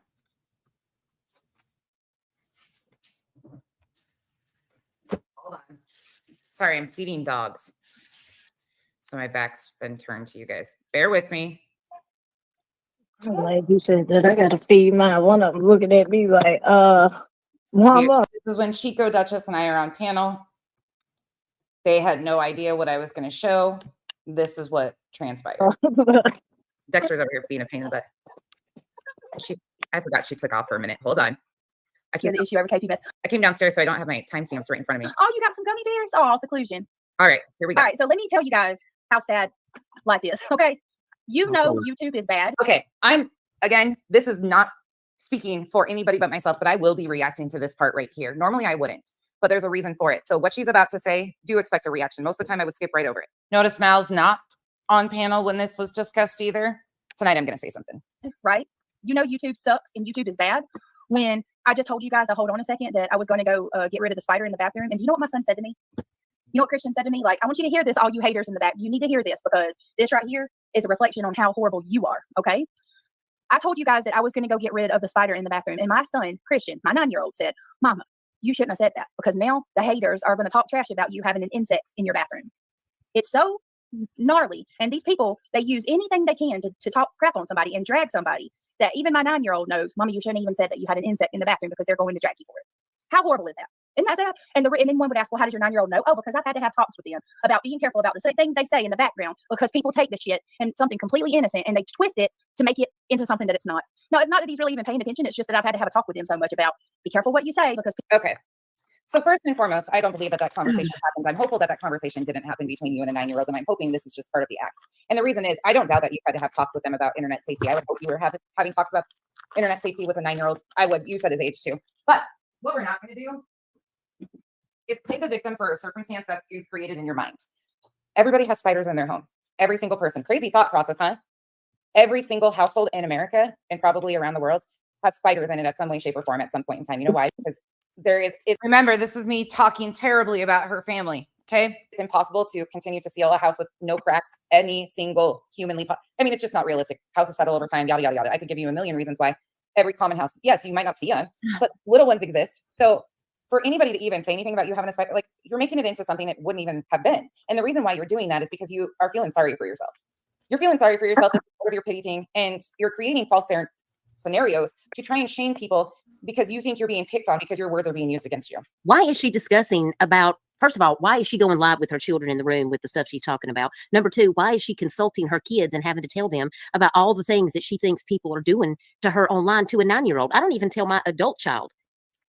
Hold on. Sorry, I'm feeding dogs. So my back's been turned to you guys. Bear with me. I'm glad you said that. I gotta feed mine. One of them looking at me like, mama. This is when Chico, Duchess, and I are on panel. They had no idea what I was going to show. This is what transpired. Dexter's over here being a pain in the butt. I forgot she took off for a minute. Hold on. I came the issue over KP mess. I came downstairs, so I don't have my timestamps right in front of me. Oh, you got some gummy bears? Oh, seclusion. All right, here we go. All right, so let me tell you guys how sad life is. Okay, you know YouTube is bad. Okay, this is not speaking for anybody but myself, but I will be reacting to this part right here. Normally I wouldn't, but there's a reason for it. So what she's about to say, do expect a reaction. Most of the time I would skip right over it. Notice Mal's not on panel when this was discussed either. Tonight I'm going to say something. Right? You know YouTube sucks and YouTube is bad. When I just told you guys to hold on a second that I was going to go get rid of the spider in the bathroom. And do you know what my son said to me? You know what Christian said to me? Like, I want you to hear this, all you haters in the back. You need to hear this because this right here is a reflection on how horrible you are. Okay? I told you guys that I was going to go get rid of the spider in the bathroom. And my son, Christian, my 9-year-old, said, Mama, you shouldn't have said that because now the haters are going to talk trash about you having an insect in your bathroom. It's so gnarly. And these people, they use anything they can to talk crap on somebody and drag somebody that even my 9-year-old knows, Mama, you shouldn't even said that you had an insect in the bathroom because they're going to drag you for it. How horrible is that? Isn't that sad? And then one would ask, well, how does your 9-year-old know? Oh, because I've had to have talks with them about being careful about the things they say in the background because people take the shit and something completely innocent and they twist it to make it into something that it's not. No, it's not that he's really even paying attention. It's just that I've had to have a talk with him so much about be careful what you say because. Okay. So first and foremost, I don't believe that conversation happens. I'm hopeful that conversation didn't happen between you and a 9-year-old, and I'm hoping this is just part of the act. And the reason is, I don't doubt that you've had to have talks with them about internet safety. I would hope you were having talks about internet safety with a 9-year-old. I would. You said his age too. But what we're not going to do is play the victim for a circumstance that you've created in your mind. Everybody has spiders in their home. Every single person. Crazy thought process, huh? Every single household in America and probably around the world has spiders in it at some way, shape, or form at some point in time. You know why? Because there is. Remember, this is me talking terribly about her family. Okay, it's impossible to continue to seal a house with no cracks. Any single humanly. I mean, it's just not realistic. Houses settle over time. Yada yada yada. I could give you a million reasons why. Every common house. Yes, you might not see them, but little ones exist. So for anybody to even say anything about you having a spider, like you're making it into something it wouldn't even have been. And the reason why you're doing that is because you are feeling sorry for yourself. You're feeling sorry for yourself. That's part of your pity thing, and you're creating false scenarios to try and shame people because you think you're being picked on because your words are being used against you. Why is she discussing about, first of all, why is she going live with her children in the room with the stuff she's talking about? Number two, why is she consulting her kids and having to tell them about all the things that she thinks people are doing to her online to a 9-year-old? I don't even tell my adult child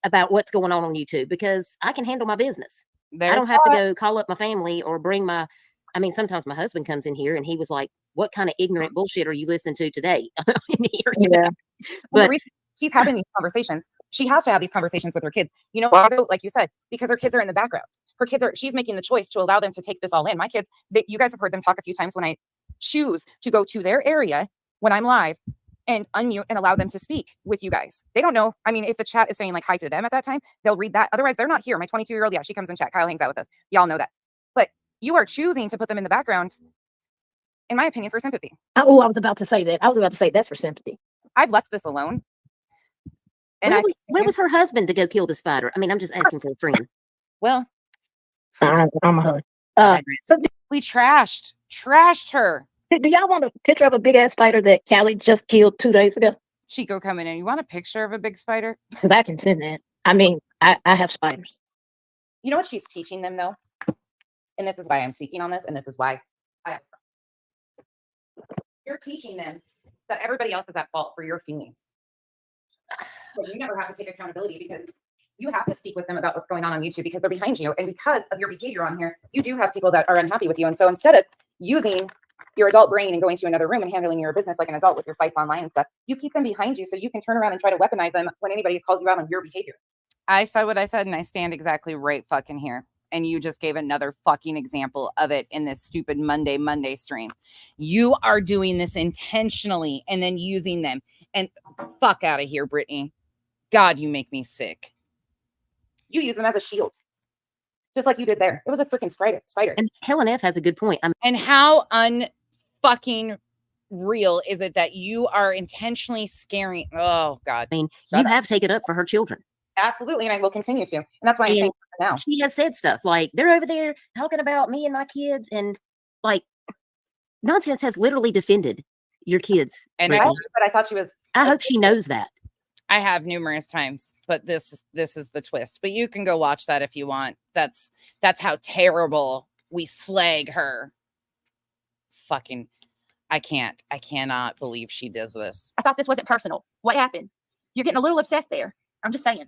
about what's going on YouTube because I can handle my business. I don't have to go call up my family or bring my, I mean, sometimes my husband comes in here and he was like, what kind of ignorant bullshit are you listening to today? Yeah. But he's having these conversations. She has to have these conversations with her kids. You know why? Like you said, because her kids are in the background. her kids she's making the choice to allow them to take this all in. My kids, you guys have heard them talk a few times when I choose to go to their area when I'm live and unmute and allow them to speak with you guys. They don't know. I mean, if the chat is saying like hi to them at that time, they'll read that. Otherwise, they're not here. My 22-year-old, yeah, she comes in chat. Kyle hangs out with us. Y'all know that. But you are choosing to put them in the background, in my opinion, for sympathy. Oh, I was about to say that. I was about to say that's for sympathy. I've left this alone. And where was her husband to go kill the spider? I mean, I'm just asking for a friend. Well, I'm a husband. we trashed her. Do y'all want a picture of a big ass spider that Callie just killed 2 days ago? Chico coming in. You want a picture of a big spider? Because I can send that. I mean, I have spiders. You know what she's teaching them though? And this is why I'm speaking on this, and this is why you're teaching them that everybody else is at fault for your feelings. But you never have to take accountability because you have to speak with them about what's going on YouTube because they're behind you. And because of your behavior on here, you do have people that are unhappy with you. And so instead of using your adult brain and going to another room and handling your business like an adult with your fights online and stuff, you keep them behind you so you can turn around and try to weaponize them when anybody calls you out on your behavior. I said what I said, and I stand exactly right fucking here. And you just gave another fucking example of it in this stupid Monday stream. You are doing this intentionally and then using them. And fuck out of here, Brittany. God, you make me sick. You use them as a shield. Just like you did there. It was a freaking spider. And Helen F has a good point. And how unfucking real is it that you are intentionally scaring? Oh, God. I mean, you have taken up for her children. Absolutely. And I will continue to. And that's why I'm saying now. She has said stuff like, they're over there talking about me and my kids. And like, Nonsense has literally defended your kids. And but I thought she was. I hope she knows that. I have numerous times, but this is the twist. But you can go watch that if you want. That's how terrible we slag her. Fucking, I cannot believe she does this. I thought this wasn't personal. What happened? You're getting a little obsessed there. I'm just saying.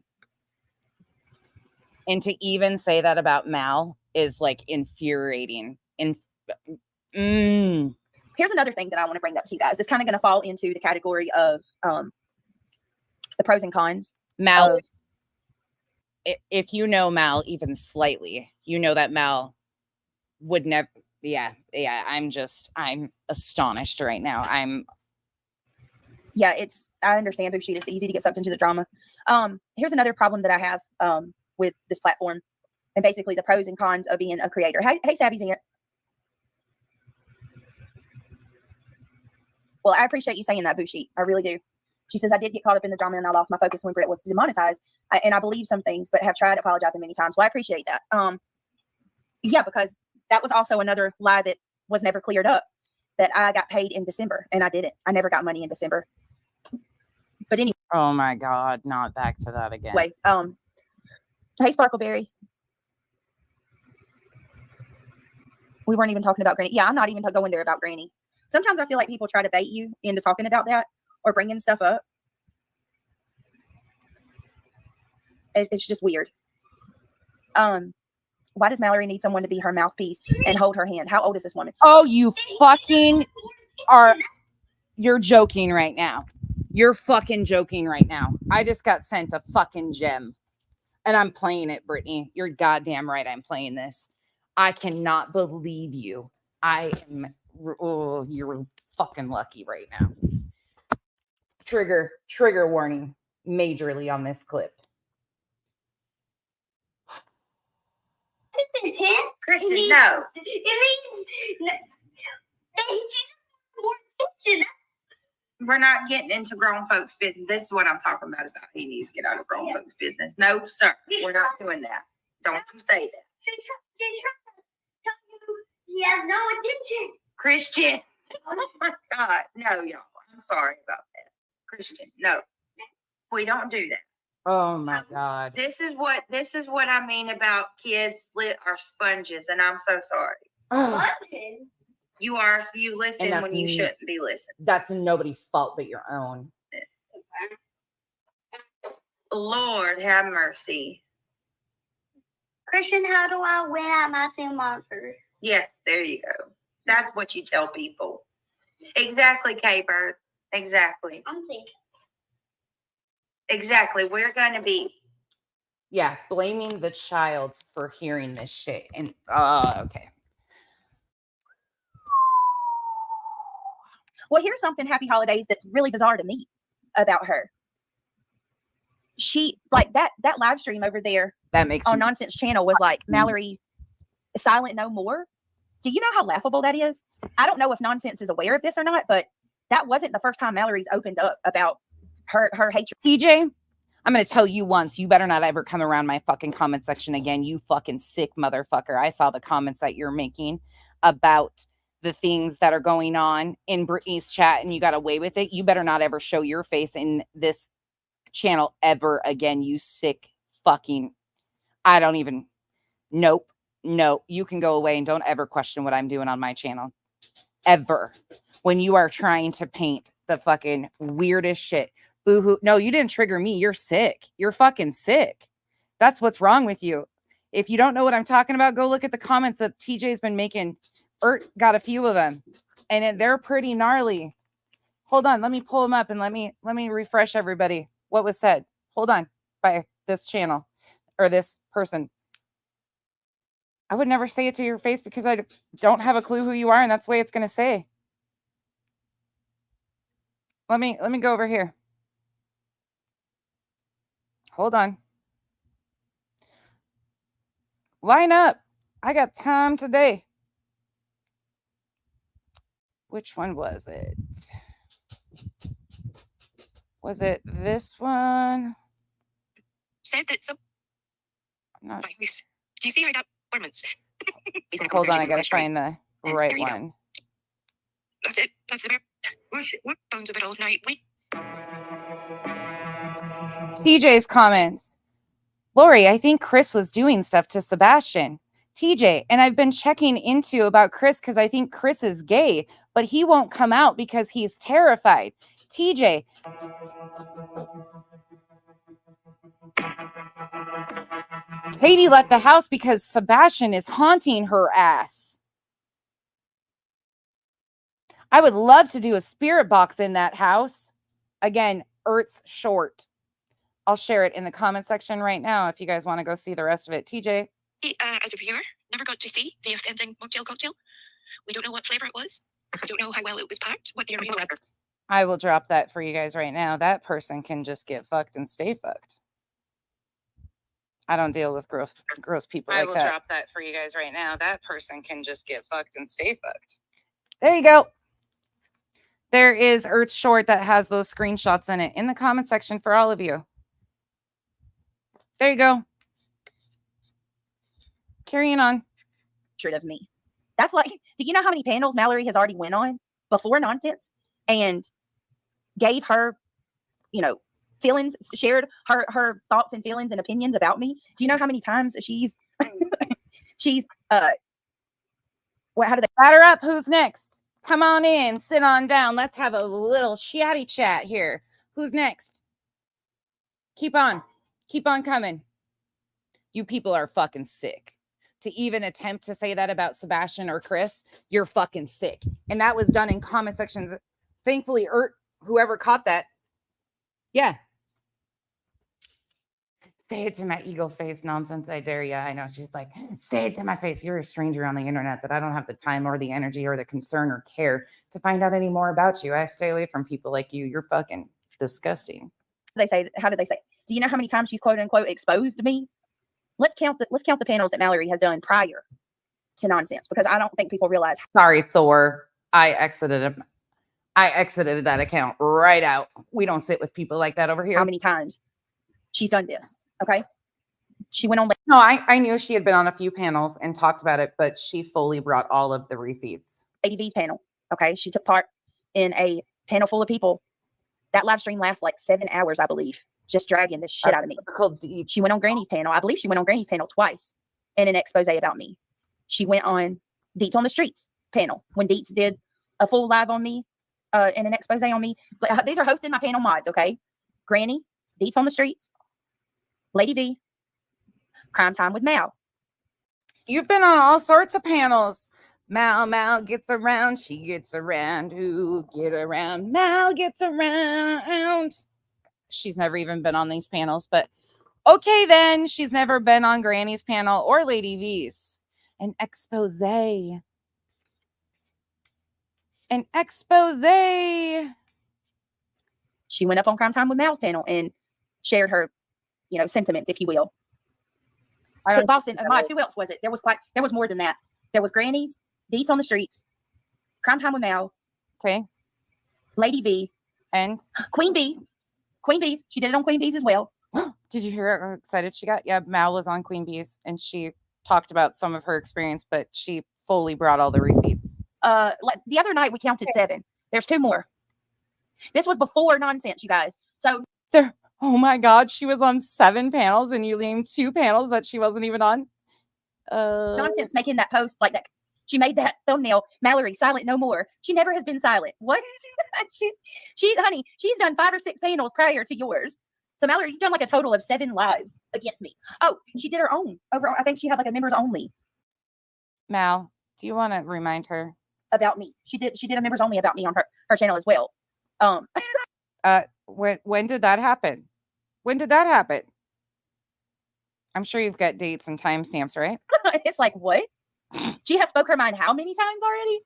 And to even say that about Mal is like infuriating. Here's another thing that I want to bring up to you guys. It's kind of going to fall into the category of the pros and cons. Mal, if you know Mal even slightly, you know that Mal would never. Yeah. I'm astonished right now. I understand Bushi. It's easy to get sucked into the drama. Here's another problem that I have with this platform, and basically the pros and cons of being a creator. Hey, Savvy's in. Well, I appreciate you saying that, Bushi. I really do. She says, I did get caught up in the drama and I lost my focus when Britt was demonetized. And I believe some things, but have tried apologizing many times. Well, I appreciate that. Yeah, because that was also another lie that was never cleared up, that I got paid in December and I didn't. I never got money in December. But anyway. Oh my God, not back to that again. Wait, hey, Sparkleberry. We weren't even talking about Granny. Yeah, I'm not even going there about Granny. Sometimes I feel like people try to bait you into talking about that or bringing stuff up. It's just weird. Why does Mallory need someone to be her mouthpiece and hold her hand? How old is this woman? Oh, you fucking are. You're joking right now. You're fucking joking right now. I just got sent a fucking gem. And I'm playing it, Brittany. You're goddamn right I'm playing this. I cannot believe you. You're fucking lucky right now. Trigger warning majorly on this clip. Christian, no. We're not getting into grown folks' business. This is what I'm talking about. He needs to get out of grown folks' business. No, sir. We're not doing that. Don't you say that. He has no attention. Christian. Oh my God. No, y'all. I'm sorry about that. Christian, no. We don't do that. Oh my God. This is what I mean about kids are sponges, and I'm so sorry. Sponges? You listen when you shouldn't be listening. That's nobody's fault but your own. Lord have mercy. Christian, how do I win at my sea monsters? Yes, there you go. That's what you tell people. Exactly, K-Bird. Exactly. I'm thinking. Exactly. We're going to be Yeah, blaming the child for hearing this shit. And okay. Well, here's something, happy holidays, that's really bizarre to me about her. She, like, that live stream over there That makes on Nonsense Channel was like, Mallory silent no more. Do you know how laughable that is? I don't know if Nonsense is aware of this or not, but that wasn't the first time Mallory's opened up about her hatred. TJ, I'm going to tell you once, you better not ever come around my fucking comment section again, you fucking sick motherfucker. I saw the comments that you're making about the things that are going on in Brittany's chat and you got away with it. You better not ever show your face in this channel ever again, you sick fucking, I don't even, nope, no, you can go away and don't ever question what I'm doing on my channel. Ever. When you are trying to paint the fucking weirdest shit. Boo-hoo. No, you didn't trigger me. You're sick. You're fucking sick. That's what's wrong with you. If you don't know what I'm talking about, go look at the comments that TJ's been making. Got a few of them. And they're pretty gnarly. Hold on. Let me pull them up and let me refresh everybody. What was said? Hold on. By this channel or this person. I would never say it to your face because I don't have a clue who you are, and that's the way it's going to say. Let me go over here. Hold on. Line up. I got time today. Which one was it? Was it this one? Said that some. Not... Do you see I got ornaments? Hold on, I gotta find the right one. That's it. That's the what phone's a bit old night. TJ's comments. Lori, I think Chris was doing stuff to Sebastian. TJ, and I've been checking into about Chris because I think Chris is gay, but he won't come out because he's terrified. TJ. Katie left the house because Sebastian is haunting her ass. I would love to do a spirit box in that house. Again, Ert's short. I'll share it in the comment section right now if you guys want to go see the rest of it. TJ? As a viewer, never got to see the offending mocktail cocktail. We don't know what flavor it was. We don't know how well it was packed. What the original leather. I will drop that for you guys right now. That person can just get fucked and stay fucked. I don't deal with gross people like that. I will drop that for you guys right now. That person can just get fucked and stay fucked. There you go. There is Earth Short that has those screenshots in it in the comment section for all of you. There you go. Carrying on. Of me. That's like, do you know how many panels Mallory has already went on before Nonsense and gave her, feelings, shared her thoughts and feelings and opinions about me? Do you know how many times she's well, how do they batter up? Who's next? Come on in, sit on down. Let's have a little chatty chat here. Who's next? Keep on coming. You people are fucking sick. To even attempt to say that about Sebastian or Chris, you're fucking sick. And that was done in comment sections. Thankfully, whoever caught that. Yeah. Say it to my ego face, Nonsense, I dare ya. I know she's like, say it to my face. You're a stranger on the internet that I don't have the time or the energy or the concern or care to find out any more about you. I stay away from people like you. You're fucking disgusting. How did they say? Do you know how many times she's quote unquote exposed me? Let's count the panels that Mallory has done prior to Nonsense, because I don't think people realize. Sorry, Thor. I exited him. I exited that account right out. We don't sit with people like that over here. How many times she's done this? Okay. She went on. No, I knew she had been on a few panels and talked about it, but she fully brought all of the receipts. Lady V's panel. Okay. She took part in a panel full of people. That live stream lasts like 7 hours, I believe. Just dragging the shit out of me. Deep. She went on Granny's panel. I believe she went on Granny's panel twice in an expose about me. She went on Deets on the Streets panel when Deets did a full live on me and an expose on me. These are hosted my panel mods, okay? Granny, Deets on the Streets, Lady V, Crime Time with Mal. You've been on all sorts of panels. Mal gets around, she gets around. Who get around? Mal gets around. She's never even been on these panels, but Okay, then she's never been on Granny's panel or Lady V's. An expose. An expose. She went up on Crime Time with Mal's panel and shared her, sentiments, if you will. I But don't Boston, Miles, who else was it? There was more than that. There was Granny's, Deets on the Streets, Crime Time with Mal, Okay. Lady V, And Queen B. Queen Bees. She did it on Queen Bees as well. did you hear how excited she got? Yeah, Mal was on Queen Bees and she talked about some of her experience, but she fully brought all the receipts. The other night we counted 7. There's 2 more. This was before nonsense, you guys. So There, oh my God, she was on 7 panels and you named 2 panels that she wasn't even on. nonsense making that post like that. She made that thumbnail, Mallory, silent no more. She never has been silent. What? Honey, she's done 5 or 6 panels prior to yours. So Mallory, you've done like a total of 7 lives against me. Oh, she did her own. Over, I think she had like a members only Mal, do you want to remind her? about me. She did a members only about me on her channel as well. When did that happen? When did that happen? I'm sure you've got dates and timestamps, right? It's like, what? She has spoke her mind how many times already?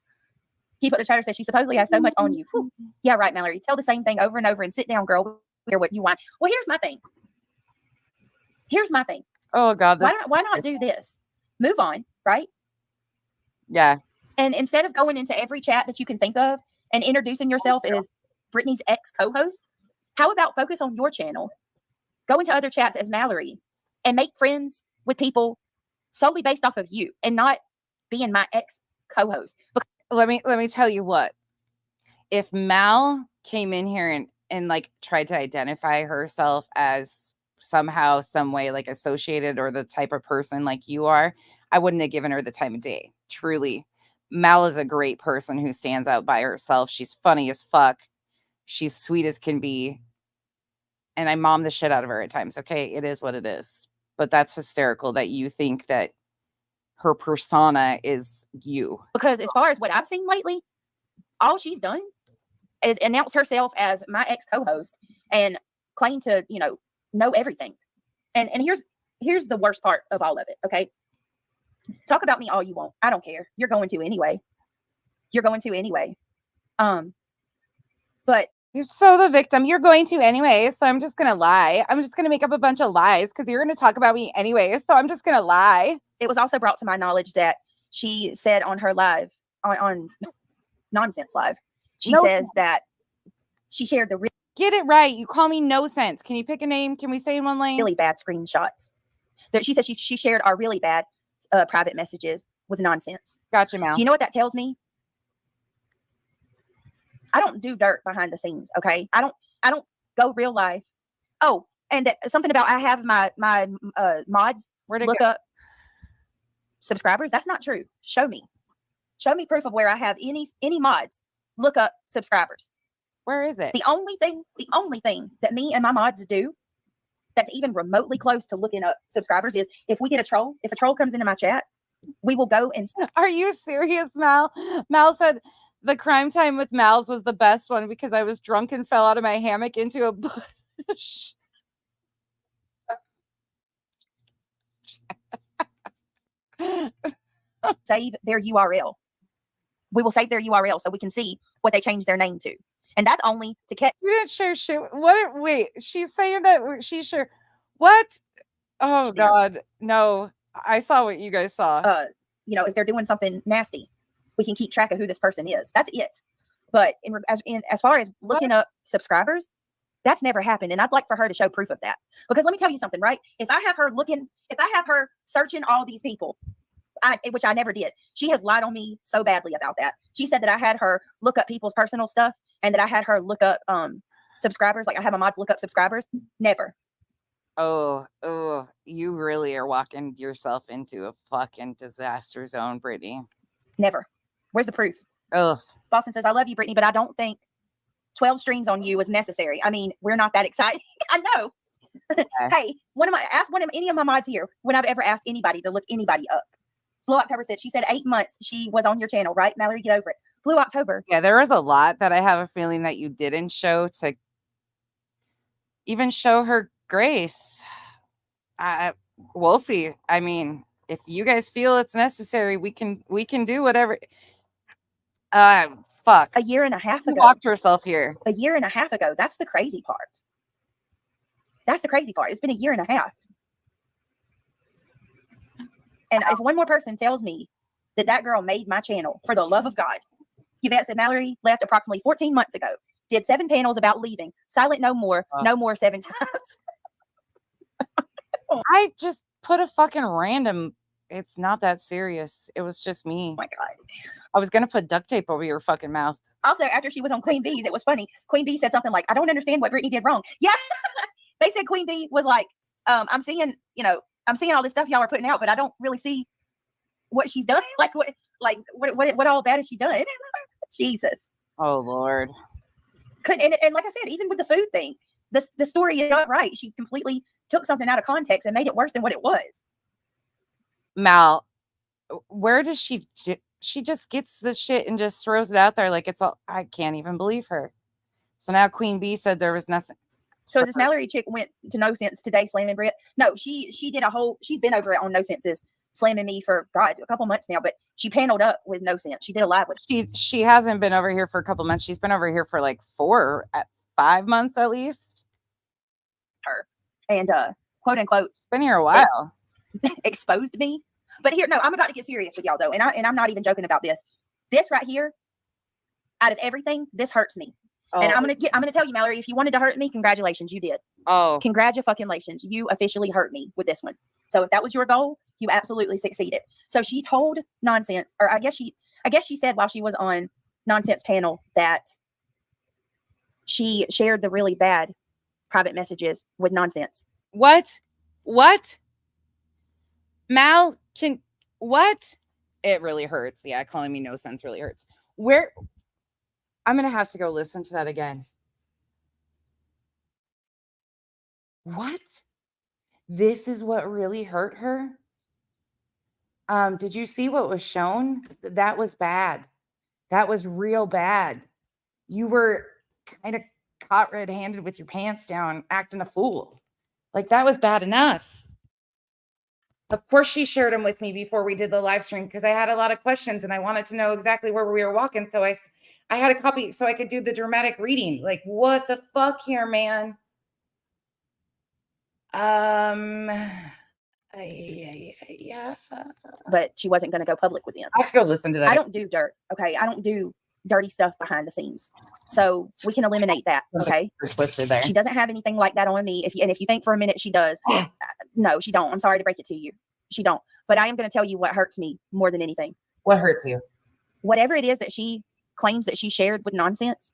He put the chatter says she supposedly has so much on you. Whew. Yeah, right, Mallory. Tell the same thing over and over and sit down, girl. Hear what you want. Well, here's my thing. Oh God, Why not do this? Move on, right? yeah. And instead of going into every chat that you can think of and introducing yourself as Brittany's ex co-host, how about focus on your channel? Go into other chats as Mallory and make friends with people solely based off of you and not being my ex co-host. Let me tell you what. If Mal came in here and like tried to identify herself as somehow, some way like associated or the type of person like you are, I wouldn't have given her the time of day. Truly. Mal is a great person who stands out by herself. She's funny as fuck. She's sweet as can be. And I mom the shit out of her at times. Okay, it is what it is. But that's hysterical that you think that her persona is you. Because as far as what I've seen lately, all she's done is announce herself as my ex co-host and claim to, know everything. And here's the worst part of all of it. Okay. Talk about me all you want. I don't care. You're going to anyway. But You're so the victim. You're going to anyway. So I'm just going to lie. I'm just going to make up a bunch of lies because you're going to talk about me anyway. So I'm just going to lie. It was also brought to my knowledge that she said on her live, on Nonsense Live, she says that she shared the Get it right. You call me no sense. Can you pick a name? Can we stay in one lane? really bad screenshots. That she said she shared our really bad private messages with nonsense. Gotcha, Mal. Do you know what that tells me? I don't do dirt behind the scenes. Okay, I don't go real life. Oh, and something about I have my mods look up subscribers. That's not true. Show me proof of where I have any mods look up subscribers. Where is it? The only thing that me and my mods do that's even remotely close to looking up subscribers is if we get a troll. If a troll comes into my chat, we will go and. Are you serious, Mal? Mal said the crime time with Mal's was the best one because I was drunk and fell out of my hammock into a bush. Save their URL. We will save their URL so we can see what they changed their name to. And that's only to catch. You didn't share shit. What? Wait, she's saying that she's sure. What? Oh God, no! I saw what you guys saw. If they're doing something nasty, we can keep track of who this person is. That's it. But as far as looking up subscribers, that's never happened. And I'd like for her to show proof of that. Because let me tell you something, right? If I have her searching all these people, which I never did. She has lied on me so badly about that. She said that I had her look up people's personal stuff and that I had her look up subscribers. Like I have my mods look up subscribers. Never. Oh, you really are walking yourself into a fucking disaster zone, Brittany. Never. Where's the proof? Ugh. Boston says, I love you, Brittany, but I don't think 12 streams on you is necessary. I mean, we're not that excited. I know. Hey, ask any of my mods here when I've ever asked anybody to look anybody up. Blue October she said 8 months she was on your channel, right? Mallory, get over it. Blue October. Yeah, there was a lot that I have a feeling that you didn't show to even show her grace. Wolfie, I mean, if you guys feel it's necessary, we can do whatever. Fuck. A year and a half She ago. locked herself here. A year and a half ago. That's the crazy part. That's the crazy part. It's been a year and a half. And if one more person tells me that that girl made my channel, for the love of God, Yvette said Mallory left approximately 14 months ago, did 7 panels about leaving, silent no more 7 times. I just put a fucking random. It's not that serious. It was just me. Oh my God. I was gonna put duct tape over your fucking mouth. Also, after she was on Queen Bee's, it was funny. Queen Bee said something like, I don't understand what Brittany did wrong. Yeah. They said Queen Bee was like, I'm seeing all this stuff y'all are putting out, but I don't really see what she's done. What all bad has she done? Jesus. Oh Lord. And like I said, even with the food thing, the story is not right. She completely took something out of context and made it worse than what it was. Mal, where does she just gets this shit and just throws it out there like it's all. I can't even believe her. So now Queen Bee said there was nothing. So this Mallory chick went to No Sense today slamming Britt. No, she did she's been over it on No Senses slamming me for God a couple months now, but she paneled up with No Sense. She did a live with she hasn't been over here for a couple months. She's been over here for like 5 months at least. Her and quote unquote, it's been here a while. Exposed me. But here, no, I'm about to get serious with y'all though, and I'm not even joking about this. This right here, out of everything, this hurts me. Oh. And I'm gonna tell you, Mallory, if you wanted to hurt me, congratulations, you did. Oh, congratulations, you officially hurt me with this one. So if that was your goal, you absolutely succeeded. So she told Nonsense, or I guess she said while she was on Nonsense panel that she shared the really bad private messages with Nonsense. What? Mal, what? It really hurts. Yeah, calling me No Sense really hurts. Where? I'm going to have to go listen to that again. What? This is what really hurt her? Did you see what was shown? That was bad. That was real bad. You were kind of caught red-handed with your pants down, acting a fool. Like, that was bad enough. Of course, she shared them with me before we did the live stream because I had a lot of questions and I wanted to know exactly where we were walking. So I had a copy so I could do the dramatic reading. Like, what the fuck here, man? Yeah. But she wasn't going to go public with them. I have to go listen to that. I don't do dirt. Okay. I don't do dirty stuff behind the scenes. So we can eliminate that. Okay. Twisted there. She doesn't have anything like that on me. If you think for a minute she does, no, she don't. I'm sorry to break it to you. She don't. But I am going to tell you what hurts me more than anything. What hurts you? Whatever it is that she claims that she shared with Nonsense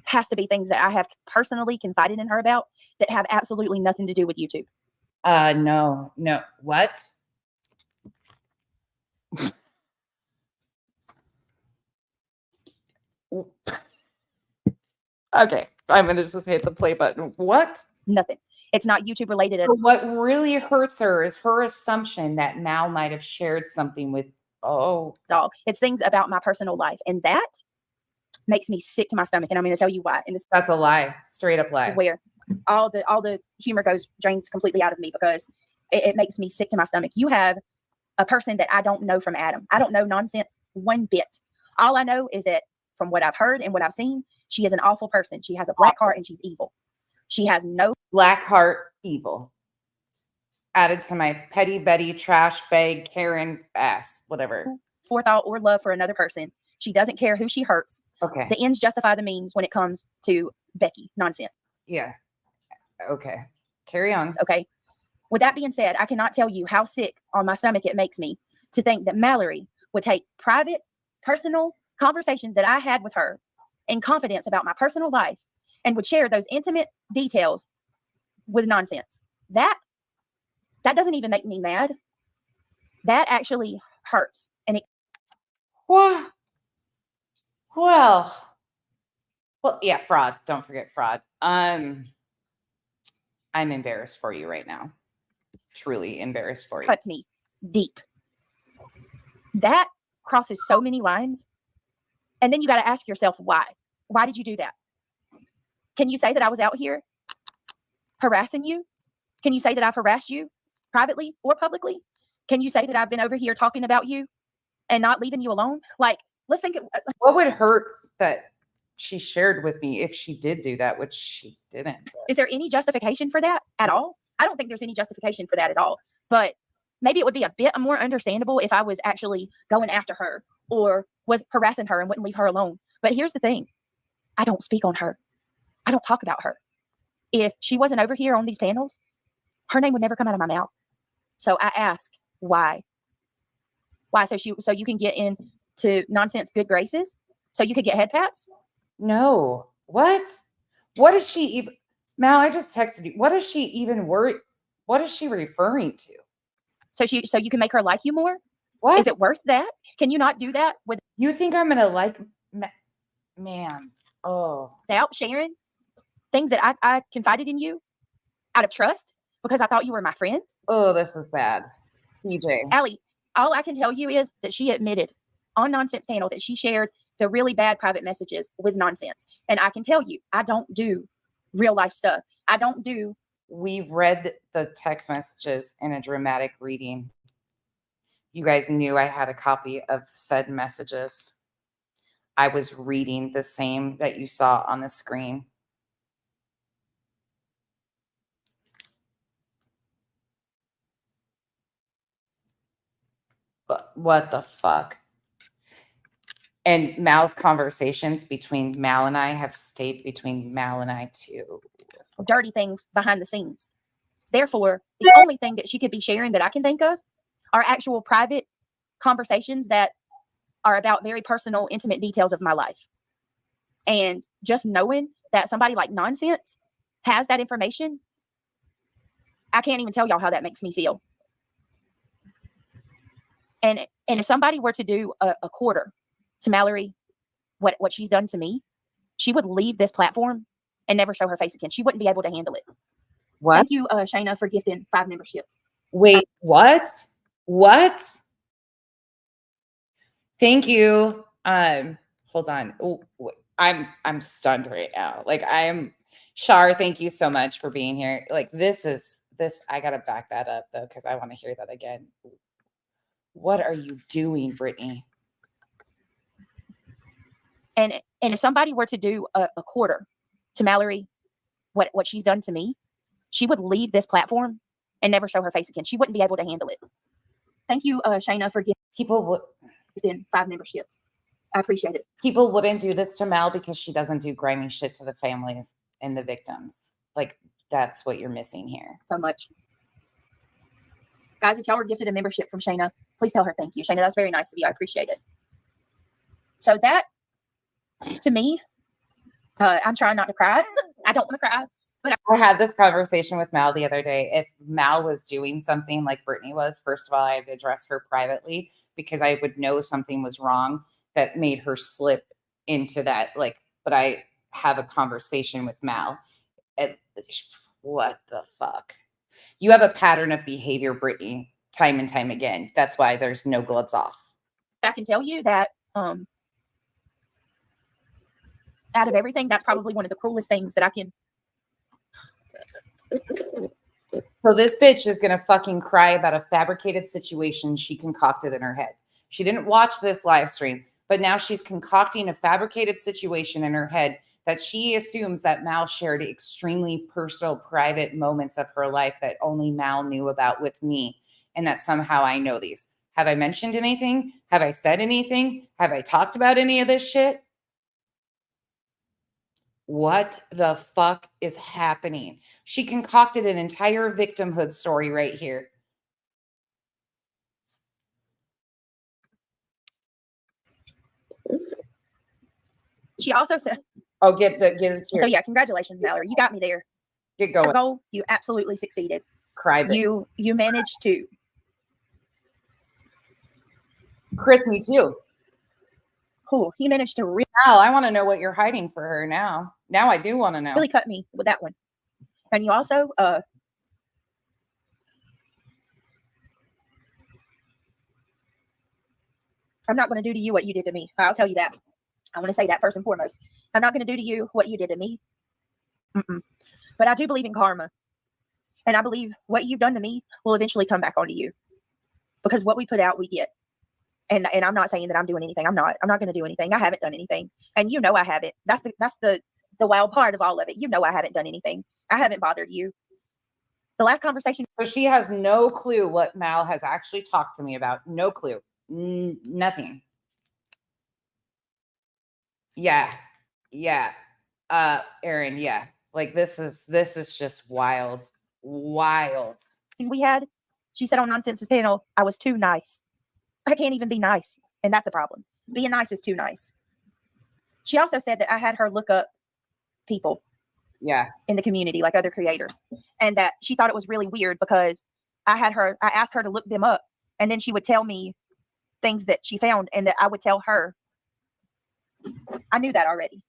has to be things that I have personally confided in her about that have absolutely nothing to do with YouTube. No. What? Okay, I'm gonna just hit the play button. What? Nothing. It's not YouTube related. What really hurts her is her assumption that Mal might have shared something with. It's things about my personal life, and that makes me sick to my stomach. And I'm going to tell you why. And that's a lie, straight up lie. This is where all the humor drains completely out of me because it makes me sick to my stomach. You have a person that I don't know from Adam. I don't know Nonsense one bit. All I know is that from what I've heard and what I've seen, she is an awful person. She has a black heart and she's evil. She has no black heart, evil. Added to my petty Betty, trash bag, Karen, ass, whatever. Forethought or love for another person. She doesn't care who she hurts. Okay. The ends justify the means when it comes to Becky. Nonsense. Yeah. Okay. Carry on. Okay. With that being said, I cannot tell you how sick on my stomach it makes me to think that Mallory would take private, personal conversations that I had with her in confidence about my personal life and would share those intimate details with Nonsense. That doesn't even make me mad. That actually hurts. And it. Well, yeah, fraud. Don't forget fraud. I'm embarrassed for you right now. Truly embarrassed for you. Cuts me deep. That crosses so many lines. And then you got to ask yourself, why? Why did you do that? Can you say that I was out here harassing you? Can you say that I've harassed you privately or publicly? Can you say that I've been over here talking about you and not leaving you alone? Like, let's think. What would hurt that she shared with me if she did do that, which she didn't? Is there any justification for that at all? I don't think there's any justification for that at all. But maybe it would be a bit more understandable if I was actually going after her or was harassing her and wouldn't leave her alone. But here's the thing. I don't speak on her. I don't talk about her. If she wasn't over here on these panels, her name would never come out of my mouth. So I ask, why? Why? So you can get into nonsense good graces? So you could get head pats? No. What? What is she even? Mal, I just texted you. What is she even worried? What is she referring to? So you can make her like you more? What? Is it worth that? Can you not do that You think I'm gonna like, man? Oh, without sharing things that I confided in you out of trust because I thought you were my friend? oh, this is bad. PJ, Allie, all I can tell you is that she admitted on Nonsense Panel that she shared the really bad private messages with Nonsense. And I can tell you, I don't do real life stuff. I don't do. we read the text messages in a dramatic reading. You guys knew I had a copy of said messages. I was reading the same that you saw on the screen. But what the fuck? And Mal's conversations between Mal and I have stayed between Mal and I too. Dirty things behind the scenes. Therefore, the only thing that she could be sharing that I can think of are actual private conversations that are about very personal, intimate details of my life. And just knowing that somebody like Nonsense has that information, I can't even tell y'all how that makes me feel. And if somebody were to do a quarter to Mallory, what she's done to me, she would leave this platform and never show her face again. She wouldn't be able to handle it. What? Thank you, Shayna, for gifting 5 memberships. Wait, what? What? Thank you. Hold on. Oh, I'm stunned right now. Like I'm Shar, thank you so much for being here. Like this I gotta back that up though, because I want to hear that again. What are you doing, Brittany? And if somebody were to do a quarter to Mallory, what she's done to me, she would leave this platform and never show her face again. She wouldn't be able to handle it. Thank you, Shayna, for gifting 5 memberships. I appreciate it. People wouldn't do this to Mal because she doesn't do grimy shit to the families and the victims. Like that's what you're missing here. So much. Guys, if y'all were gifted a membership from Shayna, please tell her thank you. Shayna, that was very nice of you. I appreciate it. So that, to me, I'm trying not to cry. I don't want to cry. But I had this conversation with Mal the other day. If Mal was doing something like Brittany was, first of all, I'd address her privately because I would know something was wrong that made her slip into that. Like, but I have a conversation with Mal. And what the fuck? You have a pattern of behavior, Brittany, time and time again. That's why there's no gloves off. I can tell you that out of everything, that's probably one of the cruelest things that I can. So this bitch is going to fucking cry about a fabricated situation she concocted in her head. She didn't watch this live stream, but now she's concocting a fabricated situation in her head that she assumes that Mal shared extremely personal, private moments of her life that only Mal knew about with me, and that somehow I know these. Have I mentioned anything? Have I said anything? Have I talked about any of this shit? What the fuck is happening? She concocted an entire victimhood story right here. She also said, oh, get it here. So yeah, congratulations, Mallory. You got me there. Get going. Your goal, you absolutely succeeded. Cry. You managed to. Chris, me too. Oh, he managed to Now I want to know what you're hiding for her now. Now I do want to know. really cut me with that one. And you also I'm not going to do to you what you did to me. I'll tell you that. I want to say that first and foremost. I'm not going to do to you what you did to me. But I do believe in karma. And I believe what you've done to me will eventually come back onto you, because what we put out, we get. And I'm not saying that I'm doing anything. I'm not going to do anything. I haven't done anything. And you know I haven't. That's the wild part of all of it. You know I haven't done anything. I haven't bothered you. The last conversation. So she has no clue what Mal has actually talked to me about. No clue. Nothing. Yeah. Yeah. Aaron, yeah. Like this is just wild. Wild. We had, she said on Nonsense's panel, I was too nice. I can't even be nice. And that's a problem. Being nice is too nice. She also said that I had her look up people in the community, like other creators, and that she thought it was really weird because I asked her to look them up, and then she would tell me things that she found, and that I would tell her. I knew that already.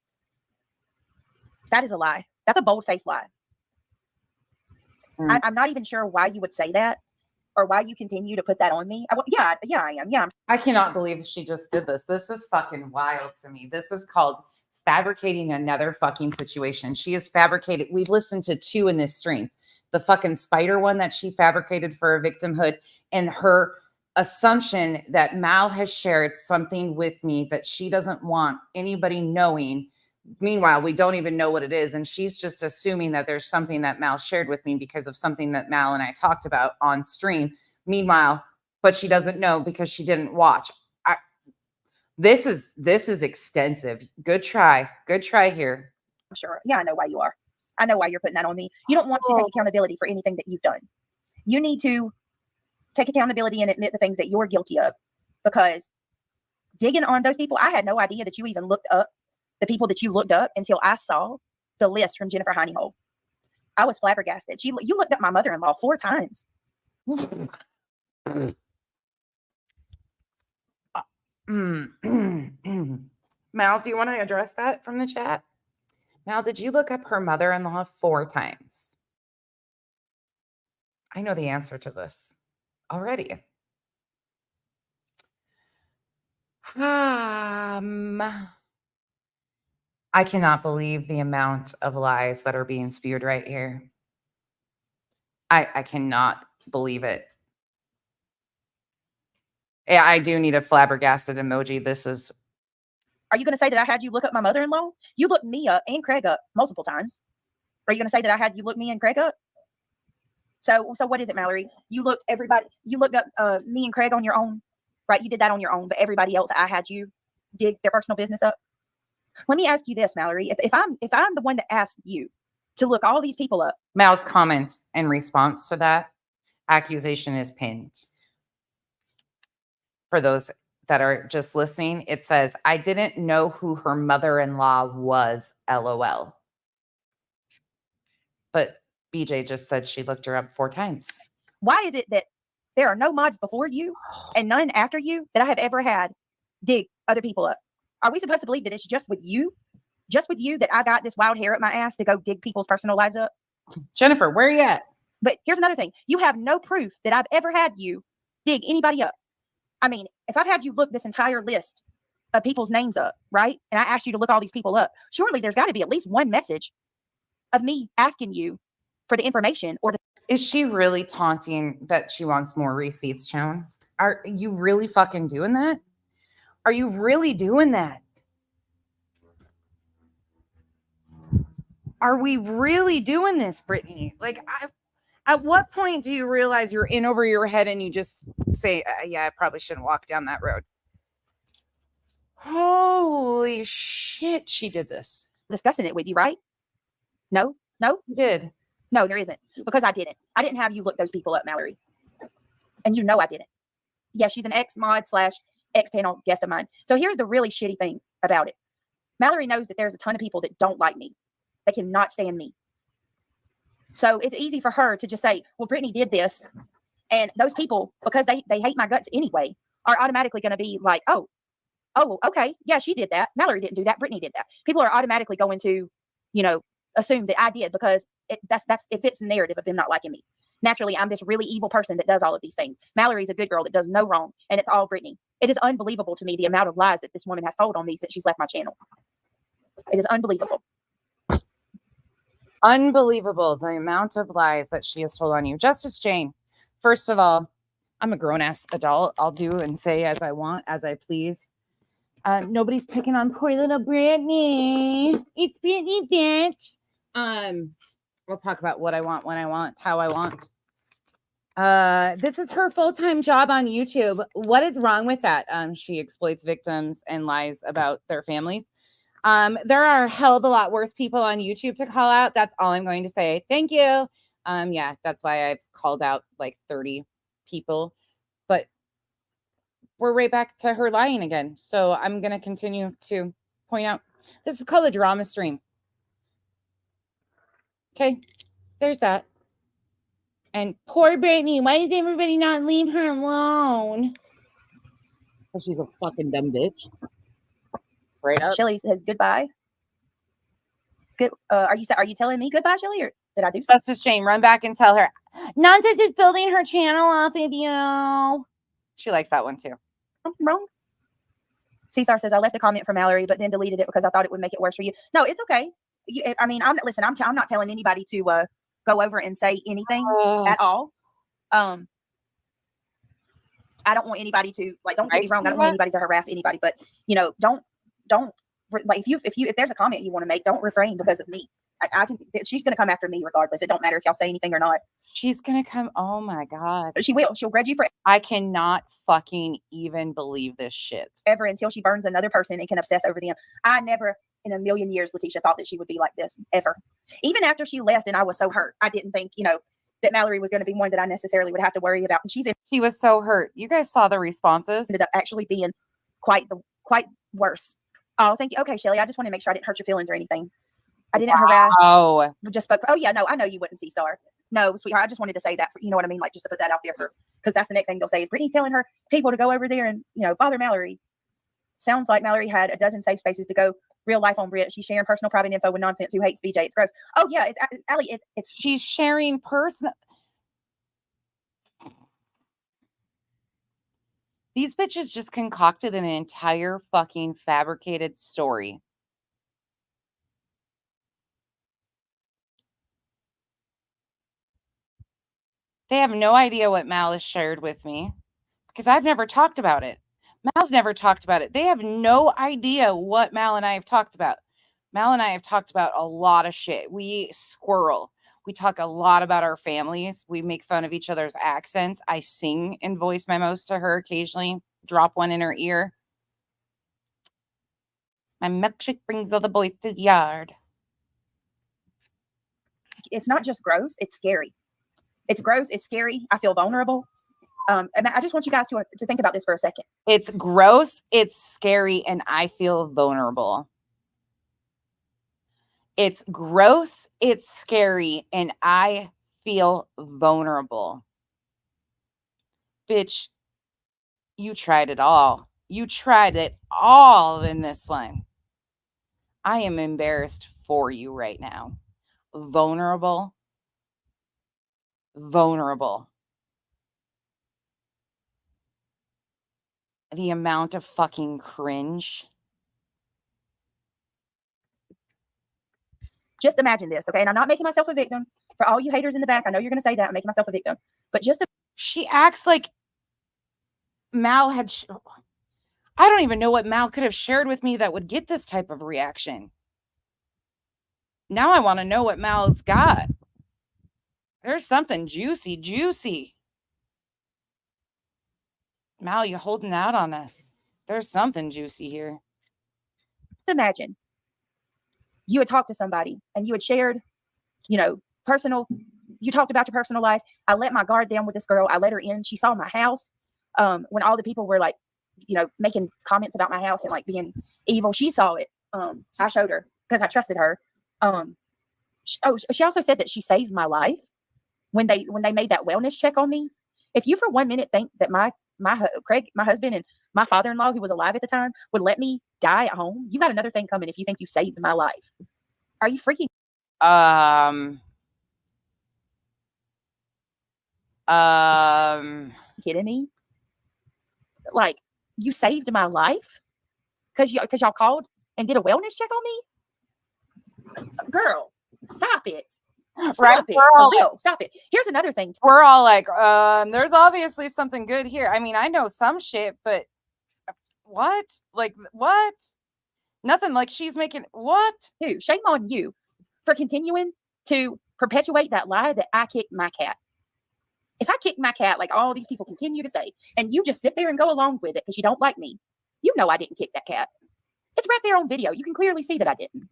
That is a lie. That's a bold-faced lie. I'm not even sure why you would say that, or why you continue to put that on me. I am. Yeah. I cannot believe she just did this. This is fucking wild to me. This is called fabricating another fucking situation. She has fabricated. We've listened to 2 in this stream. The fucking spider one that she fabricated for a victimhood, and her assumption that Mal has shared something with me that she doesn't want anybody knowing. Meanwhile, we don't even know what it is. And she's just assuming that there's something that Mal shared with me because of something that Mal and I talked about on stream. Meanwhile, but she doesn't know because she didn't watch. This is extensive. Good try here. I'm sure. Yeah, I know why you are. I know why you're putting that on me. You don't want to take accountability for anything that you've done. You need to take accountability and admit the things that you're guilty of, because digging on those people, I had no idea that you even looked up the people that you looked up until I saw the list from Jennifer Honeyhole. I was flabbergasted. You looked up my mother-in-law 4 times. Mal, do you want to address that from the chat? Mal, did you look up her mother-in-law 4 times? I know the answer to this already. I cannot believe the amount of lies that are being spewed right here. I cannot believe it. Yeah, I do need a flabbergasted emoji. This is. Are you going to say that I had you look up my mother-in-law? You looked me up and Craig up multiple times. Are you going to say that I had you look me and Craig up? So what is it, Mallory? You looked up me and Craig on your own, right? You did that on your own, but everybody else, I had you dig their personal business up. Let me ask you this, Mallory. If I'm the one that asked you to look all these people up. Mal's comment in response to that accusation is pinned. For those that are just listening, it says, I didn't know who her mother-in-law was, LOL. But BJ just said she looked her up 4 times. Why is it that there are no mods before you and none after you that I have ever had dig other people up? Are we supposed to believe that it's just with you? Just with you that I got this wild hair up my ass to go dig people's personal lives up? Jennifer, where are you at? But here's another thing. You have no proof that I've ever had you dig anybody up. I mean, if I've had you look this entire list of people's names up, right? And I asked you to look all these people up, surely there's got to be at least one message of me asking you for the information. Or is she really taunting that she wants more receipts shown? Are you really fucking doing that? Are you really doing that? Are we really doing this, Brittany? Like, at what point do you realize you're in over your head and you just say, yeah, I probably shouldn't walk down that road? Holy shit, she did this. Discussing it with you, right? No? You did. No, there isn't. Because I didn't. I didn't have you look those people up, Mallory. And you know I didn't. Yeah, she's an ex-mod / ex-panel guest of mine. So here's the really shitty thing about it. Mallory knows that there's a ton of people that don't like me. They cannot stand me. So it's easy for her to just say, well, Brittany did this. And those people, because they hate my guts anyway, are automatically going to be like, oh, okay. Yeah, she did that. Mallory didn't do that. Brittany did that. People are automatically going to, assume that I did because it fits the narrative of them not liking me. Naturally, I'm this really evil person that does all of these things. Mallory's a good girl that does no wrong, and it's all Brittany. It is unbelievable to me the amount of lies that this woman has told on me since she's left my channel. It is unbelievable. Unbelievable the amount of lies that she has told on you. Justice Jane, first of all, I'm a grown-ass adult. I'll do and say as I want, as I please. Nobody's picking on poor little Brittany. It's Brittany, bitch. We'll talk about what I want, when I want, how I want. This is her full-time job on YouTube. What is wrong with that? She exploits victims and lies about their families. There are a hell of a lot worse people on YouTube to call out. That's all I'm going to say. Thank you. Yeah, that's why I've called out like 30 people. But we're right back to her lying again. So I'm going to continue to point out this is called a drama stream. Okay, there's that. And poor Brittany, why does everybody not leave her alone? Because she's a fucking dumb bitch. Straight up. Shelly says goodbye. Good. Are you telling me goodbye, Shelly, or did I do something? That's a shame. Run back and tell her. Nonsense is building her channel off of you. She likes that one too. Something wrong? Cesar says, I left a comment for Mallory, but then deleted it because I thought it would make it worse for you. No, it's okay. I mean, I'm not telling anybody to go over and say anything at all. I don't want anybody to don't get me wrong. I don't want anybody to harass anybody, but don't like if there's a comment you want to make, don't refrain because of me. She's going to come after me regardless. It don't matter if y'all say anything or not. She's going to come. Oh my God. She will. She'll grudge you for I cannot fucking even believe this shit. Ever until she burns another person and can obsess over them. I never in a million years, Letitia, thought that she would be like this ever. Even after she left and I was so hurt, I didn't think, that Mallory was going to be one that I necessarily would have to worry about. And she was so hurt. You guys saw the responses. Ended up actually being quite worse. Oh, thank you. Okay, Shelly, I just want to make sure I didn't hurt your feelings or anything. I didn't harass. Oh, just spoke. Oh yeah, no, I know you wouldn't, C-Star. No, sweetheart, I just wanted to say that. You know what I mean? Like just to put that out there because that's the next thing they'll say is Brittany's telling her people to go over there and bother Mallory. Sounds like Mallory had a dozen safe spaces to go. Real life on Brit. She's sharing personal private info with nonsense. Who hates BJ? It's gross. Oh yeah, it's Allie. It's she's sharing personal. These bitches just concocted an entire fucking fabricated story. They have no idea what Mal has shared with me because I've never talked about it. Mal's never talked about it. They have no idea what Mal and I have talked about. Mal and I have talked about a lot of shit. We squirrel. We talk a lot about our families. We make fun of each other's accents. I sing in voice memos to her occasionally, drop one in her ear. My milkshake brings all the boys to the yard. It's not just gross, it's scary. It's gross, it's scary. I feel vulnerable. And I just want you guys to think about this for a second. It's gross, it's scary, and I feel vulnerable. It's gross, it's scary, and I feel vulnerable. Bitch, you tried it all. You tried it all in this one. I am embarrassed for you right now. Vulnerable. The amount of fucking cringe. Just imagine this, okay? And I'm not making myself a victim. For all you haters in the back, I know you're going to say that. I'm making myself a victim. But she acts like Mal had... I don't even know what Mal could have shared with me that would get this type of reaction. Now I want to know what Mal's got. There's something juicy. Mal, you holding out on us. There's something juicy here. Imagine you had talked to somebody and you had shared, personal, you talked about your personal life. I let my guard down with this girl. I let her in. She saw my house. When all the people were like, making comments about my house and like being evil, she saw it. I showed her because I trusted her. She also said that she saved my life when they made that wellness check on me. If you for 1 minute think that Craig, my husband, and my father-in-law, who was alive at the time, would let me die at home, you got another thing coming if you think you saved my life. Are you freaking kidding me? Like, you saved my life because y'all called and did a wellness check on me? Girl, Stop it. Right? Stop it. We're For all real. Stop it. Here's another thing. We're all like, there's obviously something good here. I mean, I know some shit, but what? Like, what? Nothing. Like, she's making what? Dude, shame on you for continuing to perpetuate that lie that I kicked my cat. If I kick my cat, like all these people continue to say, and you just sit there and go along with it because you don't like me, you know I didn't kick that cat. It's right there on video. You can clearly see that I didn't.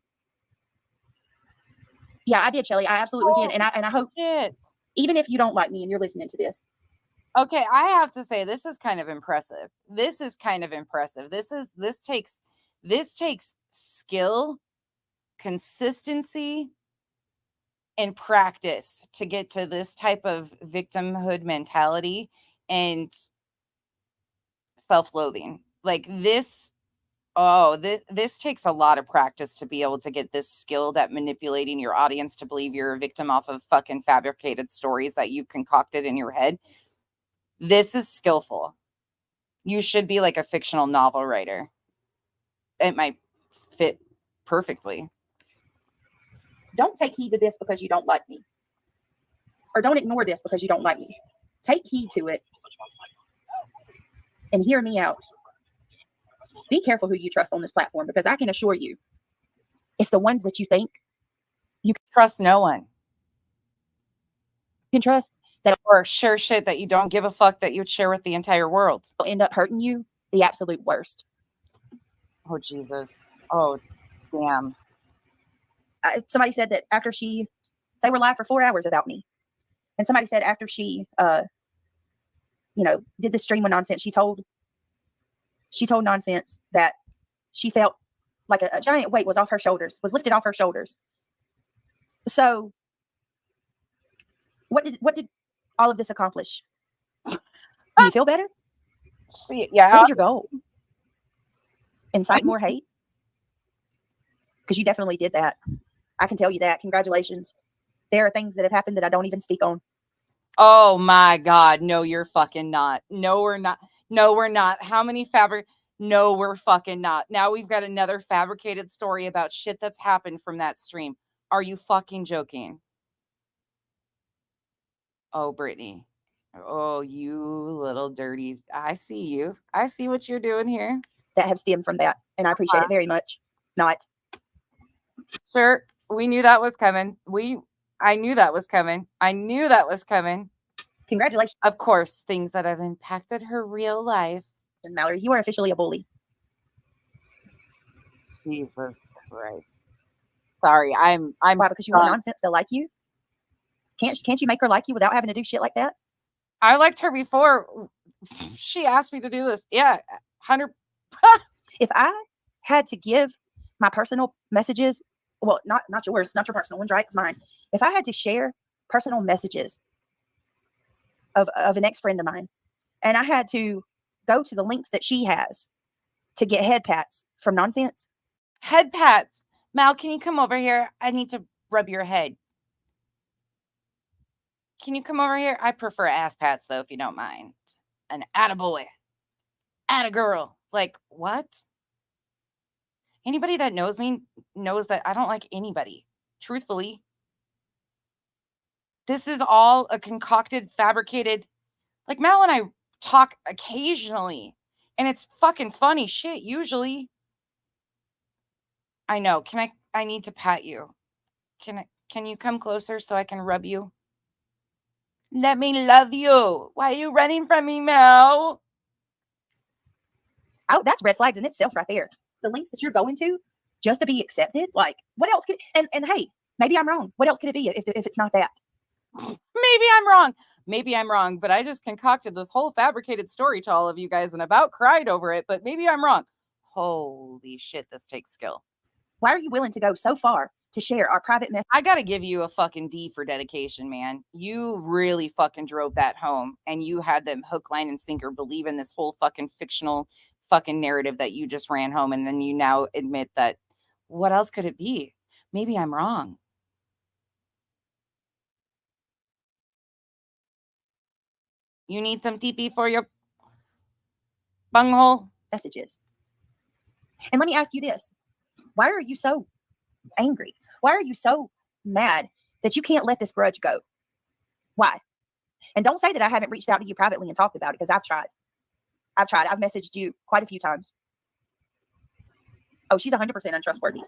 Yeah, I did, Shelly. I absolutely did. And I hope, Shit. even if you don't like me and you're listening to this, Okay, I have to say this is kind of impressive. This is kind of impressive. This takes skill, consistency, and practice to get to this type of victimhood mentality and self-loathing. Like this this takes a lot of practice to be able to get this skilled at manipulating your audience to believe you're a victim off of fucking fabricated stories that you concocted in your head. This is skillful. You should be like a fictional novel writer. It might fit perfectly. don't take heed to this because you don't like me. Or don't ignore this because you don't like me. Take heed to it and hear me out. Be careful who you trust on this platform because I can assure you, it's the ones that you think You can trust no one. can trust that Or share shit that you don't give a fuck that you would share with the entire world. will end up hurting you the absolute worst. Oh, Jesus. Oh, damn. Somebody said that after they were live for 4 hours about me. And somebody said after she, did the stream with Nonsense, she told Nonsense that she felt like a giant weight was lifted off her shoulders. So what did all of this accomplish? Do you feel better? Yeah. What was your goal? Incite more hate? Because you definitely did that. I can tell you that. Congratulations. There are things that have happened that I don't even speak on. Oh my God. No, you're fucking not. No, we're not. No, we're not. How many No, we're fucking not. Now we've got another fabricated story about shit that's happened from that stream. Are you fucking joking? Oh, Brittany. Oh, you little dirty. I see you. I see what you're doing here. That have stemmed from that. And I appreciate it very much. Not. Sure. We knew that was coming. I knew that was coming. I knew that was coming. Congratulations. Of course, things that have impacted her real life. Mallory, you are officially a bully. Jesus Christ. Sorry, I'm Why? Because you want Nonsense to like you? Can't you make her like you without having to do shit like that? I liked her before she asked me to do this. Yeah, 100. If I had to give my personal messages, well, not yours, not your personal ones, right? It's mine. If I had to share personal messages of an ex-friend of mine, and I had to go to the links that she has to get head pats from Nonsense. Head pats. Mal, can you come over here? I need to rub your head. Can you come over here? I prefer ass pats, though, if you don't mind. An attaboy. Attagirl. Like, what? Anybody that knows me knows that I don't like anybody. Truthfully. This is all a concocted, fabricated. Like, Mal and I talk occasionally. And it's fucking funny shit, usually. I know. I need to pat you. Can you come closer so I can rub you? Let me love you. Why are you running from me, Mel? Oh, that's red flags in itself right there. The links that you're going to just to be accepted. Like, what else could, and hey, maybe I'm wrong. What else could it be if it's not that? Maybe I'm wrong. Maybe I'm wrong, but I just concocted this whole fabricated story to all of you guys and about cried over it, but maybe I'm wrong. Holy shit, this takes skill. Why are you willing to go so far to share our private message? I gotta give you a fucking D for dedication, man. You really fucking drove that home and you had them hook, line, and sinker believe in this whole fucking fictional fucking narrative that you just ran home, and then you now admit that what else could it be? Maybe I'm wrong. You need some TP for your bunghole? Messages. And let me ask you this. Why are you so angry? Why are you so mad that you can't let this grudge go. Why? And don't say that I haven't reached out to you privately and talked about it, because I've tried. I've messaged you quite a few times. Oh, she's 100% untrustworthy.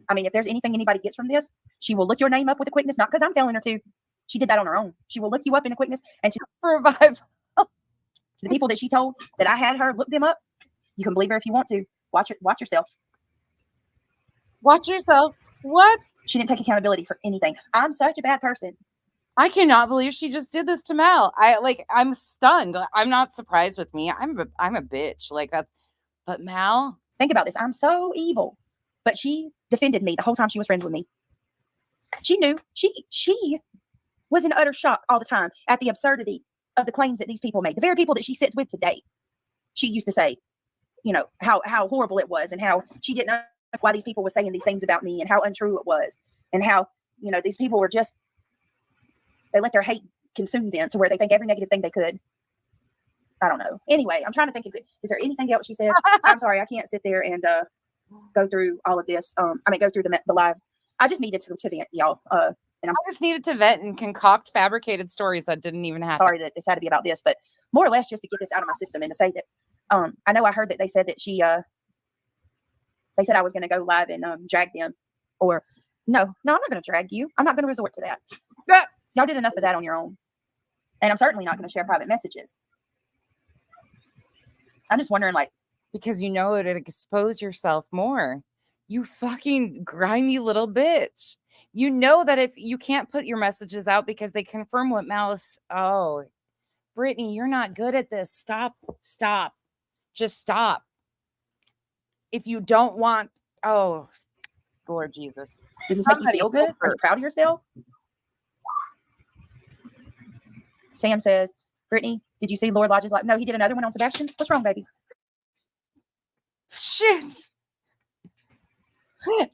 I mean, if there's anything anybody gets from this, she will look your name up with a quickness, not because I'm telling her to. She did that on her own. She will look you up in a quickness, and to Revive. the people that she told that I had her look them up, you can believe her if you want to. Watch yourself. Watch yourself. What? She didn't take accountability for anything. I'm such a bad person. I cannot believe she just did this to Mal. I'm stunned. I'm not surprised with me. I'm a bitch like that. But Mal, think about this. I'm so evil, but she defended me the whole time she was friends with me. She knew she was in utter shock all the time at the absurdity of the claims that these people made. The very people that she sits with today, she used to say, how horrible it was, and how she didn't know why these people were saying these things about me, and how untrue it was, and how, these people were just, they let their hate consume them to where they think every negative thing they could. I don't know. Anyway, I'm trying to think, is there anything else she said? I'm sorry, I can't sit there and go through all of this. Go through the live. I just needed to vent, y'all. And I just needed to vent and concoct fabricated stories that didn't even happen. Sorry that it's had to be about this, but more or less just to get this out of my system and to say that I know I heard that they said that they said I was going to go live and drag them, or no, I'm not going to drag you. I'm not going to resort to that. Y'all did enough of that on your own, and I'm certainly not going to share private messages. I'm just wondering, because it'd expose yourself more. You fucking grimy little bitch. You know that if you can't put your messages out because they confirm what Malice. Oh, Brittany, you're not good at this. Stop. Just stop. If you don't want, oh, Lord Jesus. Does this make you feel good? Are you proud of yourself? Sam says, Brittany, did you see Lord Lodge's live? No, he did another one on Sebastian. What's wrong, baby? Shit.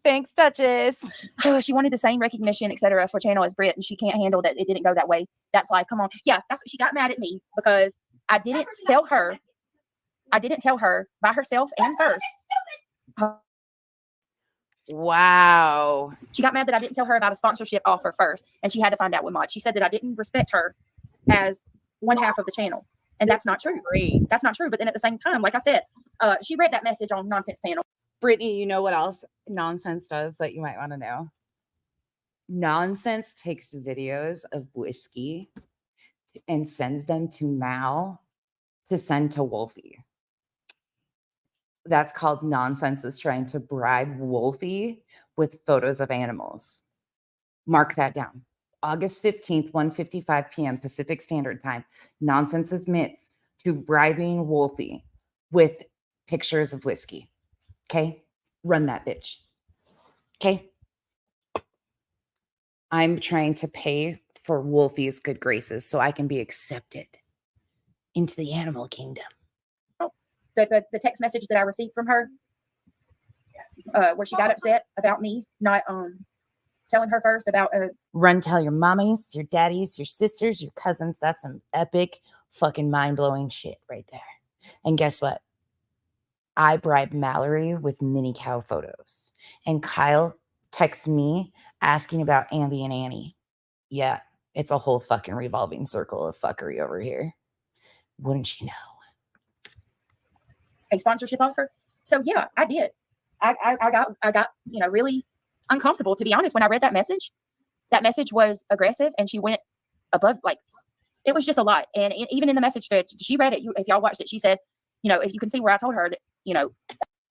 Thanks, Duchess. She wanted the same recognition, etc., for channel as Britt, and she can't handle that it didn't go that way. That's life. Come on. Yeah, she got mad at me because I didn't tell her by herself and first. Wow. She got mad that I didn't tell her about a sponsorship offer first, and she had to find out what mod. She said that I didn't respect her as one half of the channel, and that's not true. Great. That's not true. But then at the same time, like I said, she read that message on Nonsense Panel. Brittany, you know what else Nonsense does that you might want to know? Nonsense takes videos of whiskey and sends them to Mal to send to Wolfie. That's called Nonsense is trying to bribe Wolfie with photos of animals. Mark that down. August 15th, 1:55 p.m. Pacific Standard Time. Nonsense admits to bribing Wolfie with pictures of whiskey. Okay? Run that bitch. Okay? I'm trying to pay for Wolfie's good graces so I can be accepted into the animal kingdom. The text message that I received from her, where she got upset about me not telling her first about run tell your mommies, your daddies, your sisters, your cousins. That's some epic fucking mind-blowing shit right there. And guess what? I bribed Mallory with mini cow photos, and Kyle texts me asking about Ambi and Annie. Yeah, it's a whole fucking revolving circle of fuckery over here. Wouldn't you know? A sponsorship offer. So yeah, I did. I got really uncomfortable, to be honest, when I read that message. That message was aggressive, and she went above, it was just a lot. And even in the message thread, she read it. If y'all watched it, she said, if you can see where I told her that,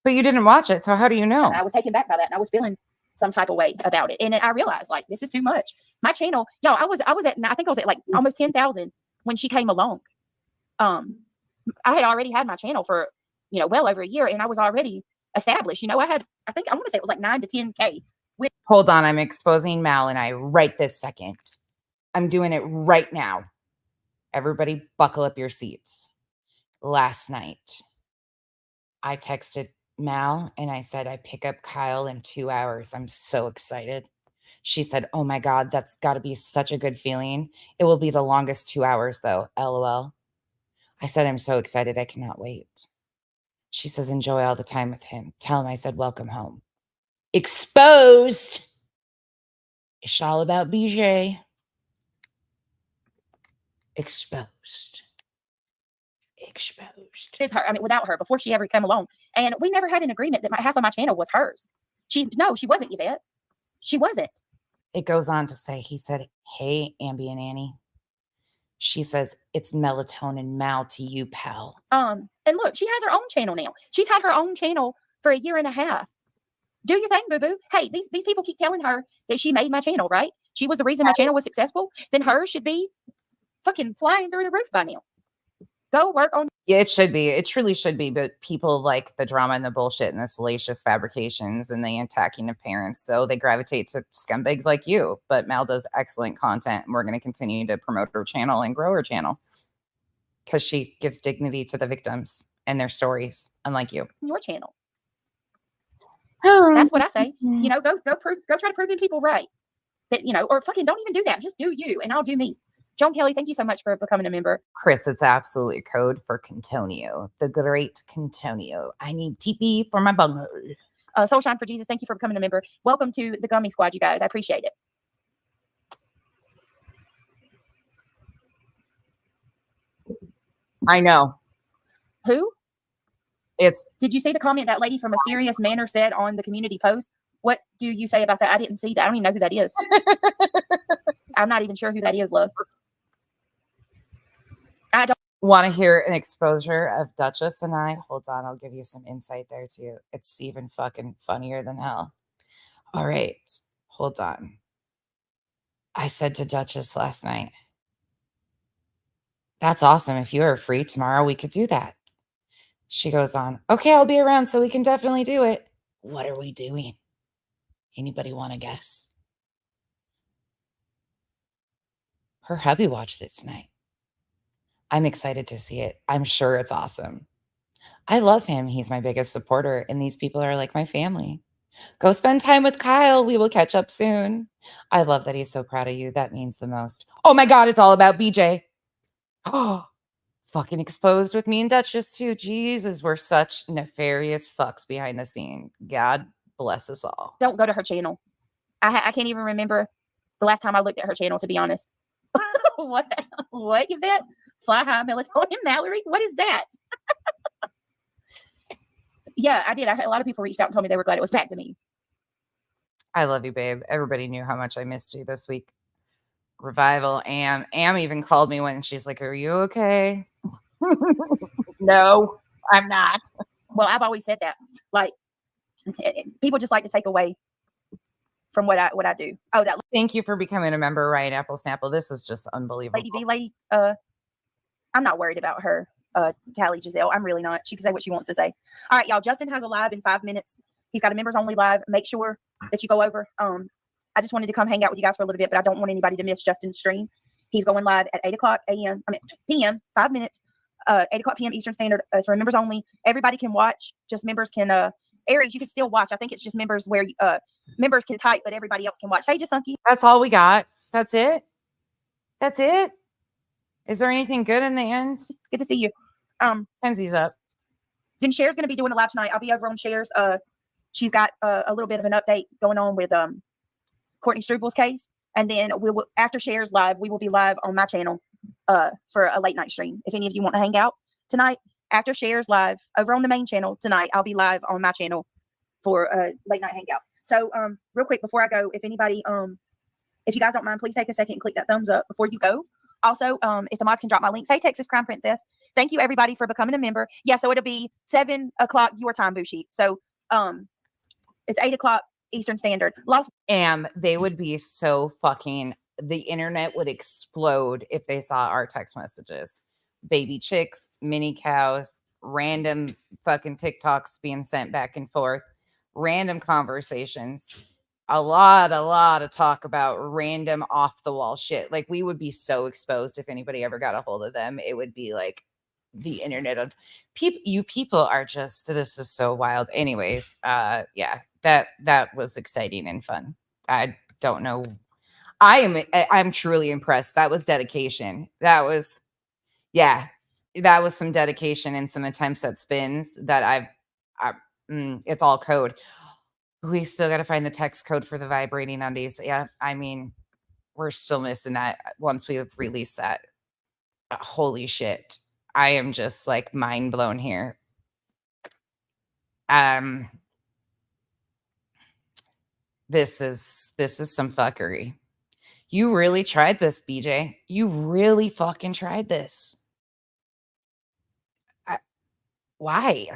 But you didn't watch it, so how do you know? I was taken back by that, and I was feeling some type of way about it. And I realized, this is too much. My channel, y'all, I was at, I think I was at almost 10,000 when she came along. I had already had my channel for, well over a year, and I was already established. I want to say it was 9 to 10K. Hold on, I'm exposing Mal and I right this second. I'm doing it right now. Everybody buckle up your seats. Last night, I texted Mal and I said, I pick up Kyle in 2 hours. I'm so excited. She said, oh my God, that's got to be such a good feeling. It will be the longest 2 hours though, LOL. I said, I'm so excited. I cannot wait. She says, enjoy all the time with him. Tell him I said, welcome home. Exposed. It's all about BJ. Exposed. With her, I mean, without her, before she ever came along. And we never had an agreement that half of my channel was hers. She wasn't, Yvette. She wasn't. It goes on to say, he said, hey, Ambient Annie. She says, it's melatonin Mal to you, pal. And look, she has her own channel now. She's had her own channel for 1.5 years. Do your thing, boo-boo. Hey, these people keep telling her that she made my channel, right? She was the reason my channel was successful. Then hers should be fucking flying through the roof by now. Go work on. Yeah, it should be. It truly should be. But people like the drama and the bullshit and the salacious fabrications and the attacking of parents. So they gravitate to scumbags like you. But Mal does excellent content. And we're going to continue to promote her channel and grow her channel. Because she gives dignity to the victims and their stories, unlike you. Your channel. That's what I say. You know, go try to prove them people right. That, you know, or fucking don't even do that. Just do you and I'll do me. John Kelly, thank you so much for becoming a member. Chris, it's absolutely code for Contonio, the great Contonio. I need TP for my bungo. Soulshine for Jesus, thank you for becoming a member. Welcome to the Gummy Squad, you guys. I appreciate it. I know. Who? It's. Did you see the comment that lady from Mysterious Manor said on the community post? What do you say about that? I didn't see that. I don't even know who that is. I'm not even sure who that is, love. I don't Want to hear an exposure of Duchess and I? Hold on, I'll give you some insight there too. It's even fucking funnier than hell. All right, hold on. I said to Duchess last night, that's awesome. If you are free tomorrow, we could do that. She goes on, okay, I'll be around, so we can definitely do it. What are we doing? Anybody want to guess? Her hubby watched it tonight. I'm excited to see it. I'm sure it's awesome. I love him. He's my biggest supporter, and these people are like my family. Go spend time with Kyle. We will catch up soon. I love that he's so proud of you. That means the most. Oh my God, it's all about BJ. Oh, fucking exposed with me and Duchess too. Jesus, we're such nefarious fucks behind the scene. God bless us all. Don't go to her channel. I can't even remember the last time I looked at her channel, to be honest. What, Yvette? Fly high, melatonin, Mallory? What is that? Yeah, I did. A lot of people reached out and told me they were glad it was back to me. I love you, babe. Everybody knew how much I missed you this week. Revival. Am even called me when she's like, are you okay? No, I'm not. Well, I've always said that. Like, people just like to take away from what I do. Oh, that. Thank you for becoming a member, Ryan Apple Snapple. This is just unbelievable. Lady V lady, I'm not worried about her. Tally Giselle, I'm really not. She can say what she wants to say. All right, y'all. Justin has a live in 5 minutes. He's got a members only live. Make sure that you go over. I just wanted to come hang out with you guys for a little bit, but I don't want anybody to miss Justin's stream. He's going live at 8 o'clock p.m. 5 minutes, 8 o'clock p.m. Eastern Standard. It's for members only. Everybody can watch. Just members can. Aries, you can still watch. I think it's just members where members can type, but everybody else can watch. Hey, Jasunky. That's all we got. That's it. That's it. Is there anything good in the end? Good to see you. Kenzie's up. Then Cher's going to be doing a live tonight. I'll be over on Cher's. She's got a little bit of an update going on with Courtney Strubal's case, and then we will, after Cher's live, we will be live on my channel for a late night stream. If any of you want to hang out tonight after Cher's live over on the main channel tonight, I'll be live on my channel for a late night hangout. So real quick before I go, if anybody if you guys don't mind, please take a second and click that thumbs up before you go. Also, if the mods can drop my links. Hey, Texas Crown Princess. Thank you, everybody, for becoming a member. Yeah, so it'll be 7 o'clock your time, Bushi. So it's 8 o'clock Eastern Standard. They would be so fucking, the internet would explode if they saw our text messages. Baby chicks, mini cows, random fucking TikToks being sent back and forth, random conversations. A lot of talk about random off the wall shit. Like, we would be so exposed if anybody ever got a hold of them. It would be like the internet of people. You people are just, this is so wild. Anyways, yeah, that was exciting and fun. I don't know. I'm truly impressed. That was dedication. That was some dedication and some attempts at spins that it's all code. We still got to find the text code for the vibrating undies. Yeah, I mean, we're still missing that once we release that. Holy shit. I am just like mind blown here. This is some fuckery. You really tried this, BJ. You really fucking tried this. Why?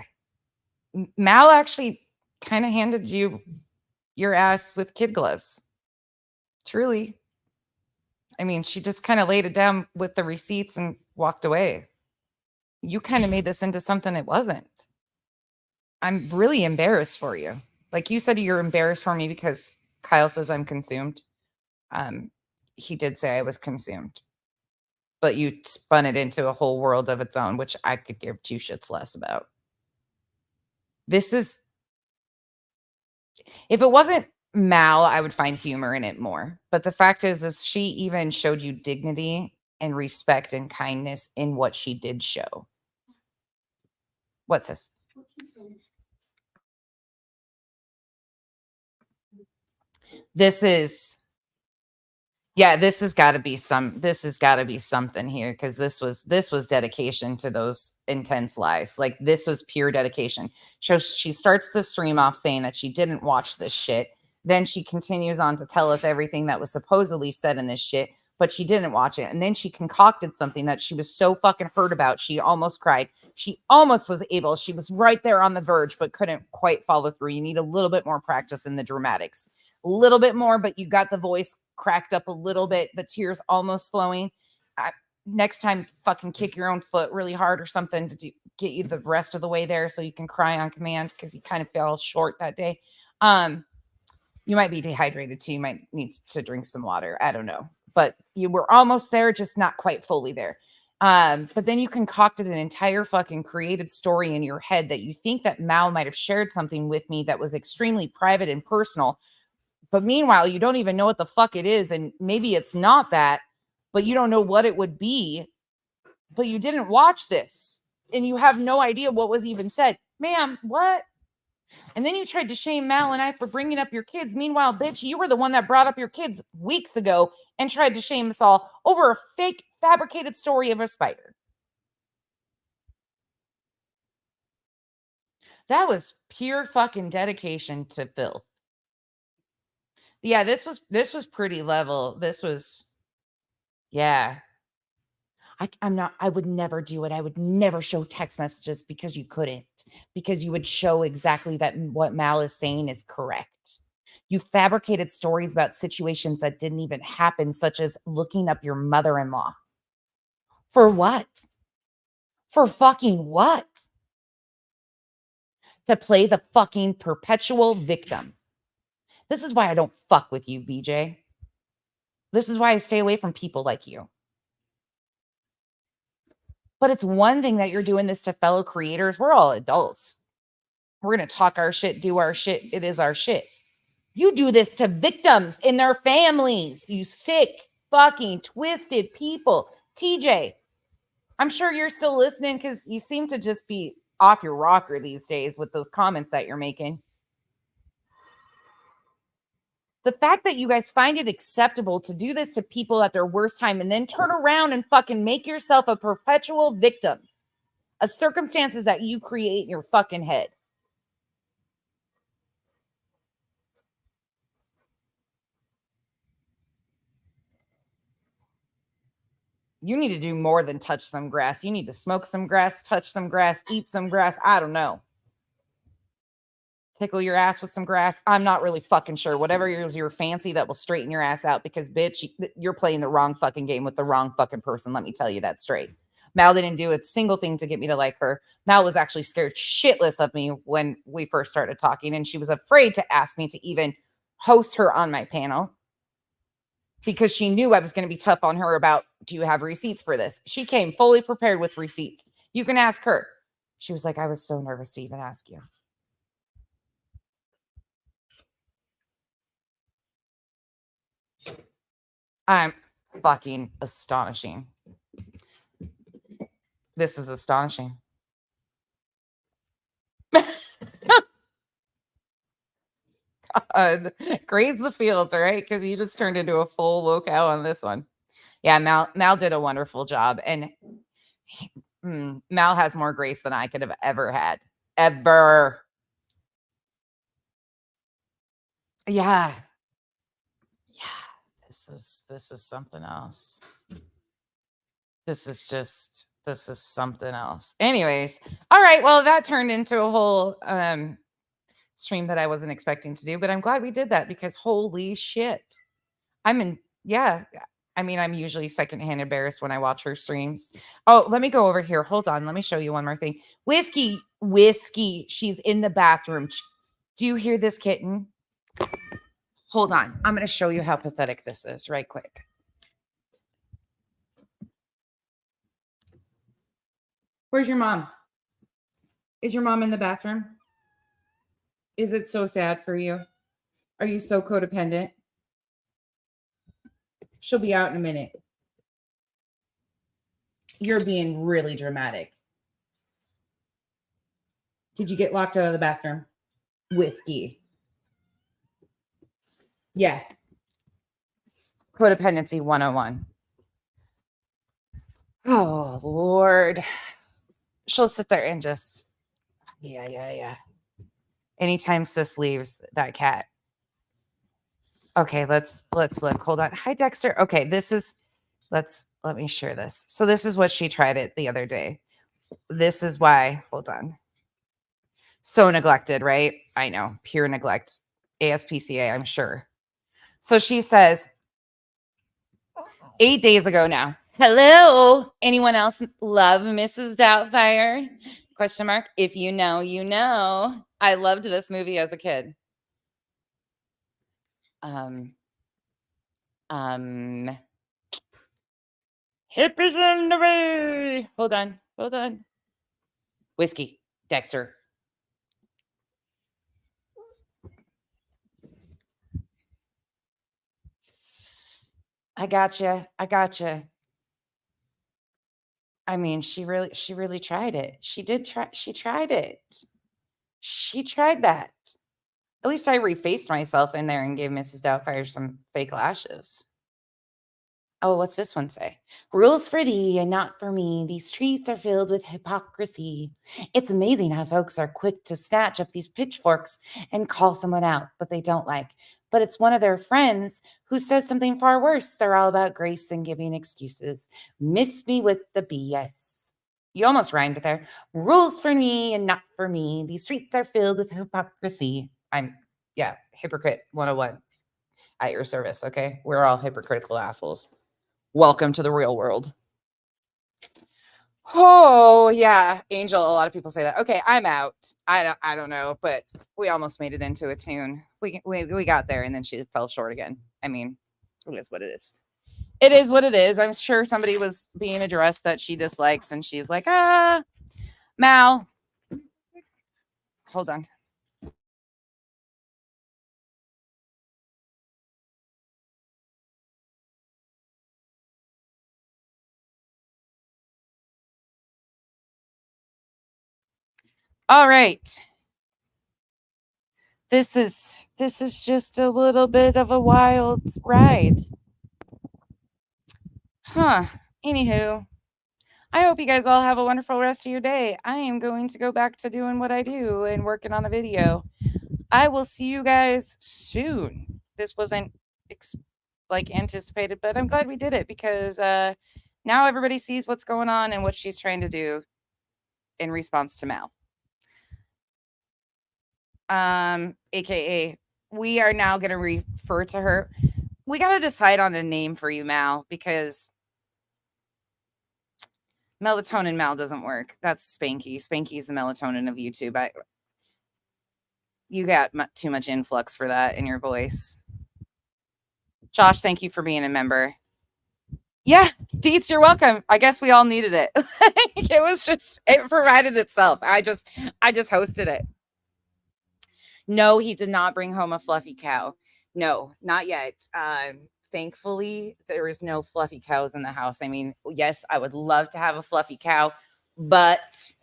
Mal actually kind of handed you your ass with kid gloves. Truly. I mean, she just kind of laid it down with the receipts and walked away. You kind of made this into something it wasn't. I'm really embarrassed for you. Like you said, you're embarrassed for me because Kyle says I'm consumed. He did say I was consumed, but you spun it into a whole world of its own, which I could give two shits less about. This is, if it wasn't Mal, I would find humor in it more. But the fact is she even showed you dignity and respect and kindness in what she did show. What's this? This is, yeah, this has got to be something here, because this was dedication to those intense lies. Like, this was pure dedication. So she starts the stream off saying that she didn't watch this shit. Then she continues on to tell us everything that was supposedly said in this shit, but she didn't watch it. And then she concocted something that she was so fucking hurt about. She almost cried. She almost was able. She was right there on the verge, but couldn't quite follow through. You need a little bit more practice in the dramatics. A little bit more, but you got the voice cracked up a little bit, the tears almost flowing. Next time, fucking kick your own foot really hard or something to get you the rest of the way there so you can cry on command, because you kind of fell short that day. You might be dehydrated too. You might need to drink some water. I don't know. But you were almost there, just not quite fully there. But then you concocted an entire fucking created story in your head that you think that Mal might have shared something with me that was extremely private and personal. But meanwhile, you don't even know what the fuck it is. And maybe it's not that, but you don't know what it would be. But you didn't watch this. And you have no idea what was even said. Ma'am, what? And then you tried to shame Mal and I for bringing up your kids. Meanwhile, bitch, you were the one that brought up your kids weeks ago and tried to shame us all over a fake, fabricated story of a spider. That was pure fucking dedication to filth. Yeah, this was pretty level. This was, yeah. I would never do it. I would never show text messages because you couldn't, because you would show exactly that what Mal is saying is correct. You fabricated stories about situations that didn't even happen, such as looking up your mother-in-law. For what? For fucking what? To play the fucking perpetual victim. This is why I don't fuck with you, BJ. This is why I stay away from people like you. But it's one thing that you're doing this to fellow creators. We're all adults. We're going to talk our shit, do our shit. It is our shit. You do this to victims and their families. You sick, fucking twisted people. TJ, I'm sure you're still listening because you seem to just be off your rocker these days with those comments that you're making. The fact that you guys find it acceptable to do this to people at their worst time and then turn around and fucking make yourself a perpetual victim of circumstances that you create in your fucking head. You need to do more than touch some grass. You need to smoke some grass, touch some grass, eat some grass. I don't know. Tickle your ass with some grass. I'm not really fucking sure. Whatever is your fancy that will straighten your ass out, because bitch, you're playing the wrong fucking game with the wrong fucking person. Let me tell you that straight. Mal didn't do a single thing to get me to like her. Mal was actually scared shitless of me when we first started talking, and she was afraid to ask me to even host her on my panel because she knew I was going to be tough on her about, do you have receipts for this? She came fully prepared with receipts. You can ask her. She was like, I was so nervous to even ask you. I'm fucking astonishing. This is astonishing. God. Graze the fields, all right? Because you just turned into a full locale on this one. Yeah, Mal did a wonderful job. And Mal has more grace than I could have ever had. Ever. Yeah. Yeah. This is something else. This is something else. Anyways, all right. Well, that turned into a whole stream that I wasn't expecting to do, but I'm glad we did that because holy shit. Yeah. I mean, I'm usually secondhand embarrassed when I watch her streams. Oh, let me go over here. Hold on. Let me show you one more thing. Whiskey. She's in the bathroom. Do you hear this kitten? Hold on. I'm going to show you how pathetic this is right quick. Where's your mom? Is your mom in the bathroom? Is it so sad for you? Are you so codependent? She'll be out in a minute. You're being really dramatic. Did you get locked out of the bathroom? Whiskey. Yeah. Codependency 101. Oh, Lord. She'll sit there and just, yeah. Anytime sis leaves, that cat. Okay, let's look. Hold on. Hi, Dexter. Okay, let me share this. So this is what she tried it the other day. This is why, hold on. So neglected, right? I know, pure neglect. ASPCA, I'm sure. So she says, 8 days ago now. Hello. Anyone else love Mrs. Doubtfire? Question mark. If you know, you know. I loved this movie as a kid. Hippies in the way. Hold on. Whiskey, Dexter. I gotcha. I mean, she really tried it. She tried it. She tried that. At least I refaced myself in there and gave Mrs. Doubtfire some fake lashes. Oh, what's this one say? Rules for thee and not for me. These streets are filled with hypocrisy. It's amazing how folks are quick to snatch up these pitchforks and call someone out, but they don't like. But it's one of their friends who says something far worse. They're all about grace and giving excuses. Miss me with the BS. You almost rhymed there. Rules for me and not for me. These streets are filled with hypocrisy. Hypocrite 101 at your service, okay? We're all hypocritical assholes. Welcome to the real world. Oh, yeah. Angel, a lot of people say that. Okay, I'm out. I don't know, but we almost made it into a tune. We got there and then she fell short again. I mean, it is what it is. It is what it is. I'm sure somebody was being addressed that she dislikes and she's like, Mal. Hold on. All right. This is just a little bit of a wild ride. Huh. Anywho, I hope you guys all have a wonderful rest of your day. I am going to go back to doing what I do and working on a video. I will see you guys soon. This wasn't anticipated, but I'm glad we did it because now everybody sees what's going on and what she's trying to do in response to Mal. AKA, we are now going to refer to her. We got to decide on a name for you, Mal, because melatonin Mal doesn't work. That's Spanky. Spanky's the melatonin of YouTube. You got too much influx for that in your voice. Josh, thank you for being a member. Yeah, Deets, you're welcome. I guess we all needed it. It provided itself. I just hosted it. No, he did not bring home a fluffy cow. No, not yet. Thankfully, there is no fluffy cows in the house. I mean, yes, I would love to have a fluffy cow, but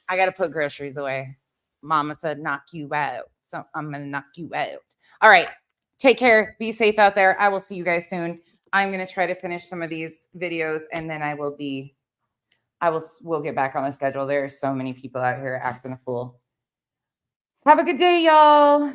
I got to put groceries away. Mama said knock you out. So I'm going to knock you out. All right. Take care. Be safe out there. I will see you guys soon. I'm going to try to finish some of these videos and then we'll get back on the schedule. There are so many people out here acting a fool. Have a good day, y'all.